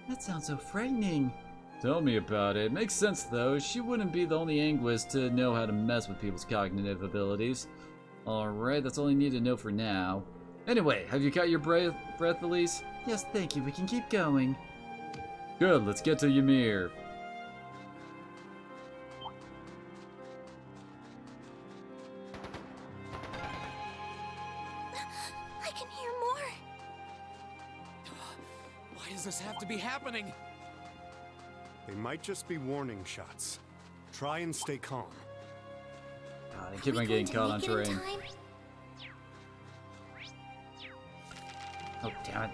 That sounds so frightening. Tell me about it. Makes sense though. She wouldn't be the only Anguis to know how to mess with people's cognitive abilities. Alright, that's all I need to know for now. Anyway, have you got your breath, Elise? Yes, thank you. We can keep going. Good, let's get to Ymir. I can hear more. Why does this have to be happening? They might just be warning shots. Try and stay calm. God, I keep on getting caught on terrain. Oh, damn it.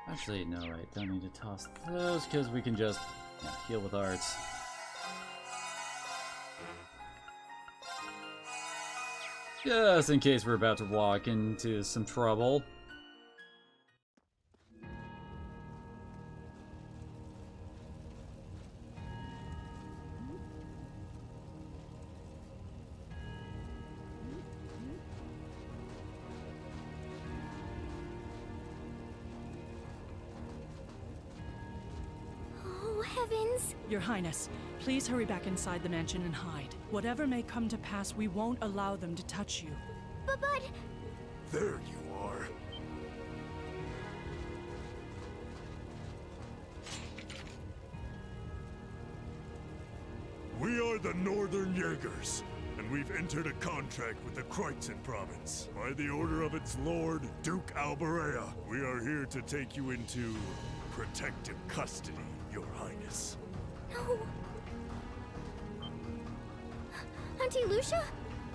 Actually, no, I don't need to toss those because we can just heal with arts. Just in case we're about to walk into some trouble. Oh, heavens! Your Highness, please hurry back inside the mansion and hide. Whatever may come to pass, we won't allow them to touch you. But... There you are. We are the Northern Jaegers, and we've entered a contract with the Kreutzen province. By the order of its lord, Duke Alberea, we are here to take you into protective custody, Your Highness. Auntie Lucia?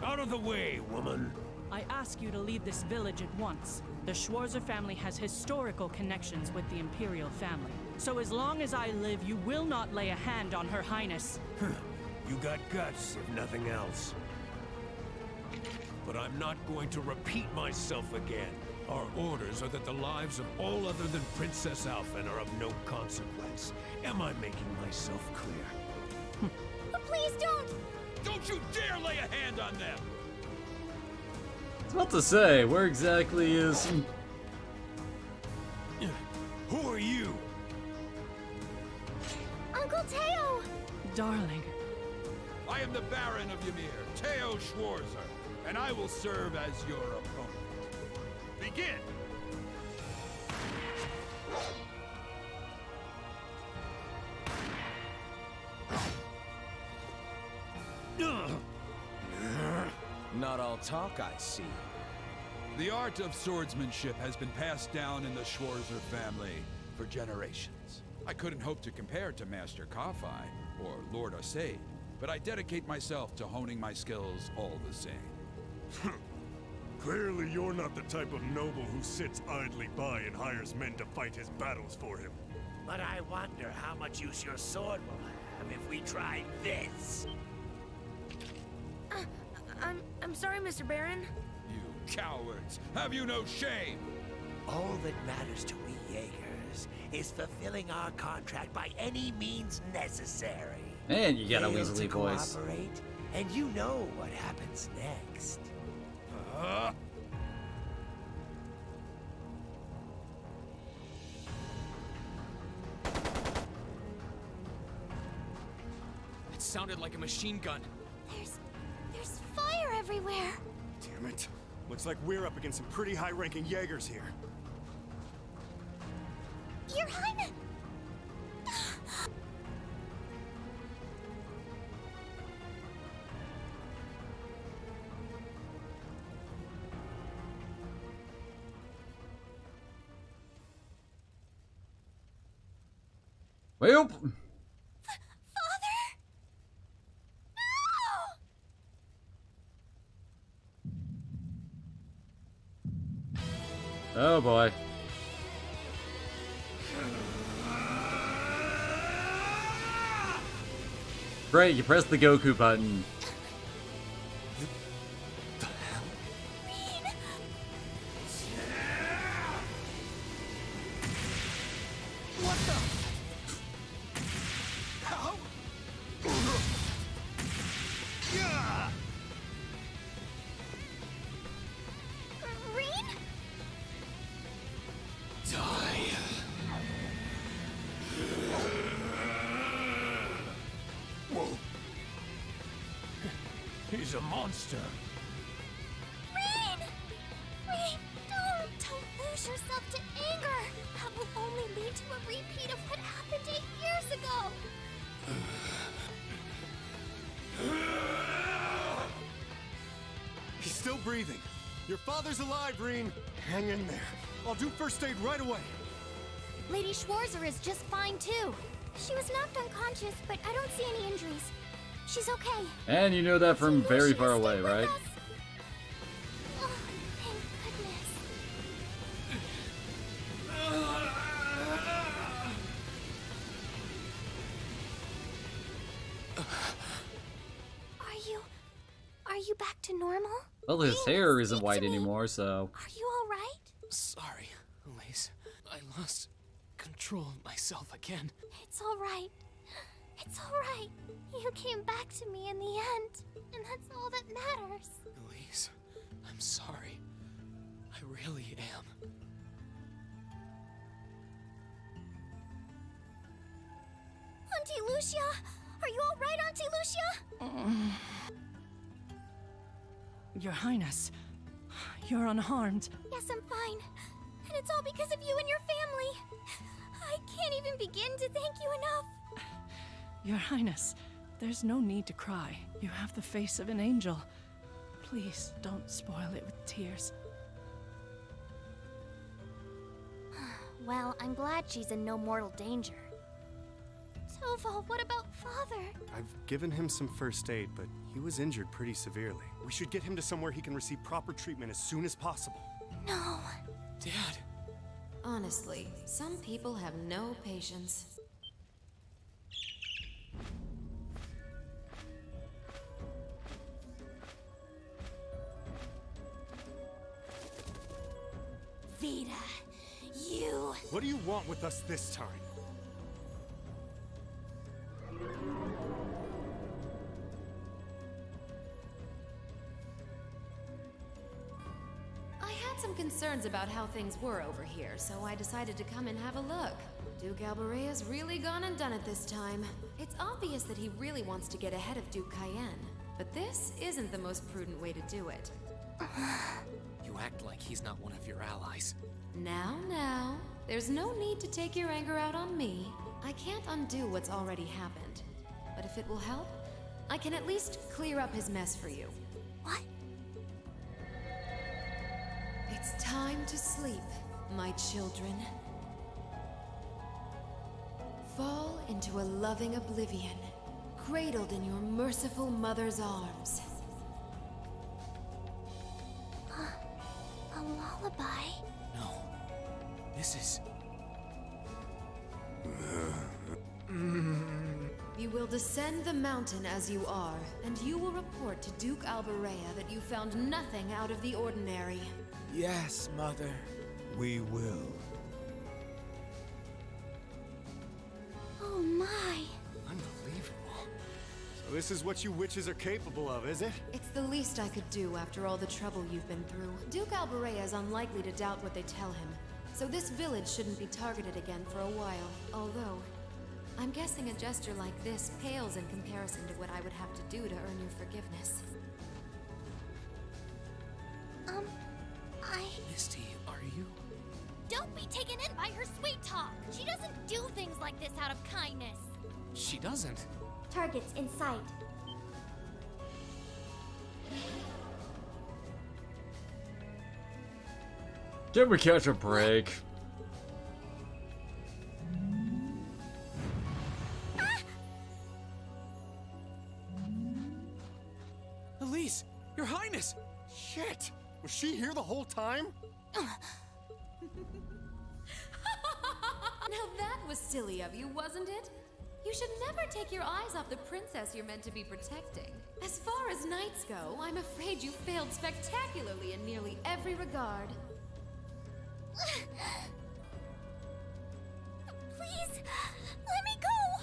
Out of the way, woman. I ask you to leave this village at once. The Schwarzer family has historical connections with the Imperial family. So as long as I live, you will not lay a hand on Her Highness. You got guts, if nothing else. But I'm not going to repeat myself again. Our orders are that the lives of all other than Princess Alphen are of no consequence. Am I making myself clear? Please don't! Don't you dare lay a hand on them! I was about to say, where exactly is... Who are you? Uncle Teo! Darling. I am the Baron of Ymir, Teo Schwarzer, and I will serve as your opponent. Begin! Not all talk, I see. The art of swordsmanship has been passed down in the Schwarzer family for generations. I couldn't hope to compare to Master Kafai or Lord Asaid, but I dedicate myself to honing my skills all the same. Clearly you're not the type of noble who sits idly by and hires men to fight his battles for him. But I wonder how much use your sword will have if we try this. I'm sorry, Mr. Baron. You cowards! Have you no shame? All that matters to we Jaegers is fulfilling our contract by any means necessary. Man, you got a Fail Weasley to voice. cooperate, and you know what happens next. It sounded like a machine gun. There's fire everywhere. Damn it. Looks like we're up against some pretty high-ranking Jaegers here. Your Highness! Well. Oh boy. Great, you pressed the Goku button. What the? How? Yeah! Rean? Die. Whoa. He's a monster. Rean! Rean, don't lose yourself to anger. That will only lead to a repeat of what happened 8 years ago. He's still breathing. Your father's alive, Reen. Hang in there. I'll do first aid right away. Lady Schwarzer is just fine too. She was knocked unconscious, but I don't see any injuries. She's okay. And you know that from very far away, right? Oh, thank goodness. Are you back to normal? Well, his hair isn't white anymore, so... Are you alright? Sorry, Elise. I lost control of myself again. It's alright. It's alright. You came back to me in the end, and that's all that matters. Elise, I'm sorry. I really am. Auntie Lucia! Are you alright, Auntie Lucia? Your Highness, you're unharmed. Yes, I'm fine. And it's all because of you and your family. I can't even begin to thank you enough. Your Highness, there's no need to cry. You have the face of an angel. Please don't spoil it with tears. Well, I'm glad she's in no mortal danger. Toval, what about Father? I've given him some first aid, but he was injured pretty severely. We should get him to somewhere he can receive proper treatment as soon as possible. No. Dad! Honestly, some people have no patience. Vita, you... What do you want with us this time? I had some concerns about how things were over here, so I decided to come and have a look. Duke Albarea's really gone and done it this time. It's obvious that he really wants to get ahead of Duke Cayenne, but this isn't the most prudent way to do it. You act like he's not one of your allies. Now, there's no need to take your anger out on me. I can't undo what's already happened. But if it will help, I can at least clear up his mess for you. What? It's time to sleep, my children. Fall into a loving oblivion, cradled in your merciful mother's arms. A lullaby? No. This is... You will descend the mountain as you are, and you will report to Duke Albarea that you found nothing out of the ordinary. Yes, Mother. We will. Oh my. Unbelievable. So this is what you witches are capable of, is it? It's the least I could do after all the trouble you've been through. Duke Albarea is unlikely to doubt what they tell him, so this village shouldn't be targeted again for a while. Although, I'm guessing a gesture like this pales in comparison to what I would have to do to earn your forgiveness. Misty, are you? Don't be taken in by her sweet talk. She doesn't do things like this out of kindness. She doesn't. Targets in sight. Can we catch a break? Elise! Your Highness! Shit! Was she here the whole time? Now that was silly of you, wasn't it? You should never take your eyes off the princess you're meant to be protecting. As far as knights go, I'm afraid you failed spectacularly in nearly every regard. Please, let me go!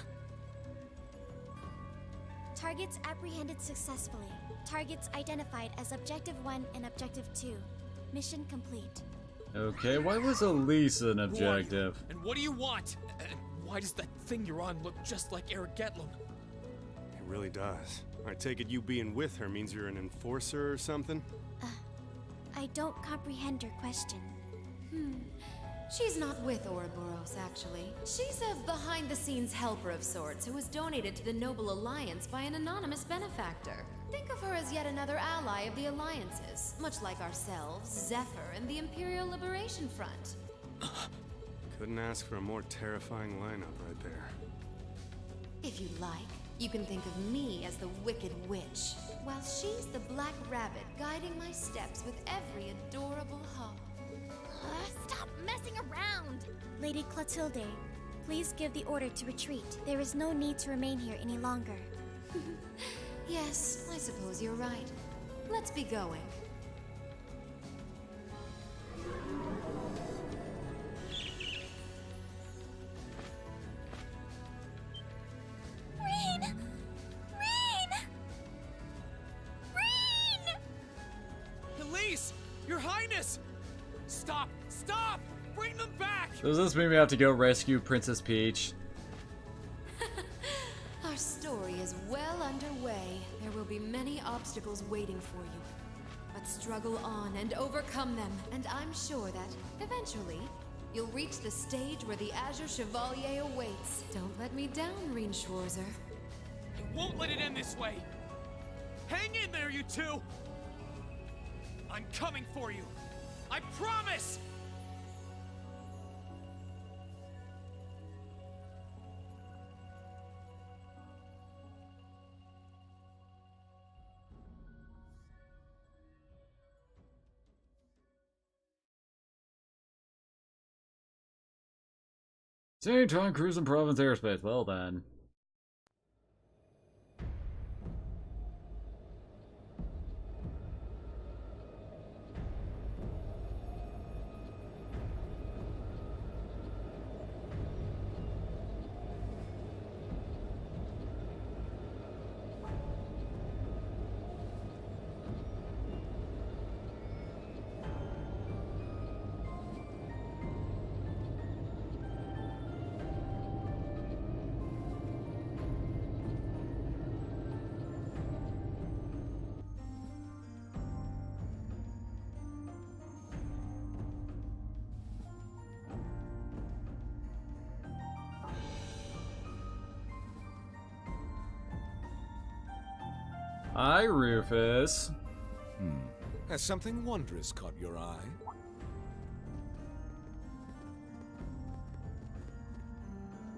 Targets apprehended successfully. Targets identified as Objective 1 and Objective 2. Mission complete. Okay, why was Elise an objective? And what do you want? And why does that thing you're on look just like Eric Getlum? It really does. I take it you being with her means you're an enforcer or something? I don't comprehend your question. She's not with Ouroboros, actually. She's a behind-the-scenes helper of sorts who was donated to the Noble Alliance by an anonymous benefactor. Think of her as yet another ally of the Alliances, much like ourselves, Zephyr, and the Imperial Liberation Front. Couldn't ask for a more terrifying lineup right there. If you like, you can think of me as the Wicked Witch, while she's the Black Rabbit guiding my steps with every adorable hop. Stop messing around! Lady Clotilde, please give the order to retreat. There is no need to remain here any longer. Yes, I suppose you're right. Let's be going. Rain! Rain! Rain! Elise! Your Highness! Stop! Stop! Bring them back! Does this mean we have to go rescue Princess Peach? Our story is well underway. There will be many obstacles waiting for you. But struggle on and overcome them, and I'm sure that, eventually, you'll reach the stage where the Azure Chevalier awaits. Don't let me down, Reen Schwarzer. I won't let it end this way! Hang in there, you two! I'm coming for you! I promise! Same time cruising province airspace. Well then. Hi, Rufus. Has something wondrous caught your eye?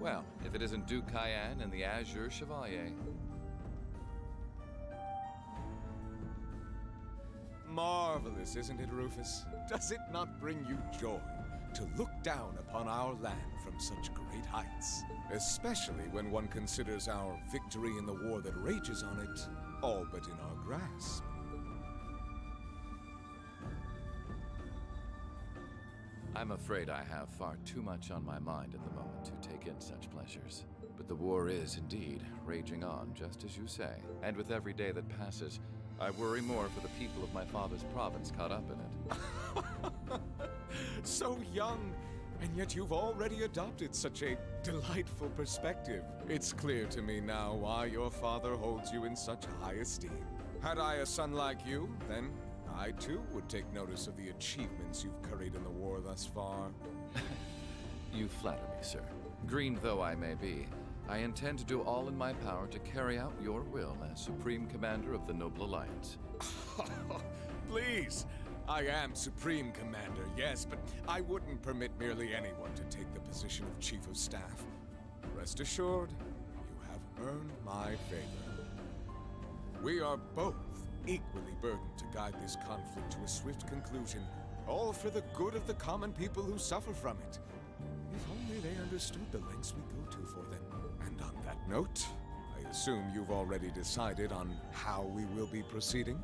Well, if it isn't Duke Cayenne and the Azure Chevalier. Marvelous, isn't it, Rufus? Does it not bring you joy to look down upon our land from such great heights? Especially when one considers our victory in the war that rages on it, all but in our grasp. I'm afraid I have far too much on my mind at the moment to take in such pleasures. But the war is, indeed, raging on, just as you say. And with every day that passes, I worry more for the people of my father's province caught up in it. So young, and yet you've already adopted such a delightful perspective. It's clear to me now why your father holds you in such high esteem. Had I a son like you, then I too would take notice of the achievements you've curried in the war thus far. You flatter me, sir. Green though I may be, I intend to do all in my power to carry out your will as Supreme Commander of the Noble Alliance. Please! I am Supreme Commander, yes, but I wouldn't permit merely anyone to take the position of Chief of Staff. Rest assured, you have earned my favor. We are both equally burdened to guide this conflict to a swift conclusion, all for the good of the common people who suffer from it. If only they understood the lengths we go to for them. And on that note, I assume you've already decided on how we will be proceeding?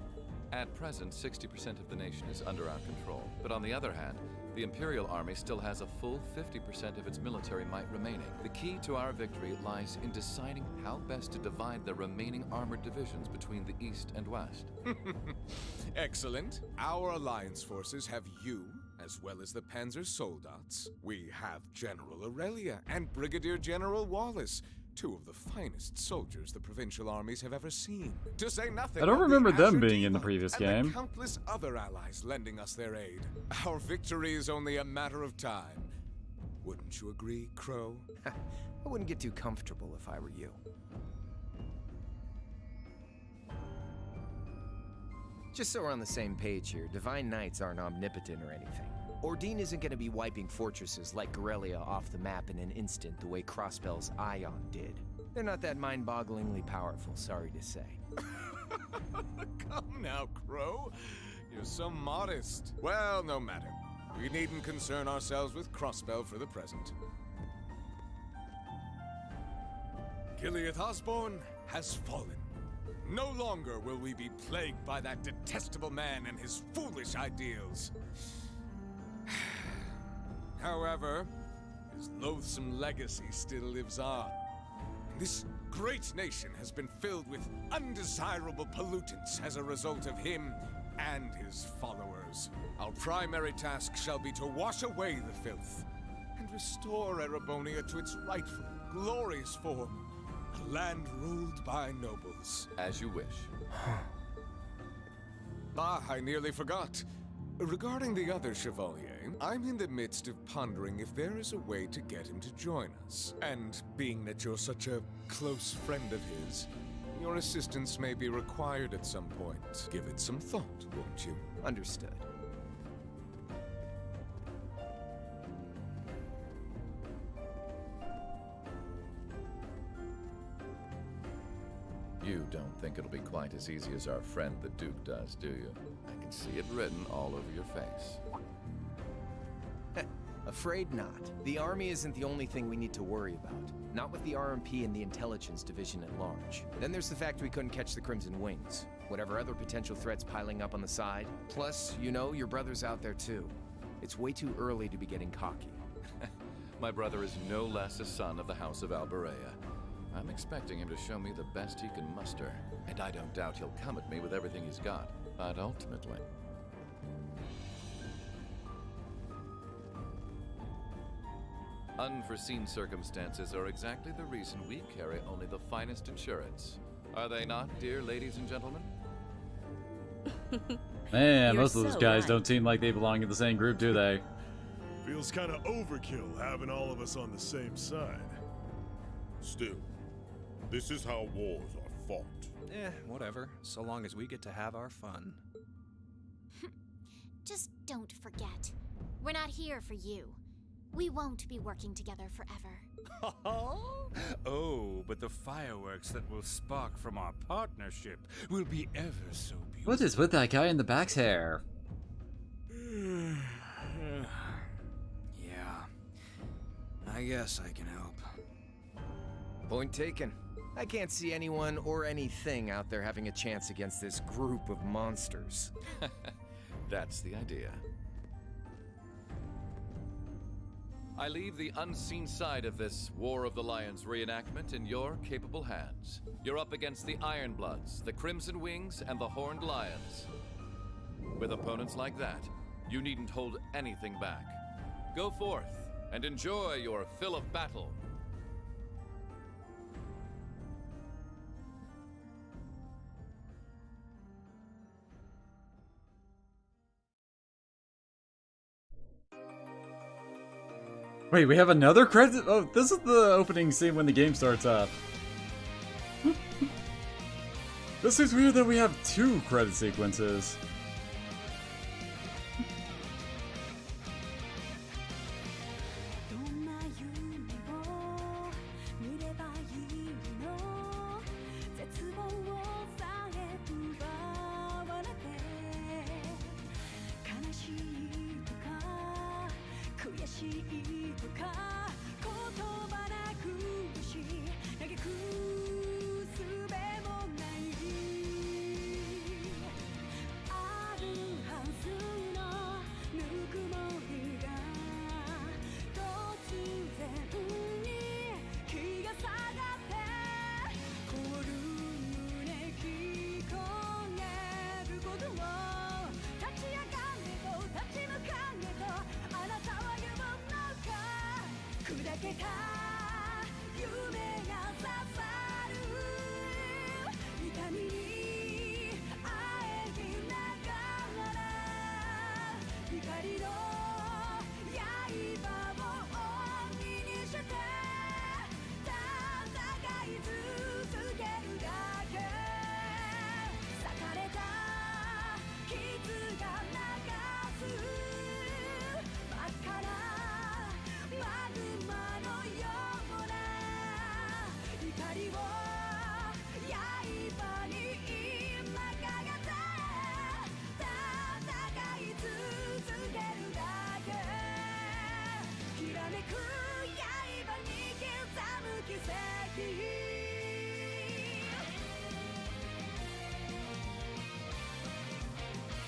At present, 60% of the nation is under our control. But on the other hand, the Imperial Army still has a full 50% of its military might remaining. The key to our victory lies in deciding how best to divide the remaining armored divisions between the East and West. Excellent. Our alliance forces have you, as well as the Panzer Soldats. We have General Aurelia and Brigadier General Wallace, two of the finest soldiers the provincial armies have ever seen. To say nothing I don't of the remember them Azure being in the Diva previous and game. the countless other allies lending us their aid. Our victory is only a matter of time. Wouldn't you agree, Crow? I wouldn't get too comfortable if I were you. Just so we're on the same page here, Divine Knights aren't omnipotent or anything. Ordine isn't going to be wiping fortresses like Corellia off the map in an instant the way Crossbell's Ion did. They're not that mind-bogglingly powerful, sorry to say. Come now, Crow. You're so modest. Well, no matter. We needn't concern ourselves with Crossbell for the present. Gileath Osborne has fallen. No longer will we be plagued by that detestable man and his foolish ideals. However, his loathsome legacy still lives on. This great nation has been filled with undesirable pollutants as a result of him and his followers. Our primary task shall be to wash away the filth and restore Erebonia to its rightful, glorious form. A land ruled by nobles. As you wish. I nearly forgot. Regarding the other Chevalier, I'm in the midst of pondering if there is a way to get him to join us. And being that you're such a close friend of his, your assistance may be required at some point. Give it some thought, won't you? Understood. You don't think it'll be quite as easy as our friend the Duke does, do you? I can see it written all over your face. Afraid not. The army isn't the only thing we need to worry about. Not with the RMP and the intelligence division at large. Then there's the fact we couldn't catch the Crimson Wings. Whatever other potential threats piling up on the side. Plus, you know, your brother's out there too. It's way too early to be getting cocky. My brother is no less a son of the House of Alberea. I'm expecting him to show me the best he can muster, and I don't doubt he'll come at me with everything he's got. But ultimately... Unforeseen circumstances are exactly the reason we carry only the finest insurance. Are they not, dear ladies and gentlemen? Man, most of those guys don't seem like they belong in the same group, do they? Feels kind of overkill having all of us on the same side. Still, this is how wars are fought. Whatever, so long as we get to have our fun. Just don't forget, we're not here for you. We won't be working together forever. Oh, but the fireworks that will spark from our partnership will be ever so beautiful. What is with that guy in the back's hair? Yeah, I guess I can help. Point taken. I can't see anyone or anything out there having a chance against this group of monsters. That's the idea. I leave the unseen side of this War of the Lions reenactment in your capable hands. You're up against the Ironbloods, the Crimson Wings, and the Horned Lions. With opponents like that, you needn't hold anything back. Go forth and enjoy your fill of battle. Wait, we have another credit? Oh, this is the opening scene when the game starts up. This seems weird that we have two credit sequences.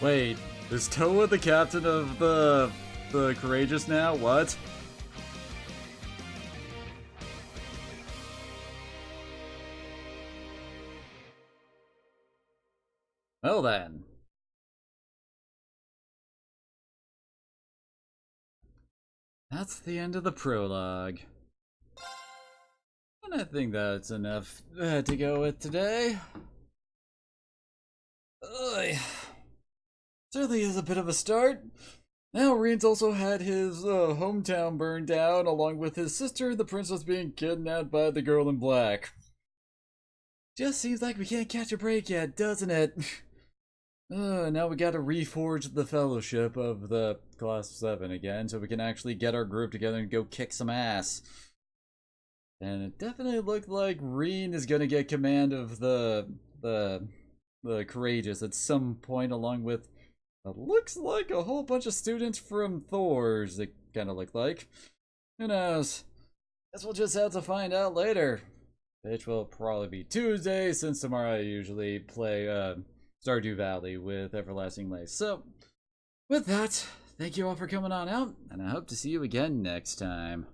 Wait, is Toa the captain of the Courageous now? What? Well then. That's the end of the prologue. And I think that's enough to go with today. Ugh. Certainly is a bit of a start. Now, Rien's also had his hometown burned down, along with his sister, the princess, being kidnapped by the girl in black. Just seems like we can't catch a break yet, doesn't it? Now we gotta reforge the fellowship of the Class of 7 again, so we can actually get our group together and go kick some ass. And it definitely looked like Rien is gonna get command of the Courageous at some point, along with what looks like a whole bunch of students from Thor's kind of look like. Who knows? Guess we'll just have to find out later. Which will probably be Tuesday, since tomorrow I usually play Stardew Valley with Everlasting Lace. So, with that, thank you all for coming on out, and I hope to see you again next time.